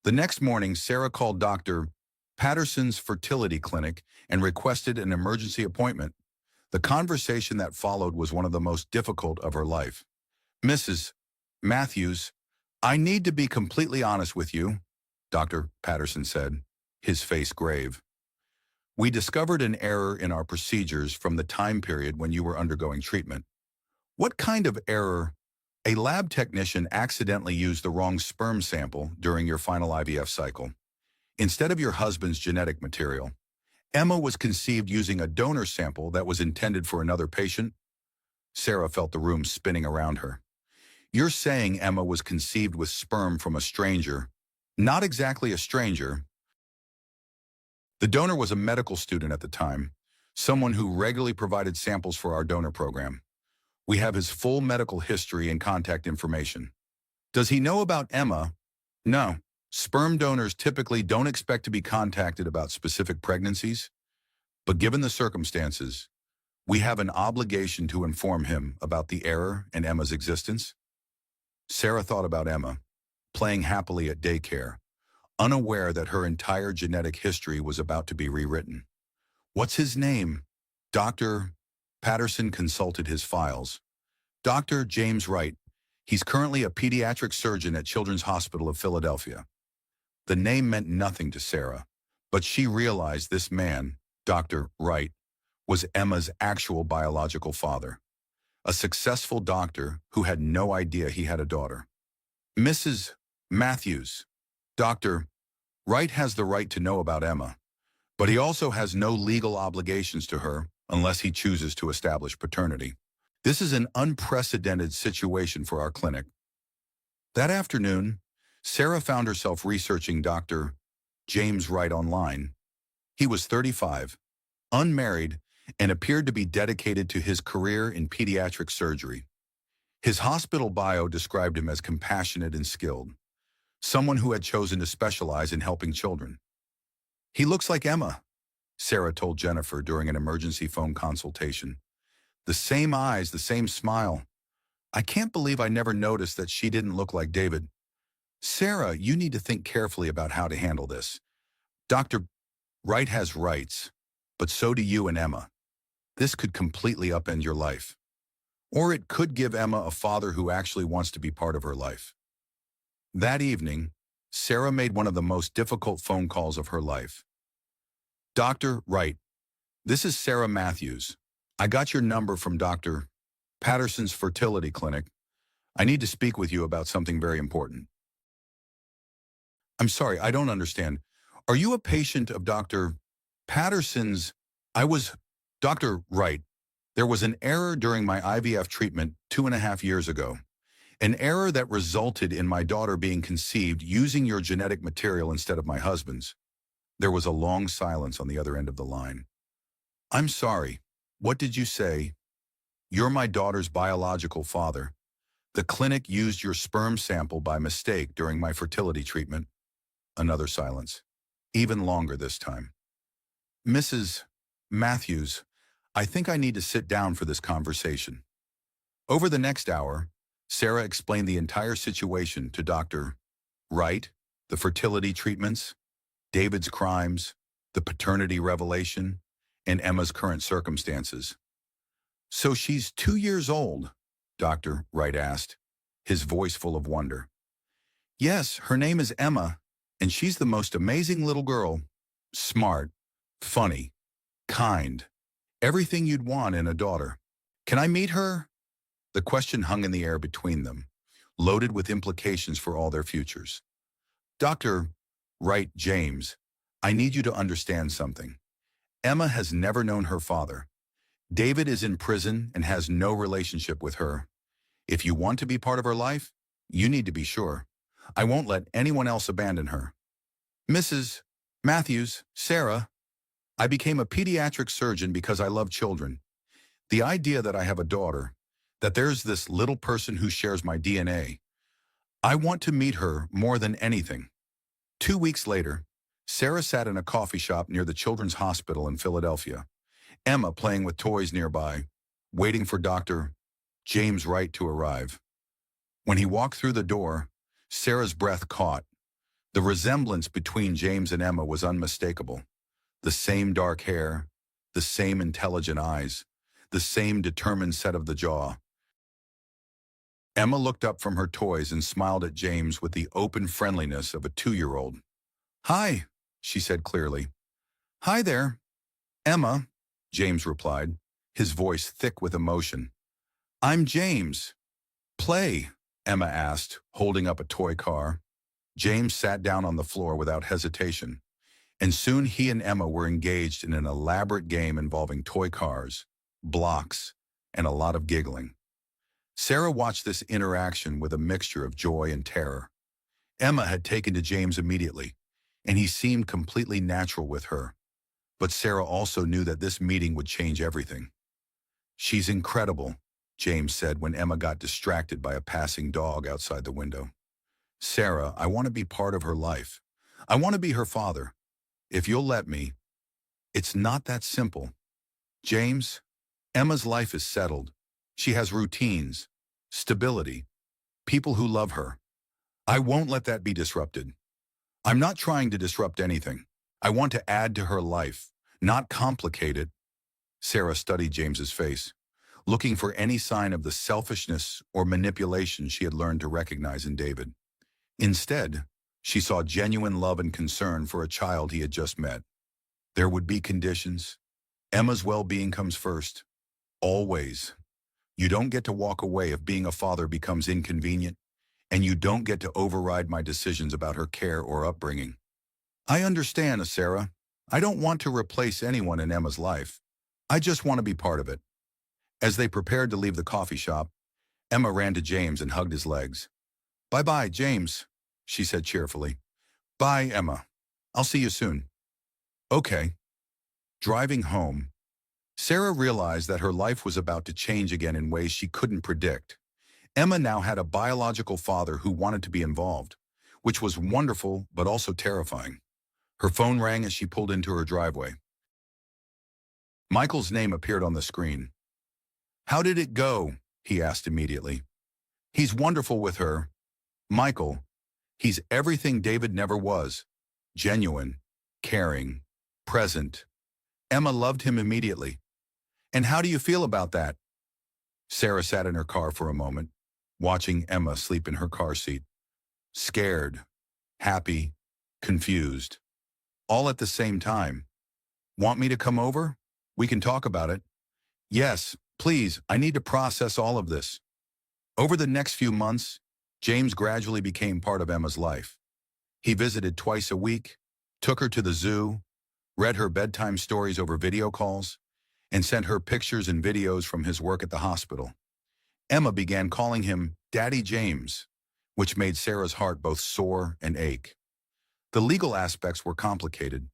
The next morning, Sarah called Dr. Patterson's fertility clinic and requested an emergency appointment. The conversation that followed was one of the most difficult of her life. Mrs. Matthews, I need to be completely honest with you, Dr. Patterson said, his face grave. We discovered an error in our procedures from the time period when you were undergoing treatment. What kind of error? A lab technician accidentally used the wrong sperm sample during your final IVF cycle. Instead of your husband's genetic material, Emma was conceived using a donor sample that was intended for another patient. Sarah felt the room spinning around her. You're saying Emma was conceived with sperm from a stranger. Not exactly a stranger. The donor was a medical student at the time, someone who regularly provided samples for our donor program. We have his full medical history and contact information. Does he know about Emma? No. Sperm donors typically don't expect to be contacted about specific pregnancies, but given the circumstances, we have an obligation to inform him about the error and Emma's existence. Sarah thought about Emma, playing happily at daycare, unaware that her entire genetic history was about to be rewritten. What's his name? Dr. Patterson consulted his files. Dr. James Wright. He's currently a pediatric surgeon at Children's Hospital of Philadelphia. The name meant nothing to Sarah, but she realized this man, Dr. Wright, was Emma's actual biological father, a successful doctor who had no idea he had a daughter. Mrs. Matthews, Dr. Wright has the right to know about Emma, but he also has no legal obligations to her unless he chooses to establish paternity. This is an unprecedented situation for our clinic. That afternoon, Sarah found herself researching Dr. James Wright online. He was 35, unmarried, and appeared to be dedicated to his career in pediatric surgery. His hospital bio described him as compassionate and skilled, someone who had chosen to specialize in helping children. He looks like Emma, Sarah told Jennifer during an emergency phone consultation. The same eyes, the same smile. I can't believe I never noticed that she didn't look like David. Sarah, you need to think carefully about how to handle this. Dr. Wright has rights, but so do you and Emma. This could completely upend your life. Or it could give Emma a father who actually wants to be part of her life. That evening, Sarah made one of the most difficult phone calls of her life. Dr. Wright, this is Sarah Matthews. I got your number from Dr. Patterson's fertility clinic. I need to speak with you about something very important. I'm sorry, I don't understand. Are you a patient of Dr. Patterson's? I was Dr. Wright. There was an error during my IVF treatment 2.5 years ago. An error that resulted in my daughter being conceived using your genetic material instead of my husband's. There was a long silence on the other end of the line. I'm sorry. What did you say? You're my daughter's biological father. The clinic used your sperm sample by mistake during my fertility treatment. Another silence. Even longer this time. Mrs. Matthews, I think I need to sit down for this conversation. Over the next hour, Sarah explained the entire situation to Dr. Wright, the fertility treatments, David's crimes, the paternity revelation, and Emma's current circumstances. So she's 2 years old, Dr. Wright asked, his voice full of wonder. Yes, her name is Emma, and she's the most amazing little girl. Smart, funny, kind, everything you'd want in a daughter. Can I meet her? The question hung in the air between them, loaded with implications for all their futures. Dr. Wright, James, I need you to understand something. Emma has never known her father. David is in prison and has no relationship with her. If you want to be part of her life, you need to be sure. I won't let anyone else abandon her. Mrs. Matthews, Sarah, I became a pediatric surgeon because I love children. The idea that I have a daughter, that there's this little person who shares my DNA, I want to meet her more than anything. 2 weeks later, Sarah sat in a coffee shop near the Children's Hospital in Philadelphia, Emma playing with toys nearby, waiting for Dr. James Wright to arrive. When he walked through the door, Sarah's breath caught. The resemblance between James and Emma was unmistakable. The same dark hair, the same intelligent eyes, the same determined set of the jaw. Emma looked up from her toys and smiled at James with the open friendliness of a 2-year-old. Hi, she said clearly. Hi there. Emma, James replied, his voice thick with emotion. I'm James. Play, Emma asked, holding up a toy car. James sat down on the floor without hesitation, and soon he and Emma were engaged in an elaborate game involving toy cars, blocks, and a lot of giggling. Sarah watched this interaction with a mixture of joy and terror. Emma had taken to James immediately, and he seemed completely natural with her. But Sarah also knew that this meeting would change everything. She's incredible, James said when Emma got distracted by a passing dog outside the window. Sarah, I want to be part of her life. I want to be her father. If you'll let me. It's not that simple. James, Emma's life is settled. She has routines, stability, people who love her. I won't let that be disrupted. I'm not trying to disrupt anything. I want to add to her life, not complicate it. Sarah studied James's face, looking for any sign of the selfishness or manipulation she had learned to recognize in David. Instead, she saw genuine love and concern for a child he had just met. There would be conditions. Emma's well-being comes first. Always. You don't get to walk away if being a father becomes inconvenient, and you don't get to override my decisions about her care or upbringing. I understand, Sarah. I don't want to replace anyone in Emma's life. I just want to be part of it. As they prepared to leave the coffee shop, Emma ran to James and hugged his legs. Bye-bye, James, she said cheerfully. Bye, Emma. I'll see you soon. Okay. Driving home, Sarah realized that her life was about to change again in ways she couldn't predict. Emma now had a biological father who wanted to be involved, which was wonderful but also terrifying. Her phone rang as she pulled into her driveway. Michael's name appeared on the screen. How did it go? He asked immediately. He's wonderful with her. Michael. He's everything David never was. Genuine, caring, present. Emma loved him immediately. And how do you feel about that? Sarah sat in her car for a moment, watching Emma sleep in her car seat. Scared, happy, confused. All at the same time. Want me to come over? We can talk about it. Yes, please, I need to process all of this. Over the next few months, James gradually became part of Emma's life. He visited twice a week, took her to the zoo, read her bedtime stories over video calls, and sent her pictures and videos from his work at the hospital. Emma began calling him Daddy James, which made Sarah's heart both sore and ache. The legal aspects were complicated.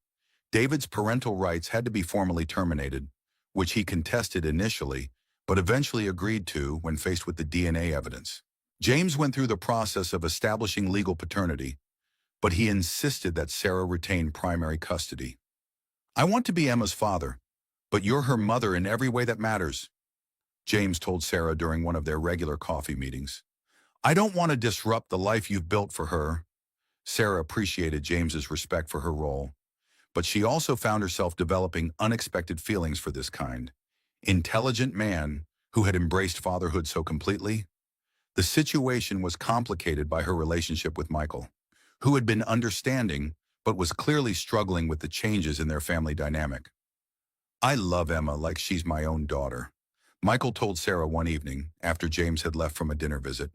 David's parental rights had to be formally terminated, which he contested initially, but eventually agreed to when faced with the DNA evidence. James went through the process of establishing legal paternity, but he insisted that Sarah retain primary custody. I want to be Emma's father, but you're her mother in every way that matters, James told Sarah during one of their regular coffee meetings. I don't want to disrupt the life you've built for her. Sarah appreciated James's respect for her role, but she also found herself developing unexpected feelings for this kind, intelligent man who had embraced fatherhood so completely. The situation was complicated by her relationship with Michael, who had been understanding but was clearly struggling with the changes in their family dynamic. I love Emma like she's my own daughter, Michael told Sarah one evening after James had left from a dinner visit.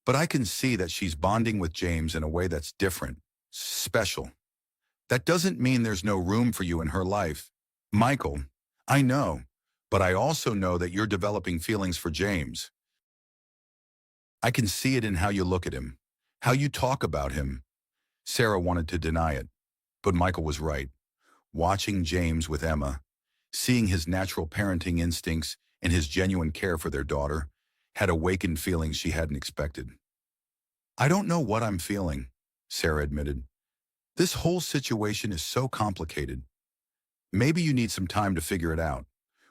But I can see that she's bonding with James in a way that's different, special. That doesn't mean there's no room for you in her life. Michael, I know, but I also know that you're developing feelings for James. I can see it in how you look at him, how you talk about him. Sarah wanted to deny it, but Michael was right. Watching James with Emma, seeing his natural parenting instincts and his genuine care for their daughter, had awakened feelings she hadn't expected. I don't know what I'm feeling, Sarah admitted. This whole situation is so complicated. Maybe you need some time to figure it out,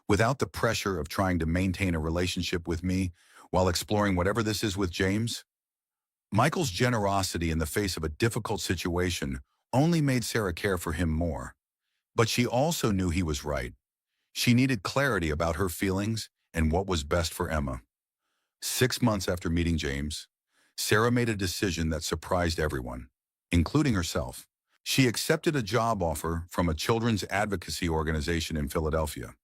without the pressure of trying to maintain a relationship with me while exploring whatever this is with James. Michael's generosity in the face of a difficult situation only made Sarah care for him more. But she also knew he was right. She needed clarity about her feelings and what was best for Emma. 6 months after meeting James, Sarah made a decision that surprised everyone, including herself. She accepted a job offer from a children's advocacy organization in Philadelphia,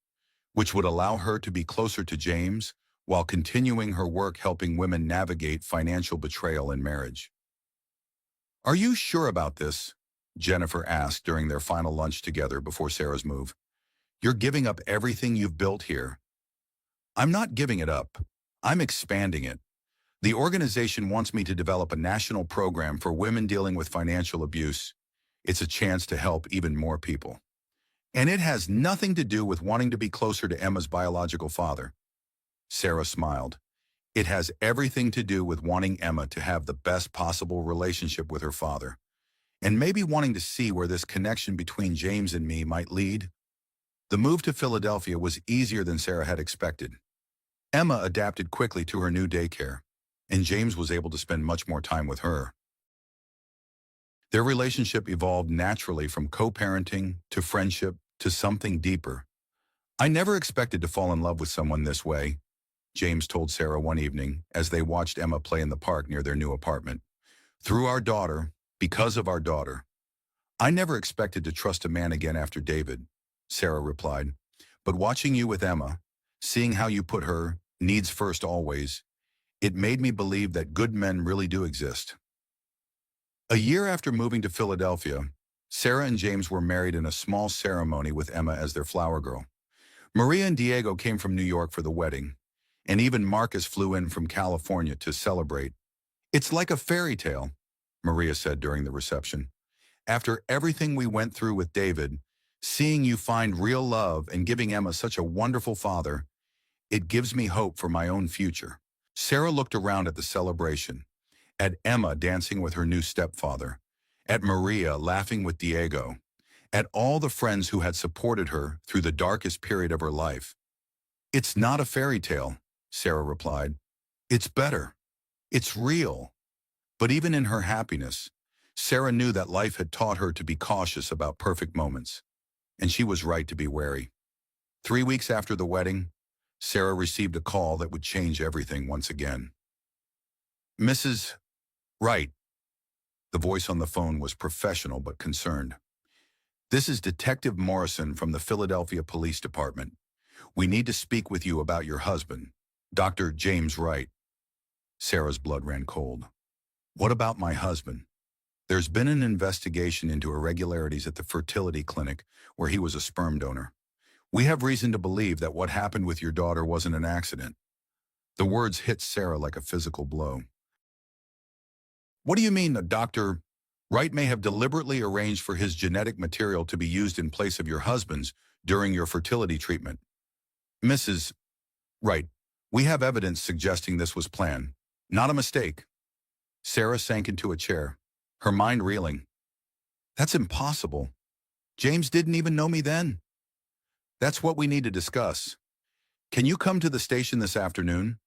which would allow her to be closer to James while continuing her work helping women navigate financial betrayal in marriage. Are you sure about this? Jennifer asked during their final lunch together before Sarah's move. You're giving up everything you've built here. I'm not giving it up. I'm expanding it. The organization wants me to develop a national program for women dealing with financial abuse. It's a chance to help even more people. And it has nothing to do with wanting to be closer to Emma's biological father. Sarah smiled. It has everything to do with wanting Emma to have the best possible relationship with her father, and maybe wanting to see where this connection between James and me might lead. The move to Philadelphia was easier than Sarah had expected. Emma adapted quickly to her new daycare, and James was able to spend much more time with her. Their relationship evolved naturally from co-parenting to friendship to something deeper. I never expected to fall in love with someone this way, James told Sarah one evening as they watched Emma play in the park near their new apartment. Through our daughter, because of our daughter. I never expected to trust a man again after David, Sarah replied. But watching you with Emma, seeing how you put her needs first always, it made me believe that good men really do exist. A year after moving to Philadelphia, Sarah and James were married in a small ceremony with Emma as their flower girl. Maria and Diego came from New York for the wedding, and even Marcus flew in from California to celebrate. It's like a fairy tale, Maria said during the reception. After everything we went through with David, seeing you find real love and giving Emma such a wonderful father, it gives me hope for my own future. Sarah looked around at the celebration, at Emma dancing with her new stepfather, at Maria laughing with Diego, at all the friends who had supported her through the darkest period of her life. It's not a fairy tale, Sarah replied. It's better. It's real. But even in her happiness, Sarah knew that life had taught her to be cautious about perfect moments, and she was right to be wary. 3 weeks after the wedding, Sarah received a call that would change everything once again. Mrs. Wright. The voice on the phone was professional but concerned. This is Detective Morrison from the Philadelphia Police Department. We need to speak with you about your husband, Dr. James Wright. Sarah's blood ran cold. What about my husband? There's been an investigation into irregularities at the fertility clinic where he was a sperm donor. We have reason to believe that what happened with your daughter wasn't an accident. The words hit Sarah like a physical blow. What do you mean Dr. Wright may have deliberately arranged for his genetic material to be used in place of your husband's during your fertility treatment? Mrs. Wright, we have evidence suggesting this was planned, not a mistake. Sarah sank into a chair, her mind reeling. That's impossible. James didn't even know me then. That's what we need to discuss. Can you come to the station this afternoon?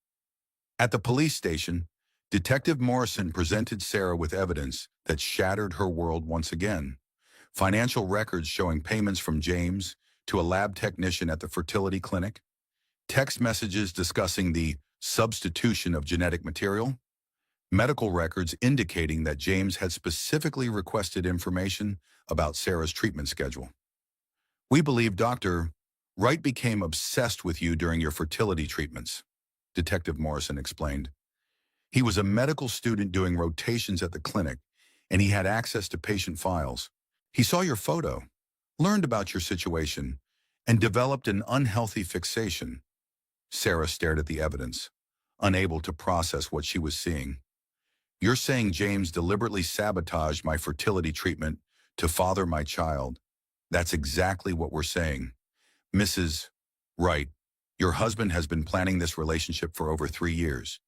At the police station, Detective Morrison presented Sarah with evidence that shattered her world once again. Financial records showing payments from James to a lab technician at the fertility clinic, text messages discussing the substitution of genetic material, medical records indicating that James had specifically requested information about Sarah's treatment schedule. We believe Dr. Wright became obsessed with you during your fertility treatments, Detective Morrison explained. He was a medical student doing rotations at the clinic, and he had access to patient files. He saw your photo, learned about your situation, and developed an unhealthy fixation. Sarah stared at the evidence, unable to process what she was seeing. You're saying James deliberately sabotaged my fertility treatment to father my child. That's exactly what we're saying. Mrs. Wright, your husband has been planning this relationship for over 3 years.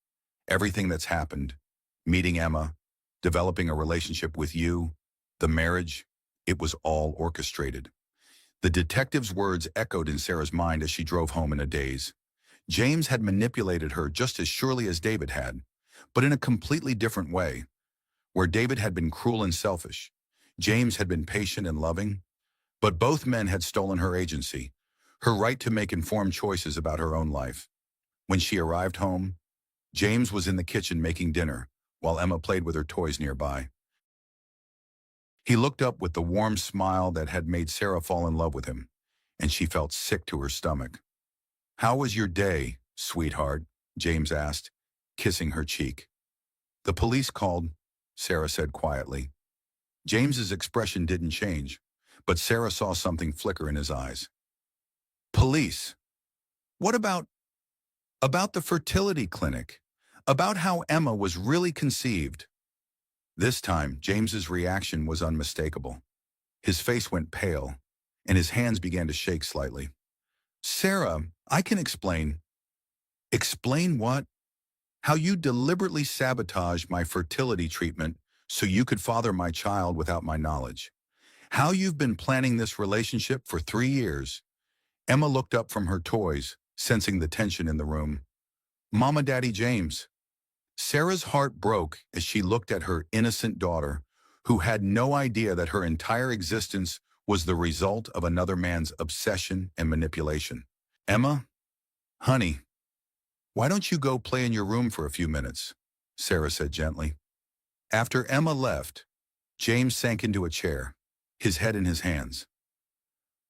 Everything that's happened, meeting Emma, developing a relationship with you, the marriage, it was all orchestrated. The detective's words echoed in Sarah's mind as she drove home in a daze. James had manipulated her just as surely as David had, but in a completely different way. Where David had been cruel and selfish, James had been patient and loving, but both men had stolen her agency, her right to make informed choices about her own life. When she arrived home, James was in the kitchen making dinner, while Emma played with her toys nearby. He looked up with the warm smile that had made Sarah fall in love with him, and she felt sick to her stomach. How was your day, sweetheart? James asked, kissing her cheek. The police called, Sarah said quietly. James's expression didn't change, but Sarah saw something flicker in his eyes. Police? What about the fertility clinic? About how Emma was really conceived? This time, James's reaction was unmistakable. His face went pale, and his hands began to shake slightly. Sarah, I can explain. Explain what? How you deliberately sabotaged my fertility treatment so you could father my child without my knowledge. How you've been planning this relationship for 3 years. Emma looked up from her toys, sensing the tension in the room. Mama, Daddy James. Sarah's heart broke as she looked at her innocent daughter, who had no idea that her entire existence was the result of another man's obsession and manipulation. Emma, honey, why don't you go play in your room for a few minutes? Sarah said gently. After Emma left, James sank into a chair, his head in his hands.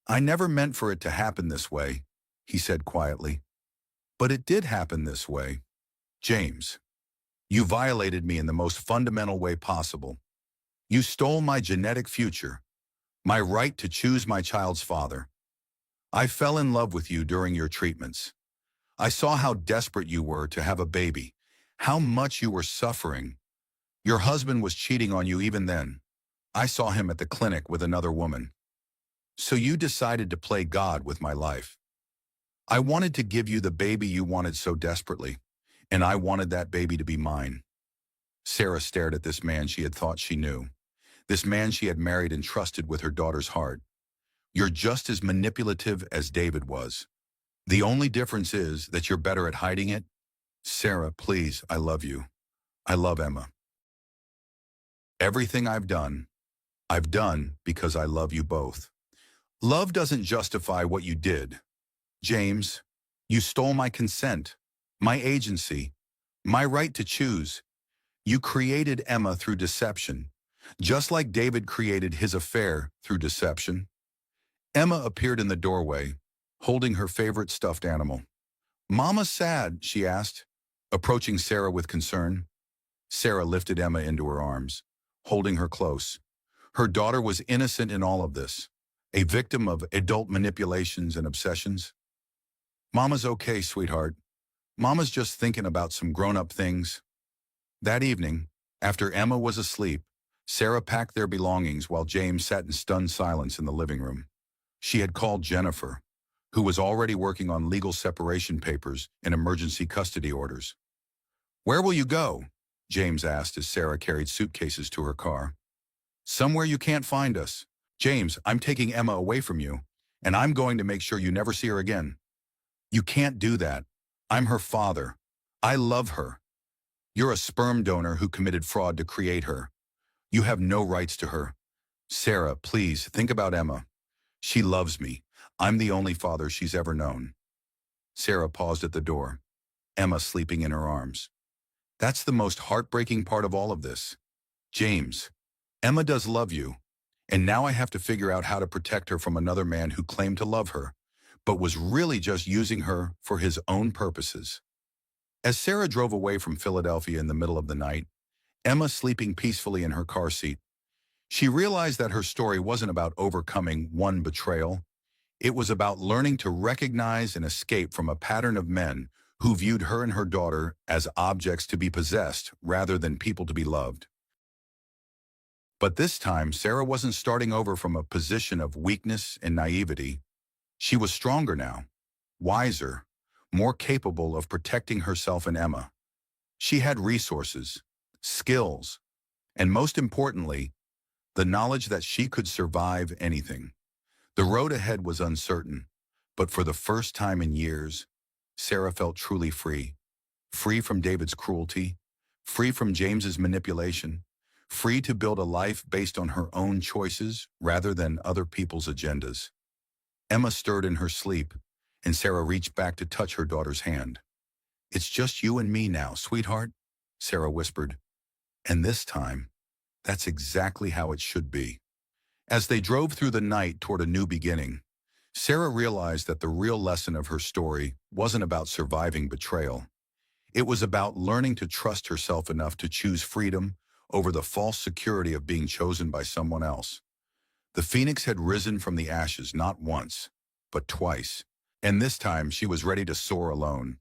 I never meant for it to happen this way, he said quietly. But it did happen this way. James, you violated me in the most fundamental way possible. You stole my genetic future, my right to choose my child's father. I fell in love with you during your treatments. I saw how desperate you were to have a baby, how much you were suffering. Your husband was cheating on you even then. I saw him at the clinic with another woman. So you decided to play God with my life. I wanted to give you the baby you wanted so desperately, and I wanted that baby to be mine. Sarah stared at this man she had thought she knew, this man she had married and trusted with her daughter's heart. You're just as manipulative as David was. The only difference is that you're better at hiding it. Sarah, please, I love you. I love Emma. Everything I've done because I love you both. Love doesn't justify what you did. James, you stole my consent, my agency, my right to choose. You created Emma through deception, just like David created his affair through deception. Emma appeared in the doorway, holding her favorite stuffed animal. "Mama's sad," she asked, approaching Sarah with concern. Sarah lifted Emma into her arms, holding her close. Her daughter was innocent in all of this, a victim of adult manipulations and obsessions. "Mama's okay, sweetheart. Mama's just thinking about some grown-up things." That evening, after Emma was asleep, Sarah packed their belongings while James sat in stunned silence in the living room. She had called Jennifer, who was already working on legal separation papers and emergency custody orders. "Where will you go?" James asked as Sarah carried suitcases to her car. "Somewhere you can't find us. James, I'm taking Emma away from you, and I'm going to make sure you never see her again." "You can't do that. I'm her father. I love her. You're a sperm donor who committed fraud to create her. You have no rights to her. Sarah, please, think about Emma. She loves me. I'm the only father she's ever known." Sarah paused at the door, Emma sleeping in her arms. "That's the most heartbreaking part of all of this. James, Emma does love you, and now I have to figure out how to protect her from another man who claimed to love her, but was really just using her for his own purposes." As Sarah drove away from Philadelphia in the middle of the night, Emma sleeping peacefully in her car seat, she realized that her story wasn't about overcoming one betrayal. It was about learning to recognize and escape from a pattern of men who viewed her and her daughter as objects to be possessed rather than people to be loved. But this time, Sarah wasn't starting over from a position of weakness and naivety. She was stronger now, wiser, more capable of protecting herself and Emma. She had resources, skills, and most importantly, the knowledge that she could survive anything. The road ahead was uncertain, but for the first time in years, Sarah felt truly free. Free from David's cruelty, free from James's manipulation, free to build a life based on her own choices rather than other people's agendas. Emma stirred in her sleep, and Sarah reached back to touch her daughter's hand. "It's just you and me now, sweetheart," Sarah whispered. And this time, that's exactly how it should be. As they drove through the night toward a new beginning, Sarah realized that the real lesson of her story wasn't about surviving betrayal. It was about learning to trust herself enough to choose freedom over the false security of being chosen by someone else. The phoenix had risen from the ashes not once, but twice, and this time she was ready to soar alone.